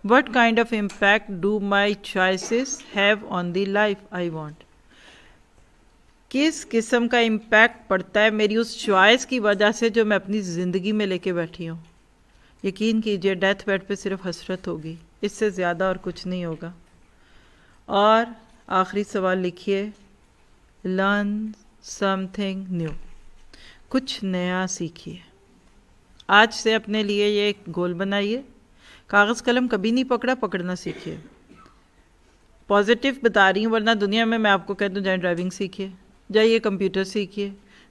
What kind of impact do my choices have on the life I want. کس قسم کا امپیکٹ پڑتا ہے میری اس چوائس کی وجہ سے جو میں اپنی زندگی میں لے کے بیٹھی ہوں. یقین کیجئے ڈیتھ بیڈ پہ صرف حسرت ہوگی، اس سے زیادہ اور کچھ نہیں ہوگا. اور آخری سوال لکھیے، لرن سم تھنگ نیو، کچھ نیا سیکھیے. آج سے اپنے لیے یہ ایک گول بنائیے، کاغذ قلم کبھی نہیں پکڑنا سیکھیے. پازیٹیو بتا رہی ہوں، ورنہ دنیا میں آپ کو کہہ دوں جائیں ڈرائیونگ سیکھیے، جائیے کمپیوٹر سیکھیے،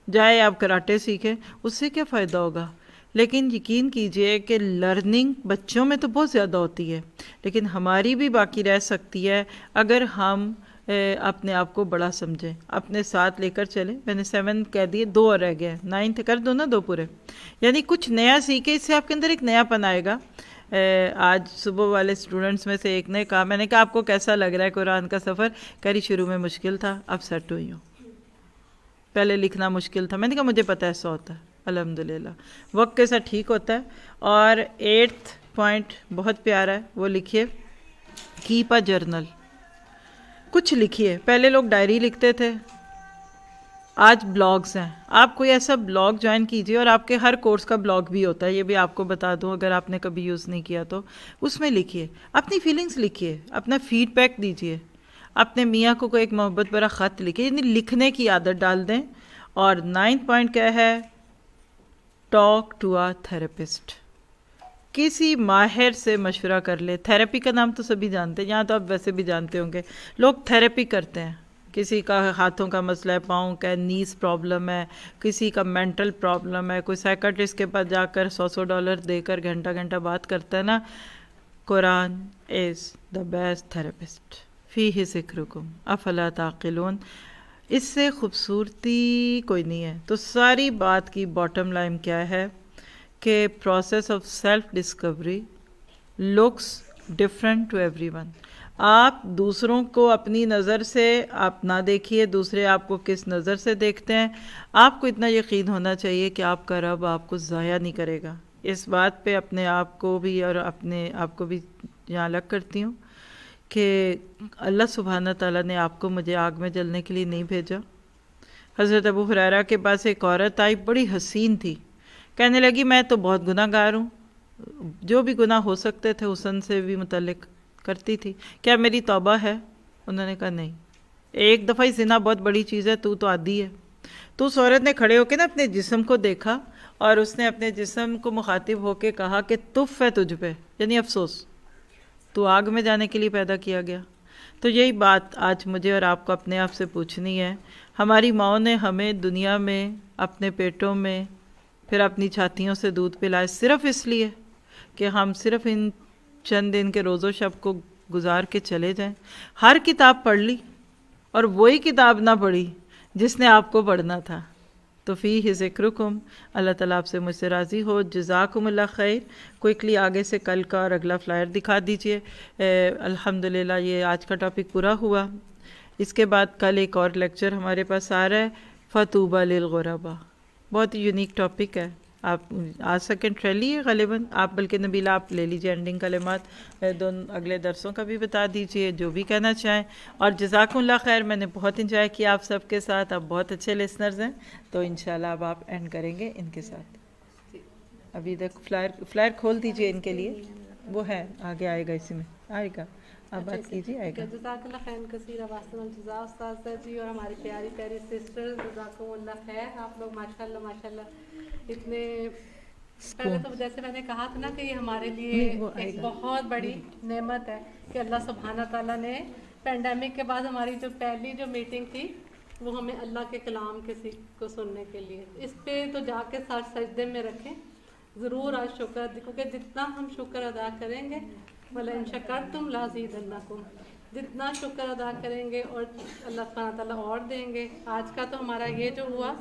جائے آپ کراٹے سیکھیں، اس سے کیا فائدہ ہوگا. لیکن یقین کیجئے کہ لرننگ بچوں میں تو بہت زیادہ ہوتی ہے، لیکن ہماری بھی باقی رہ سکتی ہے اگر ہم اپنے آپ کو بڑا سمجھیں، اپنے ساتھ لے کر چلیں. میں نے 7 کہہ دیے، 2 اور رہ گئے، 9 کر دو نا 2 پورے. یعنی کچھ نیا سیکھیں، اس سے آپ کے اندر ایک نیا پن آئے گا. آج صبح والے اسٹوڈنٹس میں سے ایک نے کہا، میں نے کہا آپ کو کیسا لگ رہا ہے قرآن کا سفر. کہہ رہی شروع میں مشکل تھا، اب سیٹ ہوئی ہوں. پہلے لکھنا مشکل تھا. میں نے کہا مجھے پتہ ایسا ہوتا ہے، الحمدللہ وقت کے ساتھ ٹھیک ہوتا ہے. اور 8 پوائنٹ بہت پیارا ہے، وہ لکھیے، کیپ اے جرنل. کچھ لکھیے. پہلے لوگ ڈائری لکھتے تھے، آج بلاگز ہیں. آپ کوئی ایسا بلاگ جوائن کیجئے، اور آپ کے ہر کورس کا بلاگ بھی ہوتا ہے، یہ بھی آپ کو بتا دوں اگر آپ نے کبھی یوز نہیں کیا تو. اس میں لکھیے، اپنی فیلنگز لکھیے، اپنا فیڈ بیک دیجئے. اپنے میاں کو کوئی ایک محبت بھرا خط لکھیے، یعنی لکھنے کی عادت ڈال دیں. اور 9 پوائنٹ کیا ہے، ٹاک ٹو اے تھراپسٹ. کسی ماہر سے مشورہ کر لے. تھراپی کا نام تو سبھی جانتے ہیں، یہاں تو آپ ویسے بھی جانتے ہوں گے. لوگ تھراپی کرتے ہیں، کسی کا ہاتھوں کا مسئلہ ہے، پاؤں کا، نیز پرابلم ہے، کسی کا مینٹل پرابلم ہے، کوئی سائیکٹرسٹ کے پاس جا کر $100 دے کر گھنٹہ گھنٹہ بات کرتا ہے نا. قرآن از دا بیسٹ تھراپسٹ، فیہ ذکرکم افلا تعقلون. اس سے خوبصورتی کوئی نہیں ہے. تو ساری بات کی باٹم لائن کیا ہے کہ process of self discovery looks different to everyone. آپ دوسروں کو اپنی نظر سے آپ نہ دیکھیے، دوسرے آپ کو کس نظر سے دیکھتے ہیں. آپ کو اتنا یقین ہونا چاہیے کہ آپ کا رب آپ کو ضائع نہیں کرے گا. اس بات پہ اپنے آپ کو بھی اور اپنے آپ کو بھی یہاں الگ کرتی ہوں کہ اللہ سبحانہ تعالیٰ نے آپ کو مجھے آگ میں جلنے کے لیے نہیں بھیجا. حضرت ابو ہریرہ کے پاس ایک عورت آئی، بڑی حسین تھی. کہنے لگی میں تو بہت گناہ گار ہوں، جو بھی گناہ ہو سکتے تھے حسن سے بھی متعلق کرتی تھی، کیا میری توبہ ہے؟ انہوں نے کہا نہیں. ایک دفعہ ہی زنا بہت بڑی چیز ہے، تو عادی ہے. تو اس عورت نے کھڑے ہو کے نا اپنے جسم کو دیکھا، اور اس نے اپنے جسم کو مخاطب ہو کے کہا کہ تف ہے تجھ پہ، یعنی افسوس، تو آگ میں جانے کے لیے پیدا کیا گیا. تو یہی بات آج مجھے اور آپ کو اپنے آپ سے پوچھنی ہے. ہماری ماں نے ہمیں دنیا میں اپنے پیٹوں میں پھر اپنی چھاتیوں سے دودھ پلائے صرف اس لیے کہ ہم صرف ان چند دن کے روز و شب کو گزار کے چلے جائیں. ہر کتاب پڑھ لی اور وہی کتاب نہ پڑھی جس نے آپ کو پڑھنا تھا. تو فیہ ذکرکم. اللہ تعالیٰ آپ سے مجھ سے راضی ہو. جزاکم اللہ خیر. کوئکلی آگے سے کل کا اور اگلا فلائر دکھا دیجئے. الحمدللہ یہ آج کا ٹاپک پورا ہوا. اس کے بعد کل ایک اور لیکچر ہمارے پاس آ رہا ہے، فطوبی للغرباء. بہت یونیک ٹاپک ہے. آپ آ سکیں ٹریلی ہے غالباً آپ، بلکہ نبیلہ آپ لے لیجیے اینڈنگ کلمات. دونوں اگلے درسوں کا بھی بتا دیجیے جو بھی کہنا چاہیں. اور جزاکم اللہ خیر. میں نے بہت انجوائے کیا آپ سب کے ساتھ. آپ بہت اچھے لسنرز ہیں. تو انشاءاللہ اب آپ اینڈ کریں گے ان کے ساتھ. ابھی تک فلائر کھول دیجیے ان کے لیے، وہ ہے آگے آئے گا، اسی میں آئے گا. آپ بات کیجیے، آئے گا. جزاک اللہ خیر کثیر. واسطہ الجزاء استاذہ جی اور ہماری پیاری پیاری سسٹر، جزاکم اللہ خیر. آپ لوگ ماشاء اللہ اتنے پہلے تو جیسے میں نے کہا تھا نا کہ یہ ہمارے لیے ایک بہت بڑی نعمت ہے کہ اللہ سبحانہ تعالیٰ نے پینڈیمک کے بعد ہماری جو پہلی جو میٹنگ تھی وہ ہمیں اللہ کے کلام کو سننے کے لیے، اس پہ تو جا کے سر سجدے میں رکھیں ضرور آج شکر، کیونکہ جتنا ہم شکر ادا کریں گے وَلَئِن شَكَرْتُمْ لَأَزِيدَنَّكُمْ، جتنا شکر ادا کریں گے اور اللہ سبحانہ تعالیٰ اور دیں گے۔ آج کا تو ہمارا یہ جو ہوا،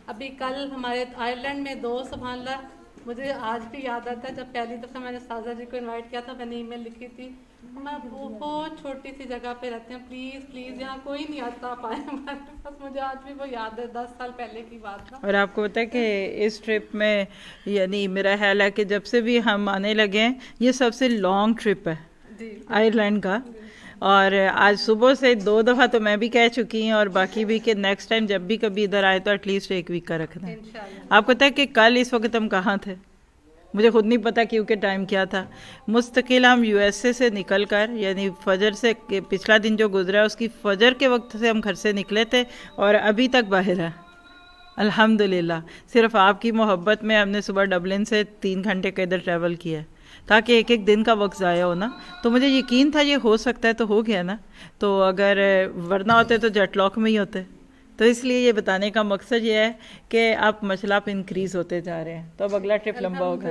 ابھی کل ہمارے آئرلینڈ میں 2 سبحان اللہ، مجھے آج بھی یاد آتا ہے جب پہلی دفعہ میں نے سازا جی کو انوائٹ کیا تھا، میں نے ای میل لکھی تھی میں بہت چھوٹی سی جگہ پہ رہتے ہیں، پلیز یہاں کوئی نہیں آتا، آپ آئیں ہمارے پاس۔ مجھے آج بھی وہ یاد ہے، 10 سال پہلے کی بات تھا۔ اور آپ کو پتہ ہے کہ اس ٹرپ میں یعنی میرا خیال ہے کہ جب سے بھی ہم آنے لگے ہیں یہ سب سے لانگ ٹرپ ہے آئرلینڈ کا، اور آج صبح سے 2 دفعہ تو میں بھی کہہ چکی ہوں اور باقی بھی کہ نیکسٹ ٹائم جب بھی کبھی ادھر آئے تو ایٹ لیسٹ 1 ویک کا رکھنا ہے۔ آپ کو پتہ ہے کہ کل اس وقت ہم کہاں تھے؟ مجھے خود نہیں پتا کیونکہ ٹائم کیا تھا۔ مستقل ہم یو ایس اے سے نکل کر یعنی فجر سے پچھلا دن جو گزرا اس کی فجر کے وقت سے ہم گھر سے نکلے تھے اور ابھی تک باہر ہیں الحمدللہ۔ صرف آپ کی محبت میں ہم نے صبح ڈبلن سے 3 گھنٹے کا ادھر ٹریول کیا ہے تاکہ ایک دن کا وقت ضائع ہو نا۔ تو مجھے یقین تھا یہ ہو سکتا ہے تو ہو گیا نا، تو اگر ورنہ ہوتے تو جیٹ لاک میں ہی ہوتے۔ تو اس لیے یہ بتانے کا مقصد یہ ہے کہ آپ مسئلہ پہ انکریز ہوتے جا رہے ہیں، تو اب اگلا ٹرپ لمبا ہوگا۔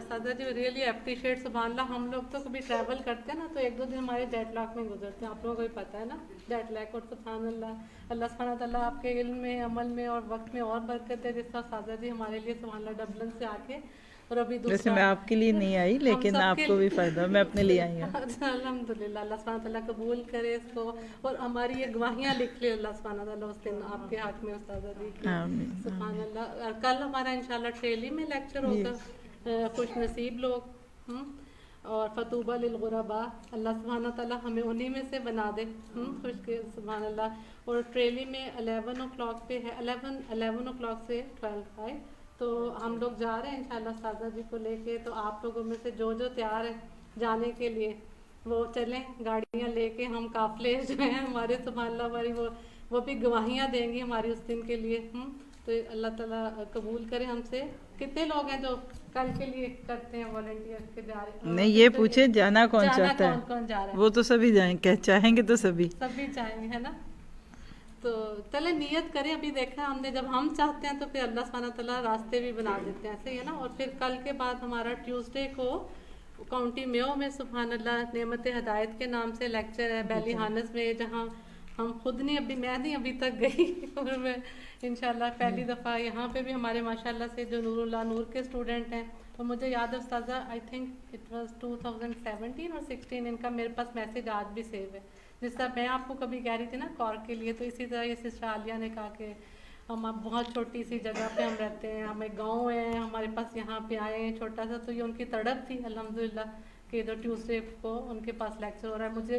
سادہ جی ریئلی اپریشیٹ، سبحان اللہ۔ ہم لوگ تو کبھی ٹریول کرتے ہیں نا تو 1-2 دن ہمارے جیٹ لاک میں گزرتے ہیں، آپ لوگوں کو بھی پتہ ہے نا جیٹ لاک۔ اور سبحان اللہ، اللہ سبحانہ تعالیٰ آپ کے علم میں، عمل میں اور وقت میں اور برکت ہے، جس طرح سادہ جی ہمارے لیے سبحان اللہ ڈبلن سے آ کے، اور ابھی ویسے میں آپ کے لیے نہیں آئی لیکن آپ کو بھی فائدہ، میں اپنے لیے آئی ہوں۔ الحمدللہ، اللہ سبحانہ تعالیٰ قبول کرے اس کو، اور ہماری یہ گواہیاں لکھ لے اللہ سبحانہ تعالیٰ اس دن آپ کے حق میں استاذہ جی کی، سبحان اللہ۔ اور کل ہمارا انشاءاللہ ٹریلی میں لیکچر ہوگا، خوش نصیب لوگ اور فطوبى للغرباء، اللہ سبحانہ تعالیٰ ہمیں انہی میں سے بنا دے خوش کے، سبحان اللہ۔ اور ٹریلی میں 11 o'clock پہ ہے، 11 o'clock سے 12 تو ہم لوگ جا رہے ہیں انشاءاللہ سازا جی کو لے کے۔ تو آپ لوگوں میں سے جو تیار ہیں جانے کے لیے وہ چلیں، گاڑیاں لے کے، ہم قافلے جو ہیں ہمارے سبحان اللہ ہماری وہ بھی گواہیاں دیں گی ہماری اس دن کے لیے۔ تو اللہ تعالیٰ قبول کرے ہم سے۔ کتنے لوگ ہیں جو کل کے لیے کرتے ہیں والنٹیئر کے جا رہے ہیں؟ نہیں یہ پوچھے جانا کون چاہتا ہے؟ کون جا رہا ہے؟ وہ تو سبھی جائیں، چاہیں گے تو سبھی چاہیں گے، ہے نا۔ تو چلے نیت کریں، ابھی دیکھا ہم نے، جب ہم چاہتے ہیں تو پھر اللہ سبحانہ تعالیٰ راستے بھی بنا دیتے ہیں، ایسے ہی ہے نا۔ اور پھر کل کے بعد ہمارا ٹیوزڈے کو کاؤنٹی میو میں سبحان اللہ نعمت ہدایت کے نام سے لیکچر ہے بیلی ہانس میں، جہاں ہم خود نہیں، میں نہیں ابھی تک گئی، اور میں انشاءاللہ پہلی دفعہ یہاں پہ بھی ہمارے ماشاءاللہ سے جو نور اللہ نور کے اسٹوڈنٹ ہیں، تو مجھے یاد ہے استاذہ آئی تھنک اٹ واز 2017 اور 16، ان کا میرے پاس میسیج آج بھی سیو ہے، جس طرح میں آپ کو کبھی کہہ رہی تھی نا کارک کے لیے، تو اسی طرح یہ سسٹر عالیہ نے کہا کہ ہم اب بہت چھوٹی سی جگہ پہ ہم رہتے ہیں، ہمیں گاؤں ہے، ہمارے پاس یہاں پہ آئے ہیں چھوٹا سا، تو یہ ان کی تڑپ تھی الحمدللہ کہ ادھر ٹیوزڈے کو ان کے پاس لیکچر ہو رہا ہے۔ مجھے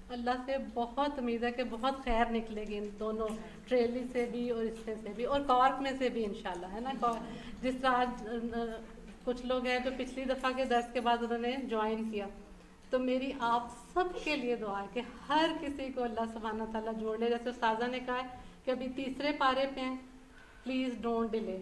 اللہ سے بہت امید ہے کہ بہت خیر نکلے گی ان دونوں، ٹریلی سے بھی اور اس سے بھی اور کارک میں سے بھی انشاءاللہ، ہے نا۔ جس طرح آج کچھ لوگ ہیں جو پچھلی دفعہ کے درس کے بعد انہوں نے جوائن کیا، تو میری آپ سب کے لیے دعا ہے کہ ہر کسی کو اللہ سبحانہ تعالیٰ جوڑ لے۔ جیسے استاذہ نے کہا ہے کہ ابھی 3 پارے پہ ہیں، please don't delay,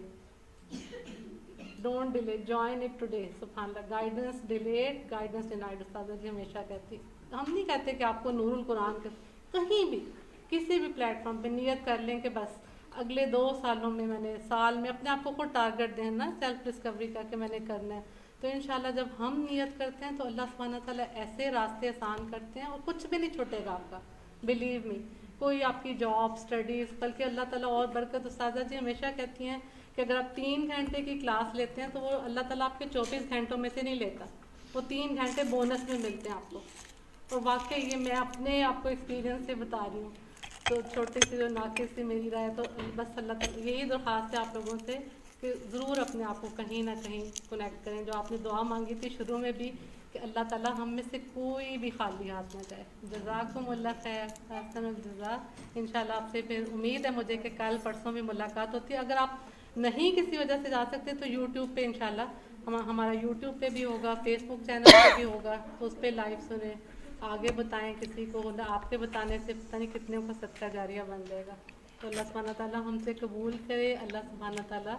join it today, سبحان اللہ۔ گائیڈنس ڈیلیڈ، گائیڈنس ڈینائڈ، استاذہ جی ہمیشہ کہتی، ہم نہیں کہتے کہ آپ کو نور القرآن کے کہیں بھی کسی بھی پلیٹ فارم پہ نیت کر لیں کہ بس اگلے 2 سالوں میں میں نے سال میں اپنے آپ کو خود ٹارگٹ دیں نا، سیلف ڈسکوری کر کے میں نے کرنا ہے، تو انشاءاللہ جب ہم نیت کرتے ہیں تو اللہ سبحانہ تعالیٰ ایسے راستے آسان کرتے ہیں اور کچھ بھی نہیں چھوٹے گا آپ کا، بلیو می، کوئی آپ کی جاب اسٹڈیز، بلکہ اللہ تعالیٰ اور برکت۔ استاذہ جی ہمیشہ کہتی ہیں کہ اگر آپ 3 گھنٹے کی کلاس لیتے ہیں تو وہ اللہ تعالیٰ آپ کے 24 گھنٹوں میں سے نہیں لیتا، وہ 3 گھنٹے بونس میں ملتے ہیں آپ کو، اور واقعی یہ میں اپنے آپ کو ایکسپیرینس سے بتا رہی ہوں۔ تو چھوٹی سی جو ناقص سی میری رائے، تو بس اللہ تعالیٰ یہی درخواست ہے آپ لوگوں سے کہ ضرور اپنے آپ کو کہیں نہ کہیں کنیکٹ کریں، جو آپ نے دعا مانگی تھی شروع میں بھی کہ اللہ تعالیٰ ہم میں سے کوئی بھی خالی ہاتھ نہ جائے۔ جزاکم اللہ خیر، احسن الجزا۔ انشاءاللہ آپ سے پھر امید ہے مجھے کہ کل پرسوں بھی ملاقات ہوتی ہے۔ اگر آپ نہیں کسی وجہ سے جا سکتے تو یوٹیوب پہ انشاءاللہ ہمارا یوٹیوب پہ بھی ہوگا، فیس بک چینل پہ بھی ہوگا، تو اس پہ لائیو سنیں، آگے بتائیں کسی کو، آپ کے بتانے سے پتہ نہیں کتنے کا صدقہ جاریہ بن جائے گا۔ تو اللہ سبحانہ تعالیٰ ہم سے قبول کرے، اللہ سبحانہ تعالیٰ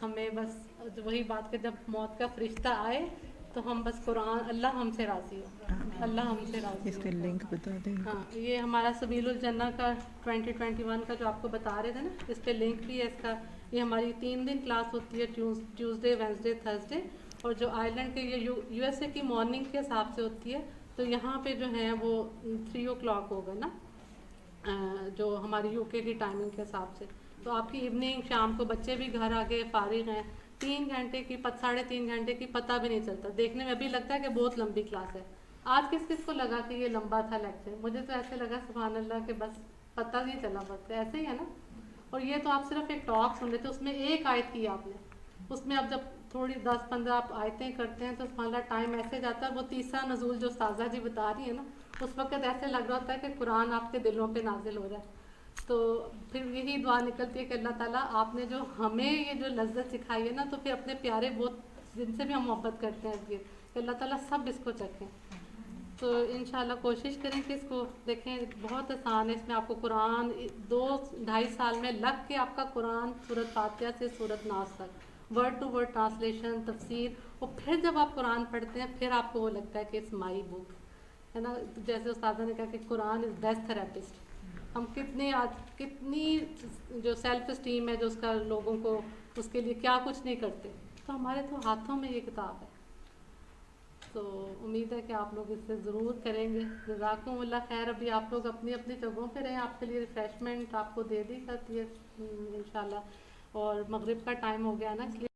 ہمیں بس وہی بات کہ جب موت کا فرشتہ آئے تو ہم بس قرآن اللہ ہم سے راضی ہو, اللہ ہم سے راضی اس ہو. کے لنک بتا دیں. ہاں یہ ہمارا سبیل الجنہ کا 2021 کا جو آپ کو بتا رہے تھے نا, اس پہ لنک بھی ہے اس کا. یہ ہماری 3 دن کلاس ہوتی ہے, ٹیوزڈے وینسڈے تھرسڈے, اور جو آئرلینڈ کے یہ یو ایس اے کی مارننگ کے حساب سے ہوتی ہے, تو یہاں پہ جو ہے وہ 3 o'clock ہوگا نا, جو ہماری یو کے کی ٹائمنگ کے حساب سے. تو آپ کی ایوننگ شام کو بچے بھی گھر آ کے فارغ ہیں, 3 گھنٹے کی 3.5 گھنٹے کی پتہ بھی نہیں چلتا. دیکھنے میں ابھی لگتا ہے کہ بہت لمبی کلاس ہے. آج کس کس کو لگا کہ یہ لمبا تھا لیکچر؟ مجھے تو ایسے لگا سبحان اللہ کہ بس پتہ نہیں چلا, بس ایسے ہی ہے نا. اور یہ تو آپ صرف ایک ٹاک سن رہے تھے, اس میں ایک آیت کی آپ نے, اس میں اب جب تھوڑی 10-15 آپ آیتیں کرتے ہیں تو سبحان اللہ ٹائم ایسے جاتا ہے. وہ تیسرا نزول جو استاذہ جی بتا رہی ہیں نا, اس وقت ایسے لگ رہا ہوتا ہے کہ قرآن آپ کے دلوں پہ نازل ہو رہا ہے. تو پھر یہی دعا نکلتی ہے کہ اللہ تعالیٰ آپ نے جو ہمیں یہ جو لذت سکھائی ہے نا, تو پھر اپنے پیارے بہت جن سے بھی ہم محبت کرتے ہیں کہ اللہ تعالیٰ سب اس کو چکھیں. تو انشاءاللہ کوشش کریں کہ اس کو دیکھیں, بہت آسان ہے. اس میں آپ کو قرآن 2-2.5 سال میں لگ کے آپ کا قرآن سورۃ فاتحہ سے سورۃ ناس تک ورڈ ٹو ورڈ ٹرانسلیشن, تفسیر. اور پھر جب آپ قرآن پڑھتے ہیں پھر آپ کو وہ لگتا ہے کہ اٹس مائی بک, ہے نا. جیسے استاذہ نے کہا کہ قرآن از بیسٹ تھراپسٹ. ہم کتنی جو سیلف اسٹیم ہے جو اس کا لوگوں کو اس کے لیے کیا کچھ نہیں کرتے, تو ہمارے تو ہاتھوں میں یہ کتاب ہے. تو امید ہے کہ آپ لوگ اس سے ضرور کریں گے. جزاکم اللہ خیر. ابھی آپ لوگ اپنی اپنی جگہوں پہ رہیں, آپ کے لیے ریفریشمنٹ آپ کو دے دی جاتی ہے انشاءاللہ. اور مغرب کا ٹائم ہو گیا نا, اس لیے